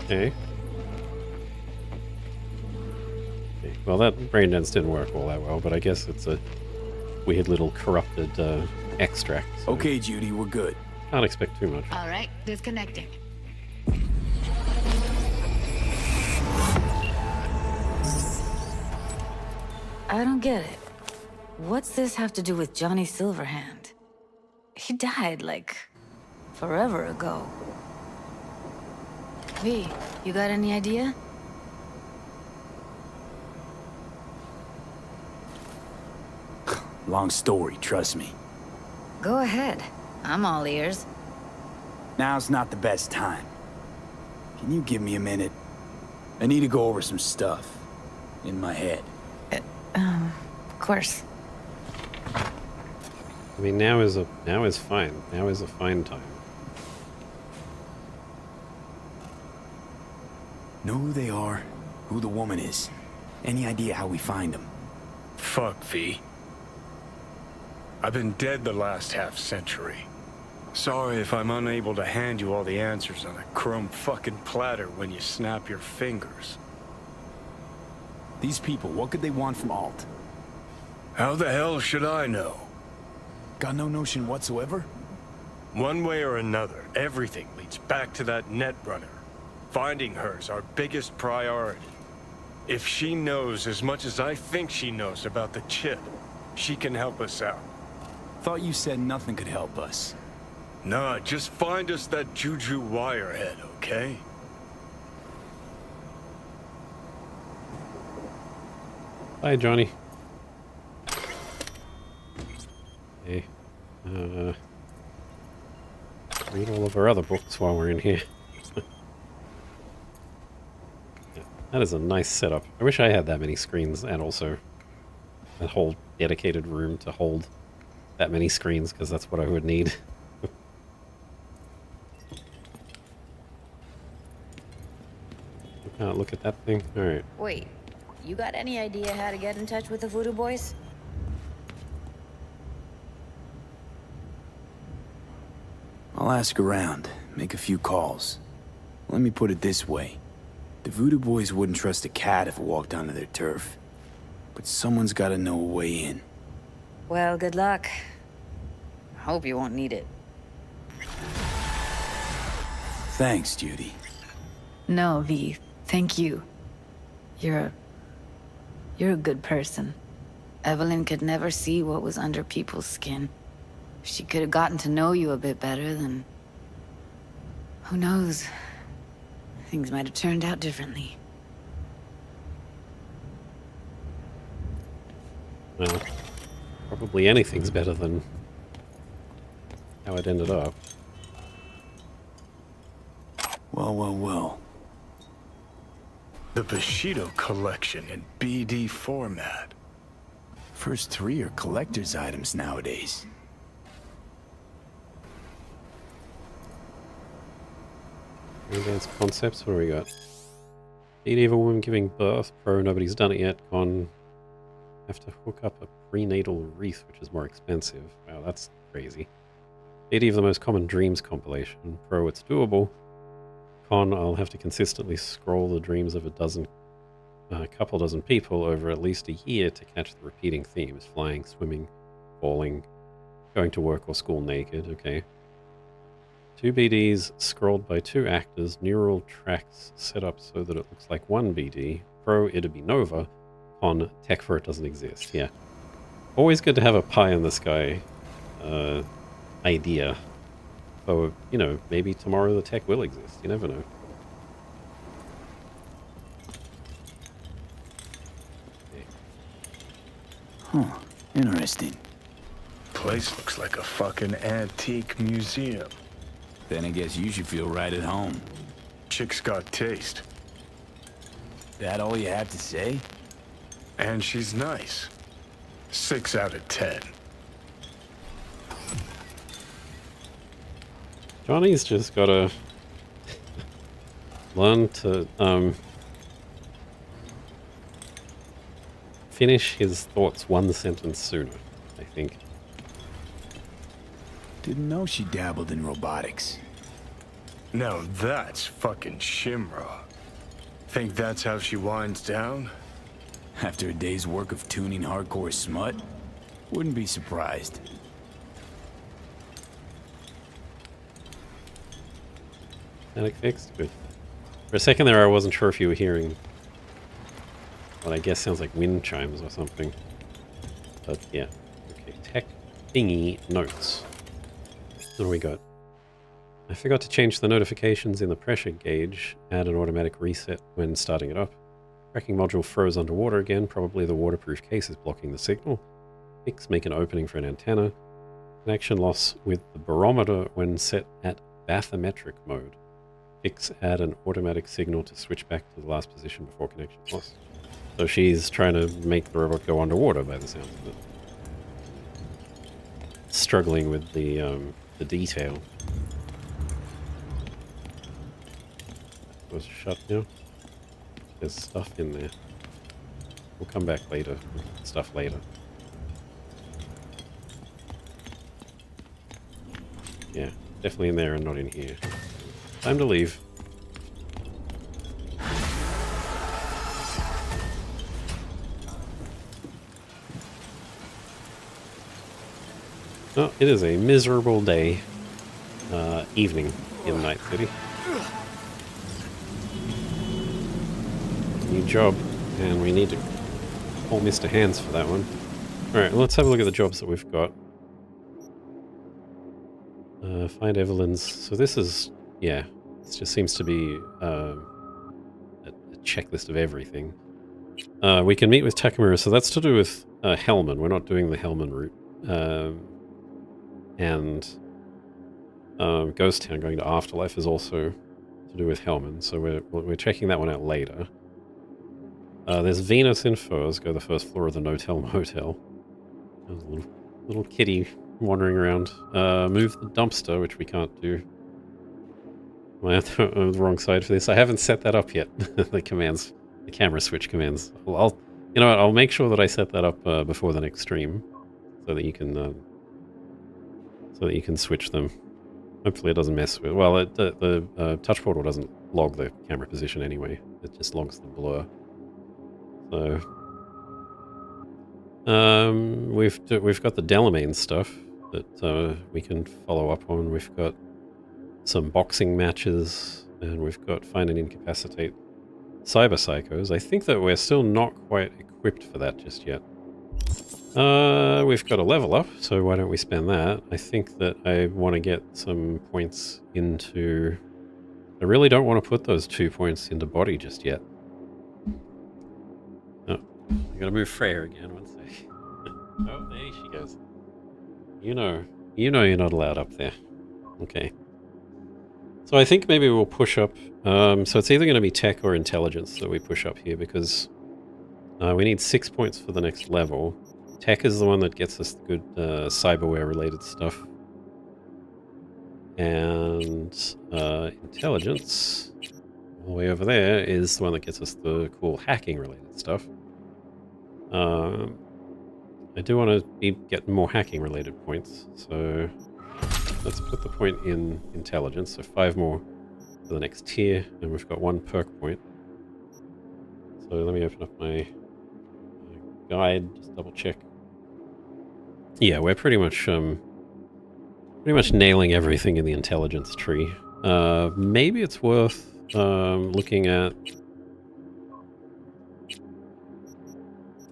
A: Okay. Okay. Well, that brain dance didn't work all that well, but I guess it's a weird little corrupted extract. So
C: Okay, Judy, we're good.
A: can't expect too much.
P: All right, disconnecting.
E: I don't get it. What's this have to do with Johnny Silverhand? He died, like, forever ago. V, you got any idea?
C: Long story, trust me.
E: Go ahead. I'm all ears.
C: Now's not the best time. Can you give me a minute? I need to go over some stuff in my head.
E: Of course.
A: I mean, now is fine. Now is a fine time.
C: Know who they are, who the woman is. Any idea how we find them?
F: Fuck, V. I've been dead the last half-century. Sorry if I'm unable to hand you all the answers on a chrome fucking platter when you snap your fingers.
C: These people, what could they want from Alt?
F: How the hell should I know?
C: Got no notion whatsoever?
F: One way or another, everything leads back to that Netrunner. Finding her's our biggest priority. If she knows as much as I think she knows about the chip, she can help us out.
C: Thought you said nothing could help us.
F: Nah, just find us that Juju Wirehead, okay?
A: Bye, Johnny. Okay. Read all of our other books while we're in here. Yeah, that is a nice setup. I wish I had that many screens and also a whole dedicated room to hold that many screens, because that's what I would need. Can't look at that thing. All right.
L: Wait, you got any idea how to get in touch with the Voodoo Boys?
C: I'll ask around, make a few calls. Let me put it this way. The Voodoo Boys wouldn't trust a cat if it walked onto their turf. But someone's gotta know a way in.
L: Well, good luck. Hope you won't need it.
C: Thanks, Judy.
E: No, V. Thank you. You're a good person. Evelyn could never see what was under people's skin. If she could have gotten to know you a bit better, then... who knows? Things might have turned out differently.
A: Well, probably anything's better than how it ended up.
C: Well.
F: The Bushido collection in BD format.
C: First 3 are collector's items nowadays.
A: Advanced concepts, what do we got? Medieval woman giving birth, pro, nobody's done it yet, con. Have to hook up a prenatal wreath, which is more expensive. Wow, that's crazy. 80 of the most common dreams compilation, pro, it's doable. Con, I'll have to consistently scroll the dreams of a couple dozen people over at least a year to catch the repeating themes. Flying, swimming, falling, going to work or school naked, okay. 2 BDs scrolled by 2 actors, neural tracks set up so that it looks like 1 BD. Pro, it'd be Nova. Con, tech for it doesn't exist, yeah. Always good to have a pie in the sky idea. So, you know, maybe tomorrow the tech will exist. You never know.
C: Huh. Interesting.
F: Place looks like a fucking antique museum.
C: Then I guess you should feel right at home.
F: Chick's got taste.
C: That all you have to say?
F: And she's nice. 6 out of 10.
A: Johnny's just gotta learn to finish his thoughts 1 sentence sooner, I think.
C: Didn't know she dabbled in robotics.
F: Now that's fucking Shimra. Think that's how she winds down?
C: After a day's work of tuning hardcore smut? Wouldn't be surprised.
A: Static fixed? Good. For a second there I wasn't sure if you were hearing what I guess sounds like wind chimes or something. But yeah. Okay, tech thingy notes. What do we got? I forgot to change the notifications in the pressure gauge. Add an automatic reset when starting it up. Tracking module froze underwater again. Probably the waterproof case is blocking the signal. Fix, make an opening for an antenna. Connection loss with the barometer when set at bathymetric mode. Fix, add an automatic signal to switch back to the last position before connection lost. So she's trying to make the robot go underwater by the sounds of it. Struggling with the detail. Was shut now. There's stuff in there. We'll come back later. Stuff later. Yeah, definitely in there and not in here. Time to leave. Oh, it is a miserable day. Evening in Night City. New job, and we need to call Mr. Hands for that one. Alright, let's have a look at the jobs that we've got. Find Evelyn's. So this is, yeah, this just seems to be a checklist of everything. we can meet with Takamura, so that's to do with Hellman. We're not doing the Hellman route. And Ghost Town going to Afterlife is also to do with Hellman, so we're checking that one out later. There's Venus in Furs, go the first floor of the Notel Motel. There's a little kitty wandering around. Move the dumpster, which we can't do. Am I on the wrong side for this? I haven't set that up yet. The commands, the camera switch commands. I'll you know what? I'll make sure that I set that up before the next stream, so that you can switch them. Hopefully, it doesn't mess with. Well, the touch portal doesn't log the camera position anyway. It just logs the blur. So we've got the Delamain stuff that we can follow up on. We've got some boxing matches, and we've got Find and Incapacitate Cyber Psychos. I think that we're still not quite equipped for that just yet. We've got a level up, so why don't we spend that? I think that I want to get some points into... I really don't want to put those 2 points into body just yet. Oh, I gotta move Freya again, one sec. Oh, there she goes. You know you're not allowed up there. Okay. So I think maybe we'll push up. So it's either going to be tech or intelligence that we push up here, because we need 6 points for the next level. Tech is the one that gets us the good cyberware related stuff. And intelligence, all the way over there, is the one that gets us the cool hacking related stuff. I do want to be getting more hacking related points, so let's put the point in intelligence, so 5 more for the next tier, and we've got 1 perk point. So let me open up my guide, just double check. Yeah, we're pretty much nailing everything in the intelligence tree. Maybe it's worth looking at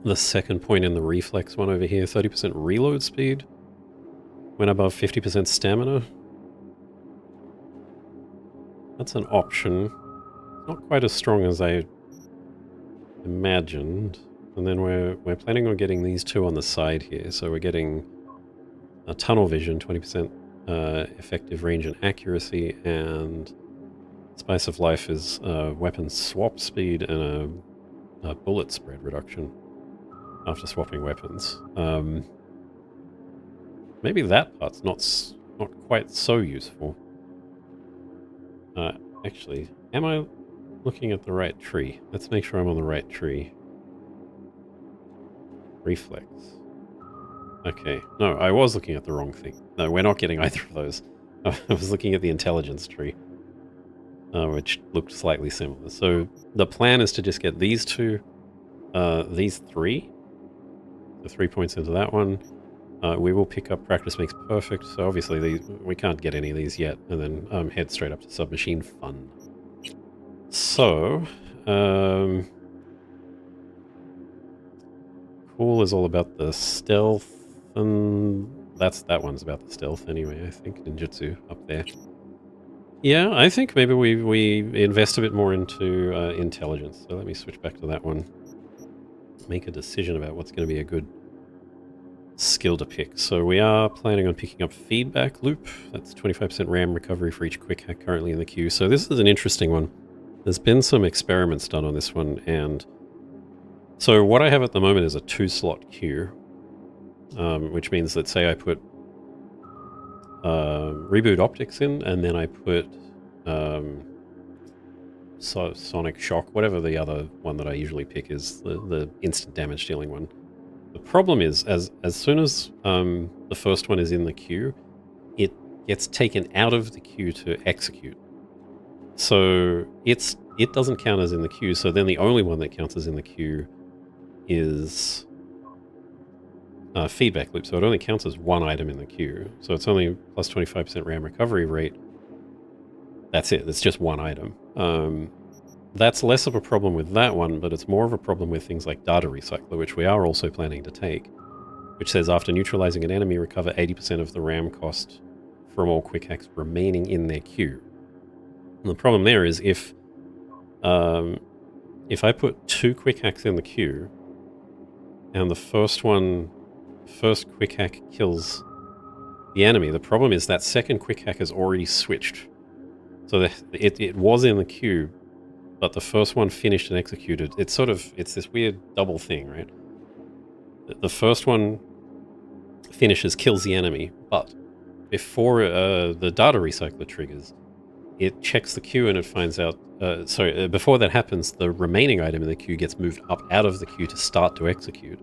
A: the second point in the reflex one over here. 30% reload speed when above 50% stamina. That's an option. Not quite as strong as I imagined. And then we're planning on getting these 2 on the side here. So we're getting a tunnel vision, 20% effective range and accuracy, and Spice of Life is weapon swap speed and a bullet spread reduction after swapping weapons. Maybe that part's not quite so useful. Actually, am I looking at the right tree? Let's make sure I'm on the right tree. Reflex. Okay. No, I was looking at the wrong thing. No, we're not getting either of those. I was looking at the intelligence tree, which looked slightly similar. So the plan is to just get these 2, these 3. The 3 points into that one. We will pick up Practice Makes Perfect, so obviously we can't get any of these yet, and then head straight up to Submachine Fun. So, Cool is all about the stealth, and that one's about the stealth anyway, I think. Ninjutsu up there. Yeah, I think maybe we invest a bit more into intelligence, so let me switch back to that one. Make a decision about what's going to be a good skill to pick. So we are planning on picking up Feedback Loop. That's 25% RAM recovery for each quick hack currently in the queue. So this is an interesting one. There's been some experiments done on this one, and so what I have at the moment is a 2-slot queue, which means that, say I put Reboot Optics in, and then I put Sonic Shock, whatever the other one that I usually pick is, the instant damage dealing one. The problem is, as soon as the first one is in the queue, it gets taken out of the queue to execute. So it doesn't count as in the queue, so then the only one that counts as in the queue is Feedback Loop. So it only counts as 1 item in the queue. So it's only plus 25% RAM recovery rate. That's it. It's just 1 item. That's less of a problem with that one, but it's more of a problem with things like Data Recycler, which we are also planning to take, which says after neutralizing an enemy, recover 80% of the RAM cost from all quick hacks remaining in their queue. And the problem there is if if I put 2 quick hacks in the queue, and the first quick hack kills the enemy, the problem is that second quick hack has already switched. So it was in the queue, but the first one finished and executed. It's this weird double thing, right? The first one finishes, kills the enemy, but before the data recycler triggers, it checks the queue and it finds out... before that happens, the remaining item in the queue gets moved up out of the queue to start to execute.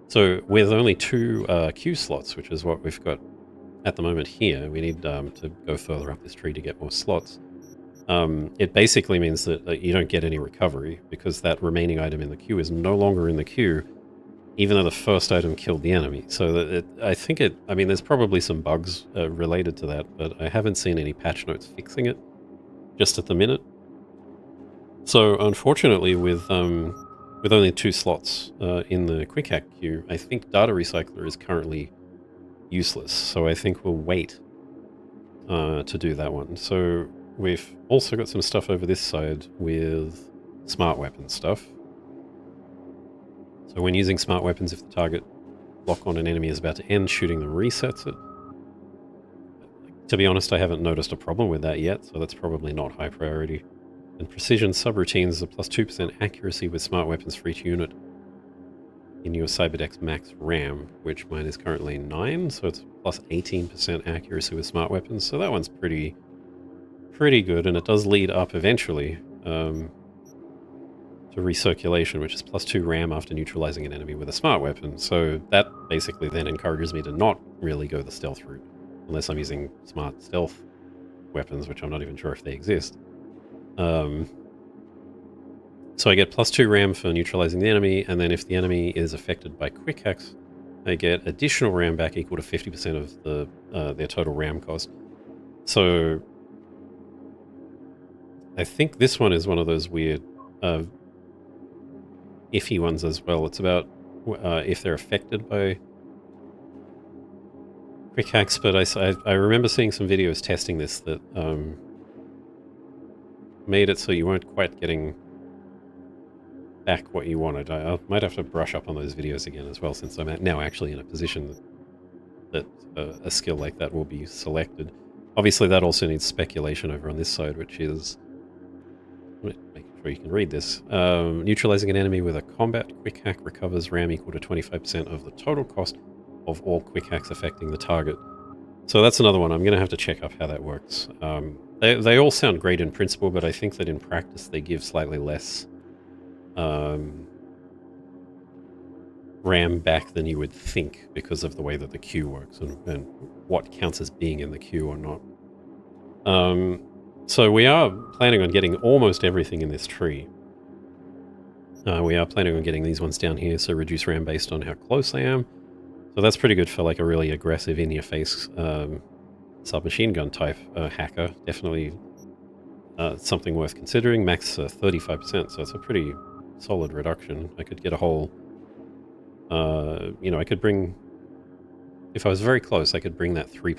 A: So with only 2 queue slots, which is what we've got at the moment here, we need to go further up this tree to get more slots. It basically means that you don't get any recovery because that remaining item in the queue is no longer in the queue, even though the first item killed the enemy. So I mean, there's probably some bugs related to that, but I haven't seen any patch notes fixing it just at the minute. So unfortunately, with only 2 slots in the quick hack queue, I think data recycler is currently useless. So I think we'll wait to do that one. So we've also got some stuff over this side with smart weapon stuff. So when using smart weapons, if the target lock on an enemy is about to end, shooting them resets it. To be honest, I haven't noticed a problem with that yet, so that's probably not high priority. And precision subroutines are plus 2% accuracy with smart weapons for each unit in your Cyberdex max RAM, which mine is currently 9, so it's plus 18% accuracy with smart weapons. So that one's pretty good, and it does lead up eventually to recirculation, which is plus 2 RAM after neutralizing an enemy with a smart weapon. So that basically then encourages me to not really go the stealth route, unless I'm using smart stealth weapons, which I'm not even sure if they exist. So I get plus 2 RAM for neutralizing the enemy, and then if the enemy is affected by quick hacks, I get additional RAM back equal to 50% of their total RAM cost. So I think this one is one of those weird iffy ones as well. It's about if they're affected by quick hacks, but I remember seeing some videos testing this that made it so you weren't quite getting back what you wanted. I might have to brush up on those videos again as well, since I'm now actually in a position that a skill like that will be selected. Obviously, that also needs speculation over on this side, which is... making sure you can read this. Neutralizing an enemy with a combat quick hack recovers RAM equal to 25% of the total cost of all quick hacks affecting the target. So that's another one. I'm going to have to check up how that works. They all sound great in principle, but I think that in practice they give slightly less RAM back than you would think because of the way that the queue works and what counts as being in the queue or not. So we are planning on getting almost everything in this tree. We are planning on getting these ones down here, so reduce RAM based on how close I am. So that's pretty good for like a really aggressive in-your-face submachine gun type hacker. Definitely something worth considering. Max 35%, so it's a pretty solid reduction. I could get a whole... I could bring... If I was very close, I could bring that 3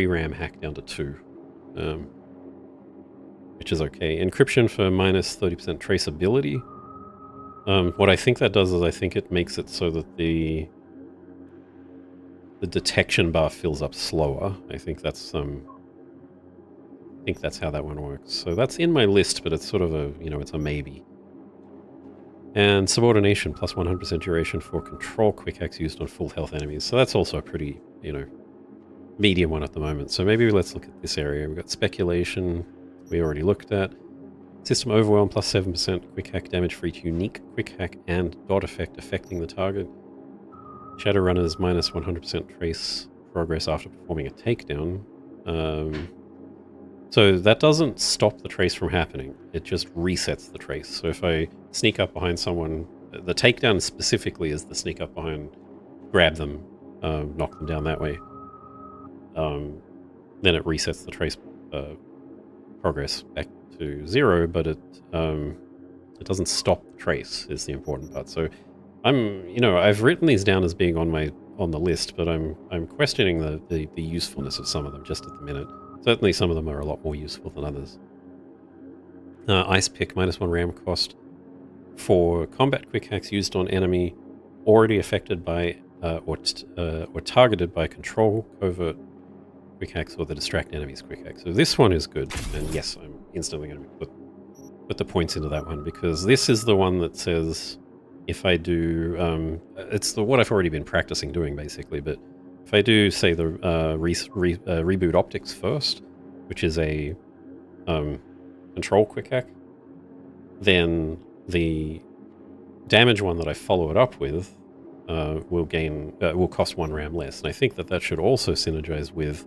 A: RAM hack down to 2. Which is okay. Encryption for minus 30% traceability. What I think that does is I think it makes it so that the detection bar fills up slower. I think that's how that one works. So that's in my list, but it's sort of a, it's a maybe. And subordination plus 100% duration for control quick hacks used on full health enemies. So that's also a pretty, medium one at the moment. So maybe let's look at this area. We've got speculation, we already looked at. System overwhelm plus 7% quick hack damage for each unique quick hack and dot effect affecting the target. Shadowrunners minus 100% trace progress after performing a takedown. So that doesn't stop the trace from happening. It just resets the trace. So if I sneak up behind someone, the takedown specifically is the sneak up behind, grab them, knock them down that way. Then it resets the trace progress back to 0, but it doesn't stop the trace is the important part. So I've written these down as being on the list, but I'm questioning the usefulness of some of them just at the minute. Certainly some of them are a lot more useful than others. Ice pick, -1 ram cost. For combat quick hacks used on enemy already affected by or targeted by control, covert quick hacks, or the distract enemies quick hack. So this one is good, and yes, I'm instantly going to put the points into that one, because this is the one that says if I do, it's what I've already been practicing doing basically, but if I do, say, the reboot optics first, which is a control quick hack, then the damage one that I follow it up with will cost 1 ram less. And I think that should also synergize with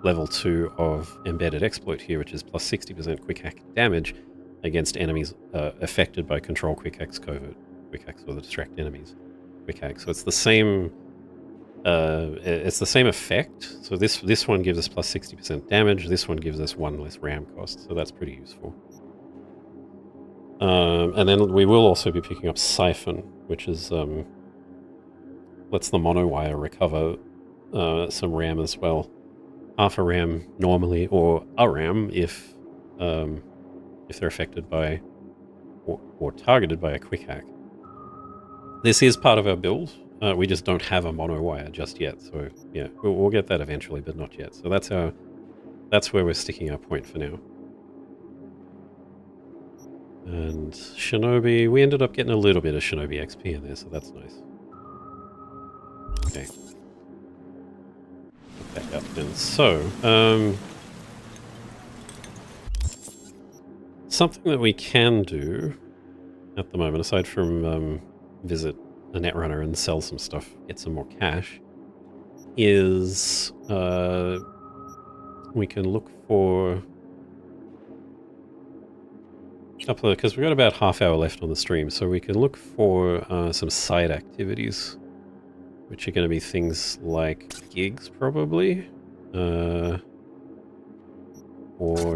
A: level 2 of embedded exploit here, which is plus 60% quick hack damage against enemies affected by control quick hacks, covert quick hacks, or the distract enemies quick hack. So it's the same. It's the same effect. So this one gives us plus 60% damage. This one gives us 1 less ram cost. So that's pretty useful. And then we will also be picking up Siphon, which is lets the monowire recover some ram as well. Half a ram normally, or a ram if they're affected by or targeted by a quick hack. This is part of our build. We just don't have a monowire just yet. So yeah, we'll get that eventually, but not yet. So that's where we're sticking our point for now. And Shinobi, we ended up getting a little bit of Shinobi XP in there, so that's nice. Okay. Back up then. So, something that we can do at the moment, aside from visit a netrunner and sell some stuff, get some more cash, is we can look for... because we've got about half hour left on the stream, so we can look for some side activities, which are going to be things like gigs, probably. Or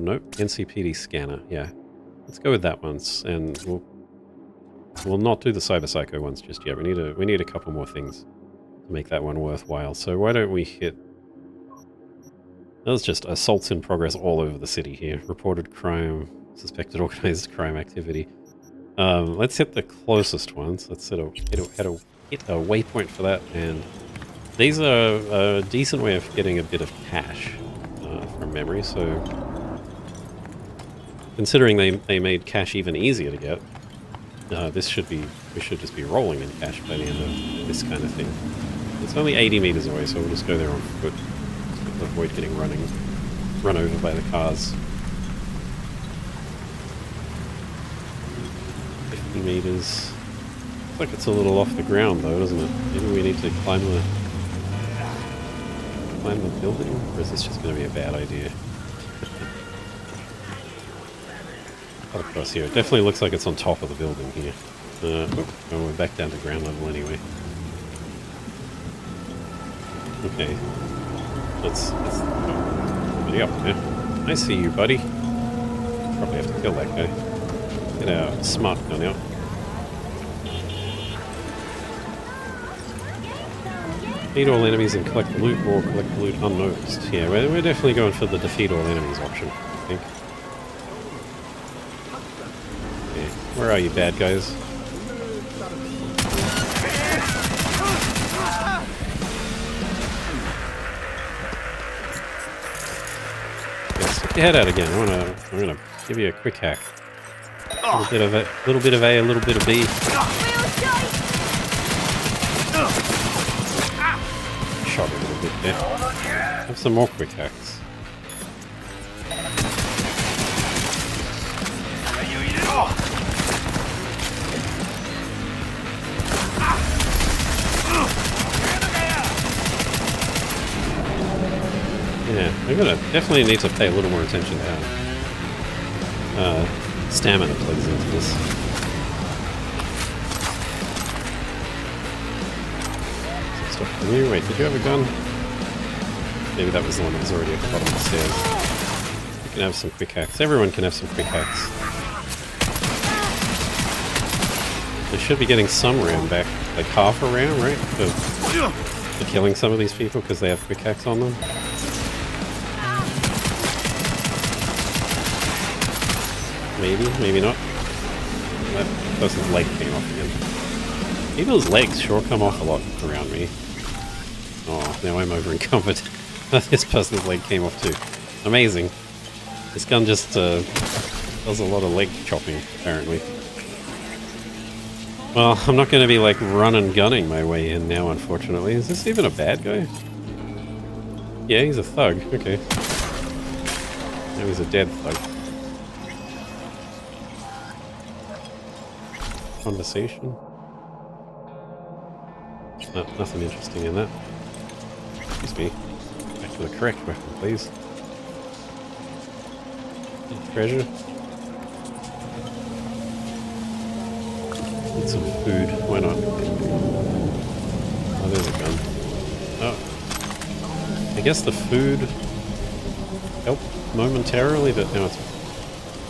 A: nope, NCPD scanner. Yeah, let's go with that once, and we'll not do the Cyber Psycho ones just yet. We need a couple more things to make that one worthwhile. So why don't we hit? There's just assaults in progress all over the city here. Reported crime. Suspected organized crime activity. Let's hit the closest ones. Let's hit a waypoint for that, and these are a decent way of getting a bit of cash from memory. So, considering they made cash even easier to get, we should just be rolling in cash by the end of this kind of thing. It's only 80 meters away, so we'll just go there on foot to avoid getting run over by the cars. 50 meters. Looks like it's a little off the ground though, doesn't it? Maybe we need to climb the building, or is this just going to be a bad idea? Cut across here. It definitely looks like it's on top of the building here. Oh, we're back down to ground level anyway. Okay. Let's somebody up there. I see you, buddy. Probably have to kill that guy. Get our smart gun out. Defeat all enemies and collect the loot, or collect the loot unnoticed. Yeah, we're definitely going for the defeat all enemies option, I think. Okay, where are you, bad guys? Yeah, stick your head out again. I'm gonna give you a quick hack. A little bit of A, a little bit of B. Shot a little bit there. Have some more quick hacks. Yeah, I'm gonna definitely need to pay a little more attention to how stamina plays into this. Wait, did you have a gun? Maybe that was the one that was already at the bottom of the stairs. You can have some quick hacks. Everyone can have some quick hacks. They should be getting some ram back, like half a ram, right? For killing some of these people because they have quick hacks on them. Maybe, maybe not. That person's leg came off again. People's legs sure come off a lot around me. Oh, now I'm over encumbered. This person's leg came off too. Amazing. This gun just does a lot of leg chopping, apparently. Well, I'm not going to be like run and gunning my way in now, unfortunately. Is this even a bad guy? Yeah, he's a thug. Okay. Now he's a dead thug. Conversation? No, nothing interesting in that. Excuse me. Back to the correct weapon, please. Treasure. Need some food. Why not? Oh, there's a gun. Oh. I guess the food helped momentarily, but now it's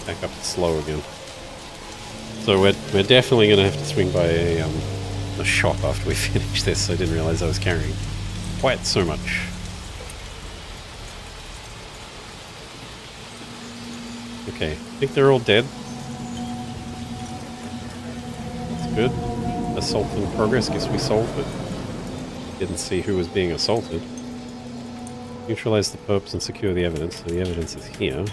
A: back up slow again. So we're definitely going to have to swing by a shop after we finish this. I didn't realize I was carrying quite so much. Okay, I think they're all dead. That's good. Assault in progress. Guess we solved it. Didn't see who was being assaulted. Neutralize the perps and secure the evidence. So the evidence is here.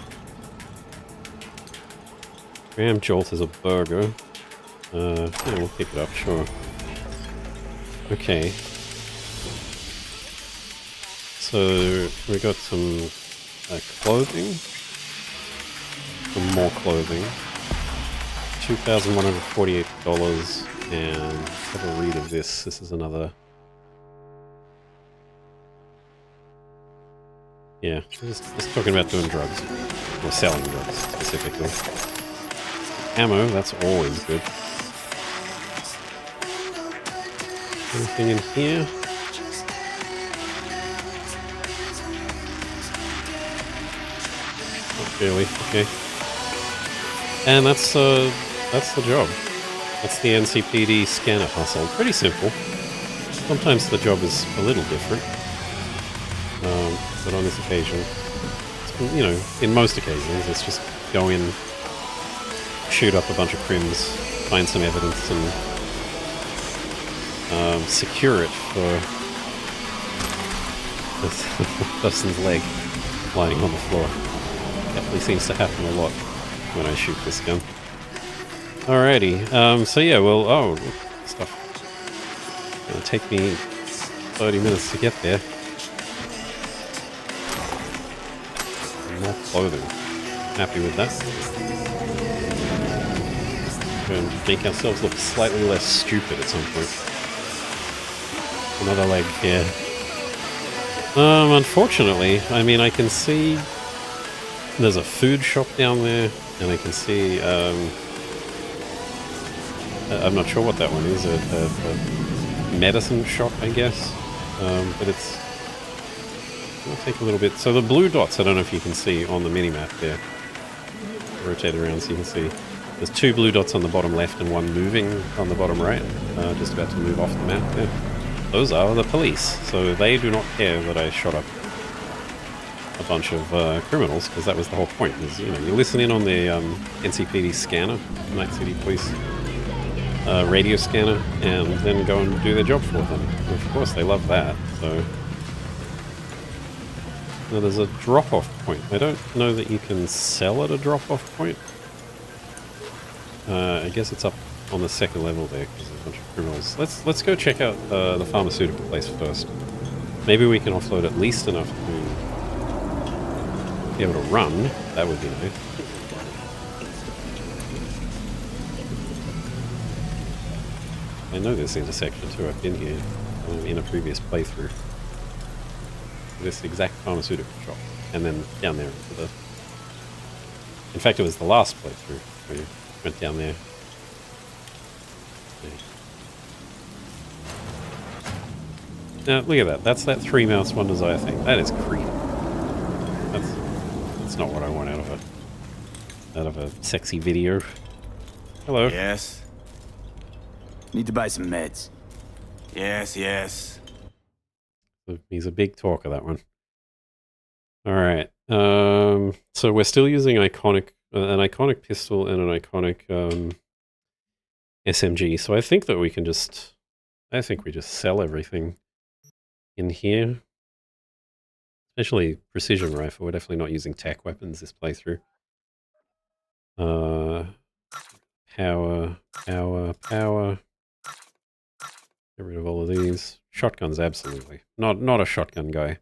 A: Graham Jolt is a burger. Yeah, we'll pick it up, sure. Okay. So we got some clothing. Some more clothing. $2,148, and have a read of this. This is another. Yeah, just talking about doing drugs. Or selling drugs, specifically. Ammo, that's always good. Anything in here? Not really, okay. And that's the job. That's the NCPD scanner hustle. Pretty simple. Sometimes the job is a little different. But on this occasion, you know, in most occasions, it's just go in, shoot up a bunch of crims, find some evidence, and secure it for the person's leg lying on the floor. Definitely seems to happen a lot when I shoot this gun. Alrighty, so yeah, well, oh, stuff. It'll take me 30 minutes to get there. More clothing. Happy with that. We're going to make ourselves look slightly less stupid at some point. Another leg here. Unfortunately, I mean, I can see there's a food shop down there, and I can see, I'm not sure what that one is, a medicine shop, I guess, but it's, I'll take a little bit. So the blue dots, I don't know if you can see on the mini-map there. Rotate around so you can see. There's two blue dots on the bottom left and one moving on the bottom right. Just about to move off the map there. Those are the police. So they do not care that I shot up a bunch of criminals, because that was the whole point. Is, you know, you listen in on the NCPD scanner, Night City Police radio scanner, and then go and do their job for them. And of course, they love that. So now there's a drop-off point. I don't know that you can sell at a drop-off point. I guess it's up on the second level there because there's a bunch of criminals. Let's go check out the pharmaceutical place first. Maybe we can offload at least enough to be able to run. That would be nice. I know this intersection too. I've been here in a previous playthrough. This exact pharmaceutical shop, and then down there into the. In fact, it was the last playthrough where you went down there. Now look at that. That's that 3-mouse one desire thing. That is creepy. That's not what I want out of a sexy video. Hello.
C: Yes. Need to buy some meds. Yes.
A: He's a big talker, that one. All right. So we're still using iconic an iconic pistol and an iconic SMG. So I think that we can just, I think we just sell everything in here. Especially precision rifle. We're definitely not using tac weapons this playthrough. Power. Get rid of all of these. Shotguns, absolutely. Not a shotgun guy.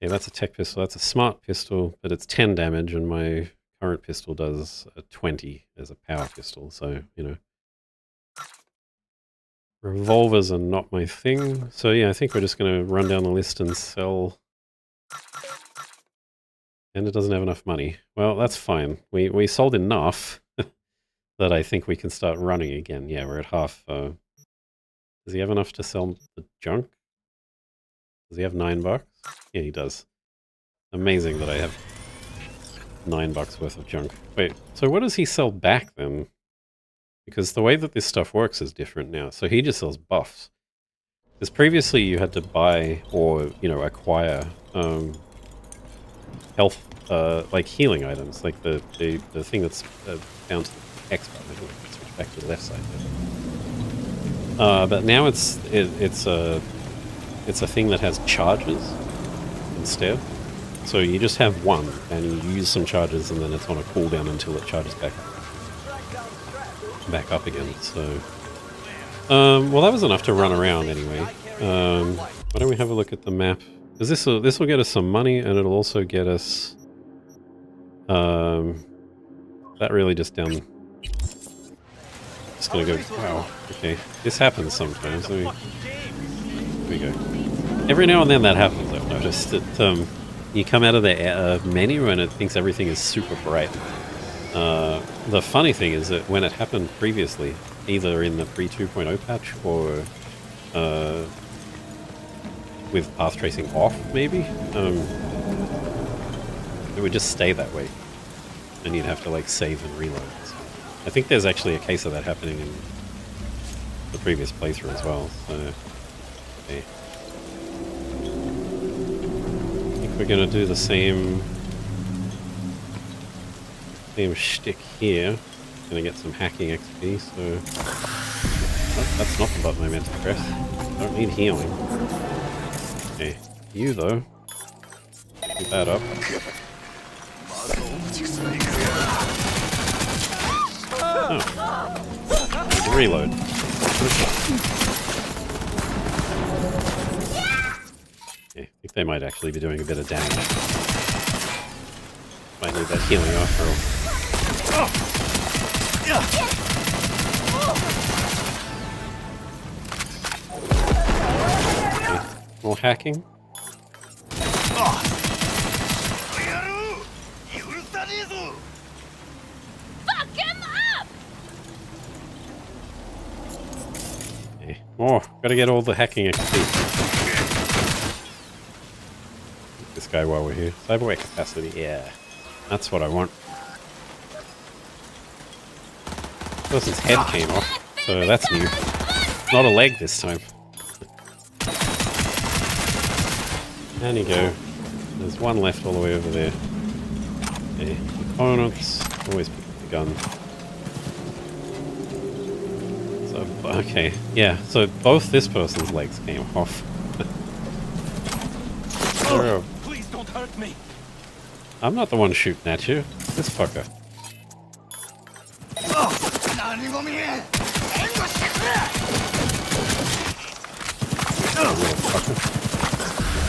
A: Okay, that's a tech pistol. That's a smart pistol, but it's 10 damage, and my current pistol does 20 as a power pistol, so, you know. Revolvers are not my thing. So yeah, I think we're just going to run down the list and sell. And it doesn't have enough money. Well, that's fine. We sold enough that I think we can start running again. Yeah, we're at half. Does he have enough to sell the junk? Does he have $9? Yeah, he does. Amazing that I have $9 worth of junk. Wait, so what does he sell back then? Because the way that this stuff works is different now. So he just sells buffs. Because previously you had to buy or, you know, acquire health, like healing items, like the thing that's down to the X button. Anyway, switch back to the left side there. But now it's a thing that has charges instead. So you just have one, and you use some charges, and then it's on a cooldown until it charges back up again. So, well, that was enough to run around anyway. Why don't we have a look at the map? Because this will get us some money, and it'll also get us that really just down. Just gonna go. Wow. Okay, this happens sometimes. Here we go. Every now and then that happens. I've noticed that you come out of the menu and it thinks everything is super bright. The funny thing is that when it happened previously, either in the pre 2.0 patch or with path tracing off, maybe, it would just stay that way, and you'd have to like save and reload. So I think there's actually a case of that happening in the previous playthrough as well. So, okay. I think we're gonna do the same shtick here. Gonna get some hacking XP. So that's not the button I meant to press. Don't need healing. Okay, you though. Keep that up. Oh. Need to reload. Okay, I think they might actually be doing a bit of damage. Might need that healing after all. Okay, more hacking. Oh, gotta get all the hacking XP. This guy while we're here. Cyberware capacity, yeah. That's what I want. Person's head came off, so that's new. Not a leg this time. Down you go. There's one left all the way over there. Okay, components. Always pick up the gun. Okay, yeah, so both this person's legs came off.
N: Oh, please don't hurt me.
A: I'm not the one shooting at you. This fucker. Little fucker.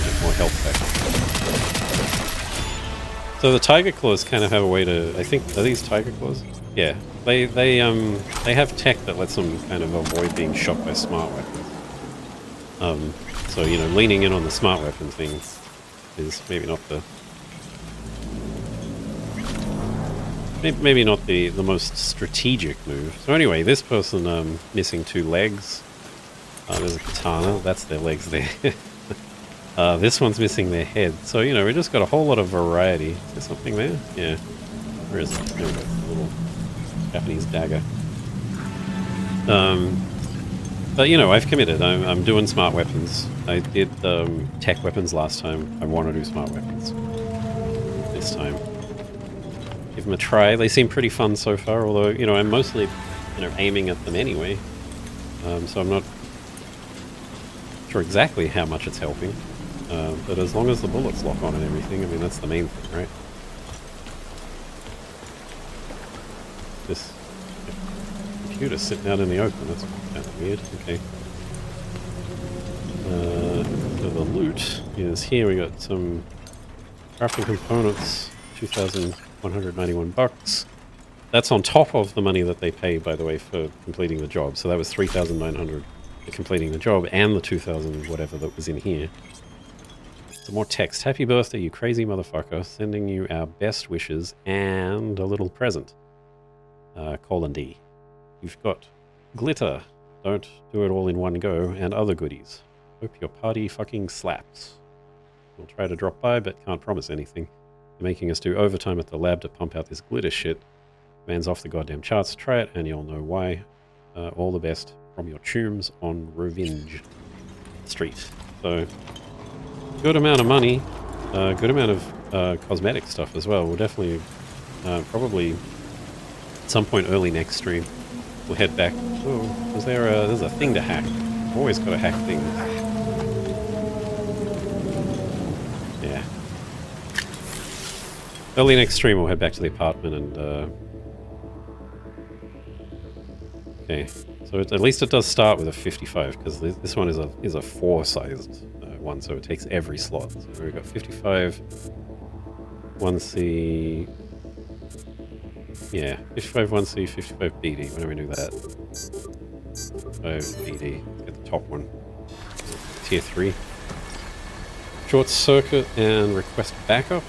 A: Get more health back. So the tiger claws kind of have a way to, I think, are these tiger claws? Yeah. They have tech that lets them kind of avoid being shot by smart weapons. So, you know, leaning in on the smart weapon thing is maybe not the most strategic move. So anyway, this person missing 2 legs. There's a katana. That's their legs there. This one's missing their head. So, you know, we just got a whole lot of variety. Is there something there? Yeah. Where is it? There we go. Little Japanese dagger. But you know, I've committed. I'm doing smart weapons. I did tech weapons last time. I want to do smart weapons this time. give them a try. They seem pretty fun so far, although, you know, I'm mostly, you know, aiming at them anyway. So I'm not sure exactly how much it's helping. But as long as the bullets lock on and everything, I mean, that's the main thing, right? This computer sitting out in the open, that's kind of weird. Okay. So the loot is here. We got some crafting components, 2,191 bucks. That's on top of the money that they pay, by the way, for completing the job. So that was 3,900 for completing the job, and the 2,000 whatever that was in here. Some more text. Happy birthday, you crazy motherfucker. Sending you our best wishes and a little present. Colin D. You've got glitter. Don't do it all in one go, and other goodies. Hope your party fucking slaps. We'll try to drop by, but can't promise anything. They're making us do overtime at the lab to pump out this glitter shit. Man's off the goddamn charts. Try it, and you'll know why. All the best from your tombs on Revenge Street. So, good amount of money. Good amount of cosmetic stuff as well. We'll definitely, probably, at some point early next stream, we'll head back. Oh, there's a thing to hack. Always got to hack things. Yeah. Early next stream, we'll head back to the apartment and, okay. So at least it does start with a 55, because this one is a 4-sized one, so it takes every slot. So we've got 55, 1C, yeah, 55 1C, 55 BD. Why don't we do that? 5 BD. Let's get the top one. Tier 3. Short circuit and request backup.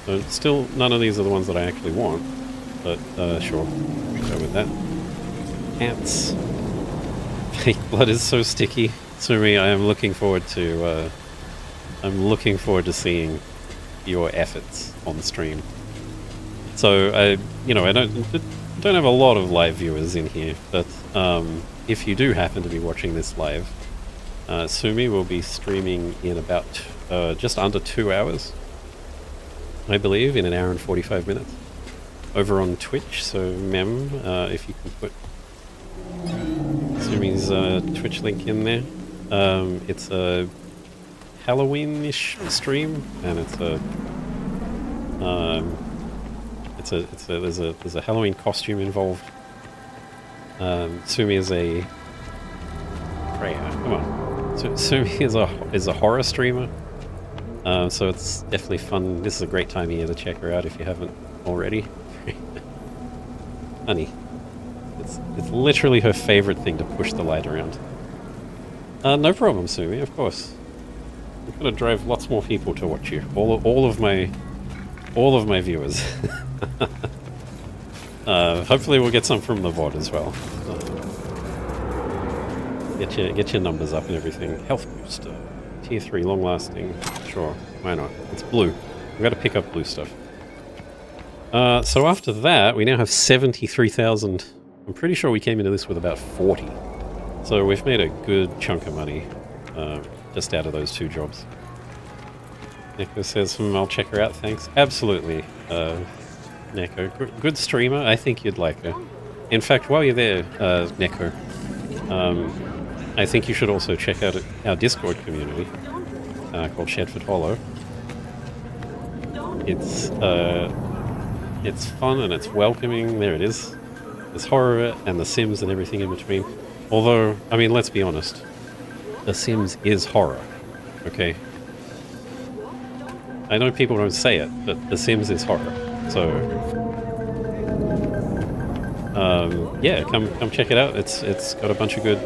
A: So still, none of these are the ones that I actually want, but sure, we'll go with that. Ants. Fake blood is so sticky. Sumi, I am looking forward to seeing your efforts on stream. So I don't have a lot of live viewers in here, but if you do happen to be watching this live, Sumi will be streaming in about just under 2 hours, I believe, in 1 hour and 45 minutes, over on Twitch. So Mem, if you can put Sumi's Twitch link in there. It's a Halloween-ish stream, and there's a Halloween costume involved. Sumi is a Freya. Come on, Sumi is a horror streamer. So it's definitely fun. This is a great time of year to check her out if you haven't already. Honey. It's literally her favorite thing to push the light around. No problem, Sumi, of course. I'm gonna drive lots more people to watch you. All of my viewers. Hopefully we'll get some from the VOD as well. Get your numbers up and everything. Health booster. Tier 3, long lasting. Sure, why not? It's blue. We've got to pick up blue stuff. So after that, we now have 73,000. I'm pretty sure we came into this with about 40. So we've made a good chunk of money just out of those 2 jobs. Neko says, I'll check her out, thanks. Absolutely, Neko. Good streamer. I think you'd like her. In fact, while you're there, Neko, I think you should also check out our Discord community called Shedford Hollow. It's fun and it's welcoming. There it is. There's horror and The Sims and everything in between. Although, I mean, let's be honest. The Sims is horror. Okay? I know people don't say it, but The Sims is horror. So, yeah, come check it out. It's got a bunch of good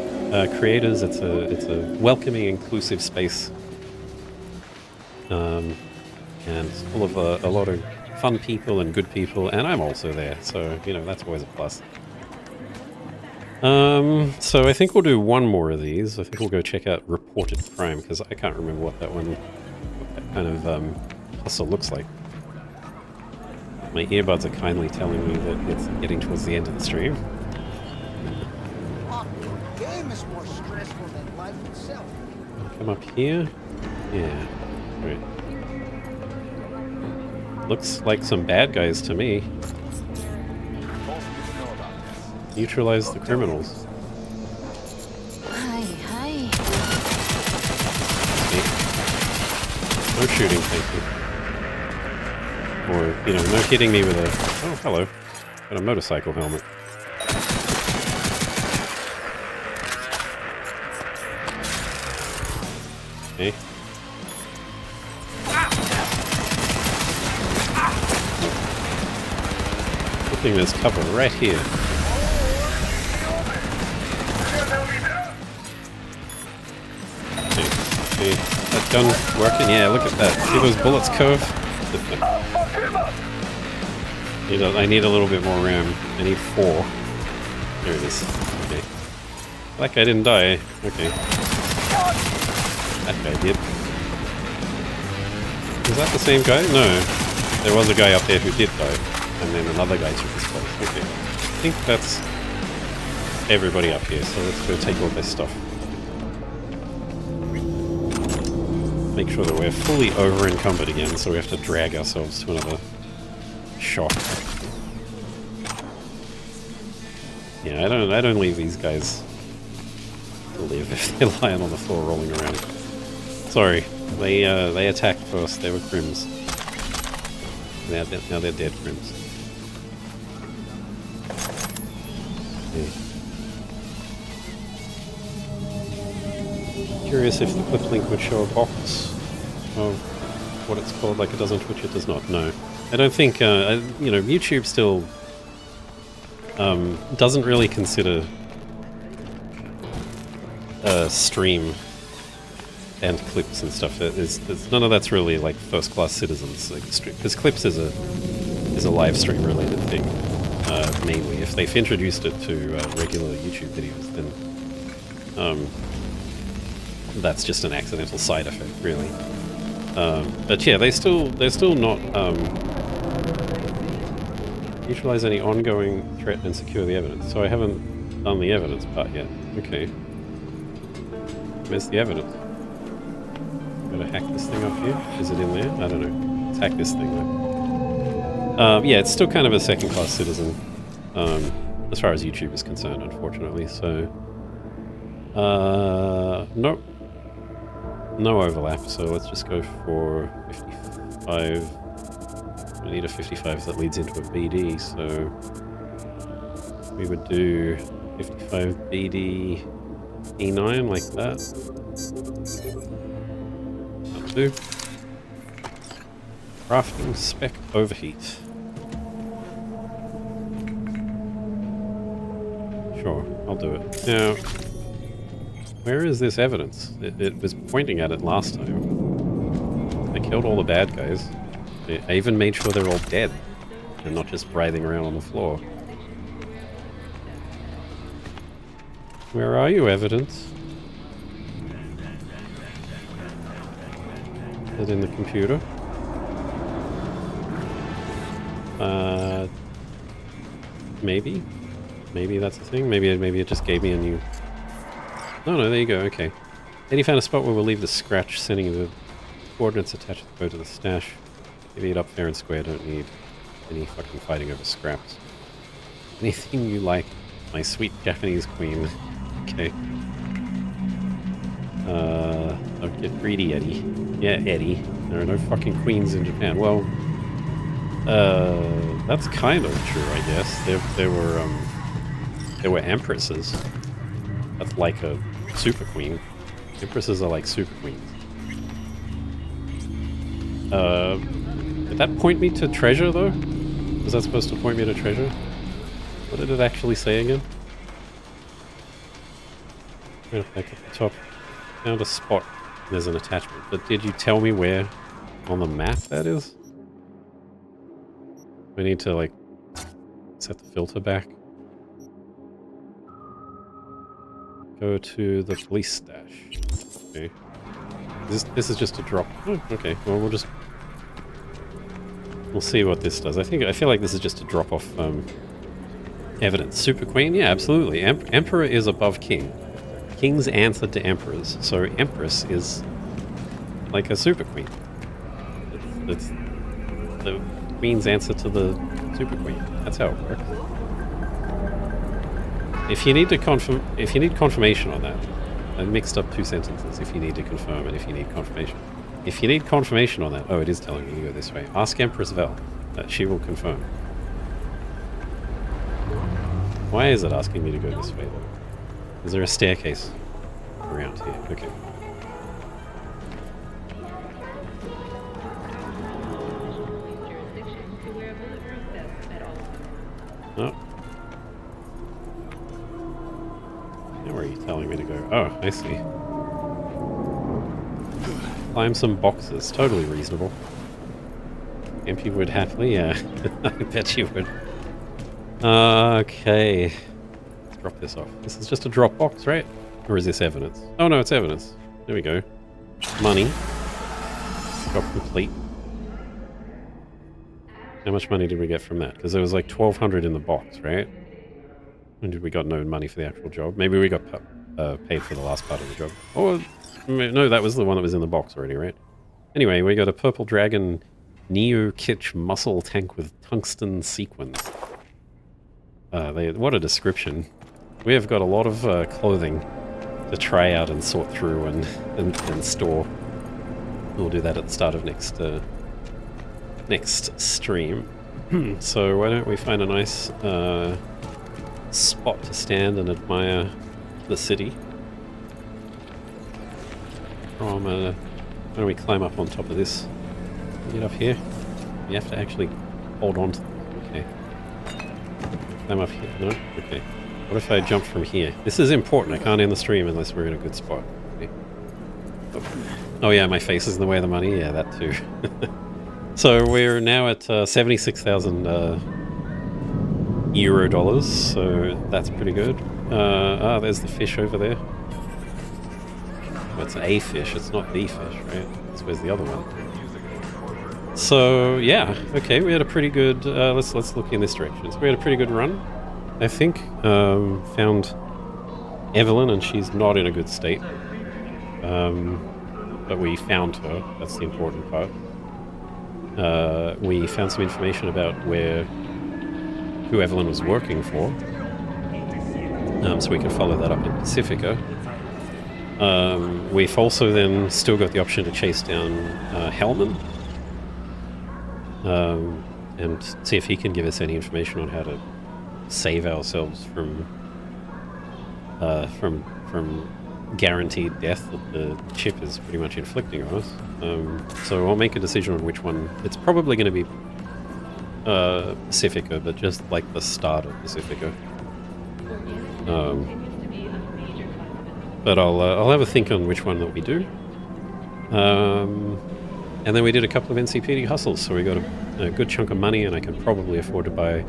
A: creators. It's a welcoming, inclusive space. And it's full of a lot of fun people and good people, and I'm also there, so, you know, that's always a plus. So I think we'll do one more of these. I think we'll go check out Reported Crime, because I can't remember what that kind of hustle looks like. My earbuds are kindly telling me that it's getting towards the end of the stream.
V: The game is more stressful than life itself.
A: Come up here. Yeah, great. Looks like some bad guys to me. Neutralize the criminals.
E: Hi, hi.
A: No shooting, thank you. Or, you know, no hitting me with a... Oh, hello. Got a motorcycle helmet. Okay. Good thing there's cover right here. Okay, that gun working? Yeah, look at that. See those bullets curve? I need a little bit more RAM. I need 4. There it is. Okay. That guy didn't die. Okay. That guy did. Is that the same guy? No. There was a guy up there who did die. And then another guy took his place. Okay. I think that's everybody up here, so let's go take all this stuff. Make sure that we're fully over encumbered again, so we have to drag ourselves to another shop. Yeah, I don't leave these guys to live if they're lying on the floor rolling around. Sorry, they attacked first. They were crims. Now they're dead crims. Okay. Curious if the clip link would show a box of what it's called, like it does on Twitch. It does not. No, I don't think. You know, YouTube still doesn't really consider stream and clips and stuff. It's none of that's really like first-class citizens. Because clips is a live stream related thing mainly. If they've introduced it to regular YouTube videos, then that's just an accidental side effect, really. But yeah, they're still not neutralize any ongoing threat and secure the evidence. So I haven't done the evidence part yet. Okay. Where's the evidence? Gotta hack this thing up here. Is it in there? I don't know. Let's hack this thing though. Yeah, it's still kind of a second-class citizen, as far as YouTube is concerned, unfortunately. So, nope. No overlap, so let's just go for 55. We need a 55 that leads into a BD, so we would do 55 BD E9 like that. That'll do. Crafting spec overheat. Sure, I'll do it. Now, where is this evidence? It was pointing at it last time. I killed all the bad guys. I even made sure they're all dead and not just writhing around on the floor. Where are you, evidence? Is it in the computer? Maybe? Maybe that's the thing? Maybe it just gave me a new... No, there you go, okay. Then you found a spot where we'll leave the scratch, sending the coordinates attached to the code to the stash. Divvy it up fair and square, don't need any fucking fighting over scraps. Anything you like, my sweet Japanese queen. Okay. Don't get greedy, Eddie. Yeah, Eddie. There are no fucking queens in Japan. Well, that's kind of true, I guess. There were empresses. That's like a super queen. Empresses are like super queens. Did that point me to treasure, though? Was that supposed to point me to treasure? What did it actually say again? Right back at the top. Found a spot. There's an attachment. But did you tell me where on the map that is? We need to, like, set the filter back. Go to the police stash. Okay. This is just a drop. Oh, okay. Well, we'll see what this does. I feel like this is just a drop off evidence. Super Queen? Yeah, absolutely. Emperor is above King. Kings answered to emperors, so Empress is like a Super Queen. the Queen's answer to the Super Queen. That's how it works. If you need confirmation on that, I mixed up two sentences. If you need to confirm and if you need confirmation. If you need confirmation on that, oh, it is telling me to go this way. Ask Empress Vel. She will confirm. Why is it asking me to go this way, though? Is there a staircase around here? Okay. Oh. Now where are you telling me to go? Oh, I see. Climb some boxes. Totally reasonable. Empty would happily, yeah. I bet you would. Okay. Let's drop this off. This is just a drop box, right? Or is this evidence? Oh no, it's evidence. There we go. Money. Job complete. How much money did we get from that? Because there was like 1,200 in the box, right? And did we got no money for the actual job? Maybe we got paid for the last part of the job. Oh, no, that was the one that was in the box already, right? Anyway, we got a purple dragon neo-kitsch muscle tank with tungsten sequins. What a description. We have got a lot of clothing to try out and sort through and store. We'll do that at the start of next stream. So why don't we find a nice spot to stand and admire the city. Why don't we climb up on top of this? Get up here. You have to actually hold on to them. Okay. Climb up here. No? Okay. What if I jump from here? This is important. I can't end the stream unless we're in a good spot. Okay. Oh yeah, my face is in the way of the money. Yeah, that too. So we're now at 76,000 euro dollars, so that's pretty good. There's the fish over there. Well, it's a fish, it's not the fish, right? That's where's the other one. So yeah, okay, we had a pretty good. Let's look in this direction. So we had a pretty good run, I think. Found Evelyn, and she's not in a good state. But we found her. That's the important part. We found some information about who Evelyn was working for, so we can follow that up in Pacifica. We've also then still got the option to chase down Hellman and see if he can give us any information on how to save ourselves from guaranteed death that the chip is pretty much inflicting on us. So I'll make a decision on which one. It's probably going to be Pacifica, but just like the start of Pacifica. But I'll have a think on which one that we do. And then we did a couple of NCPD hustles, so we got a good chunk of money, and I can probably afford to buy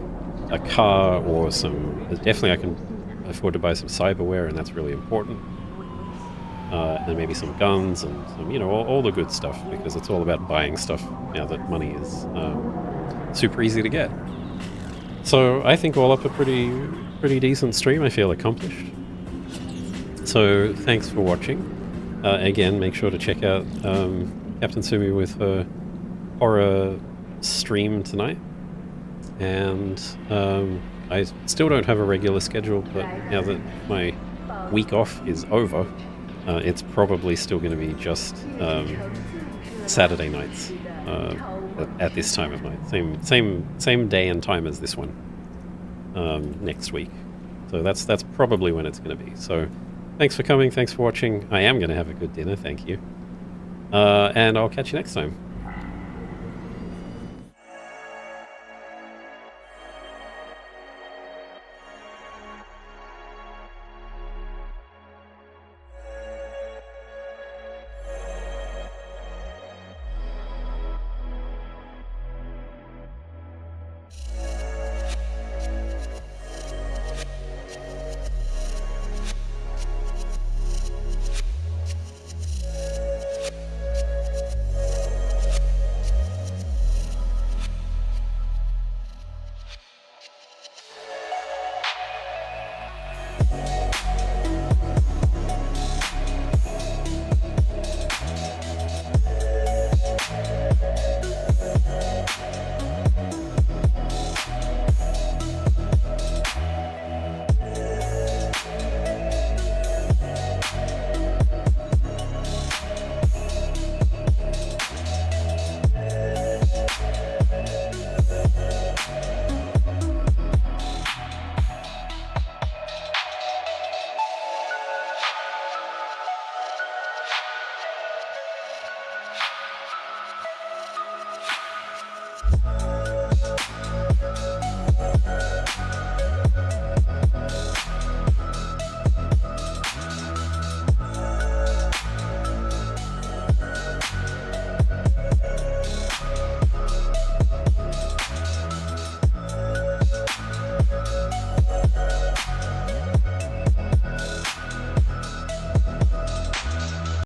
A: a car or definitely I can afford to buy some cyberware, and that's really important. And maybe some guns and some, all the good stuff, because it's all about buying stuff now that money is super easy to get. So I think all up a pretty decent stream. I feel accomplished. So thanks for watching. Again, make sure to check out Captain Sumi with her horror stream tonight. And I still don't have a regular schedule, but now that my week off is over, it's probably still going to be just Saturday nights at this time of night. Same day and time as this one next week. So that's probably when it's going to be. So thanks for coming. Thanks for watching. I am going to have a good dinner. Thank you. And I'll catch you next time.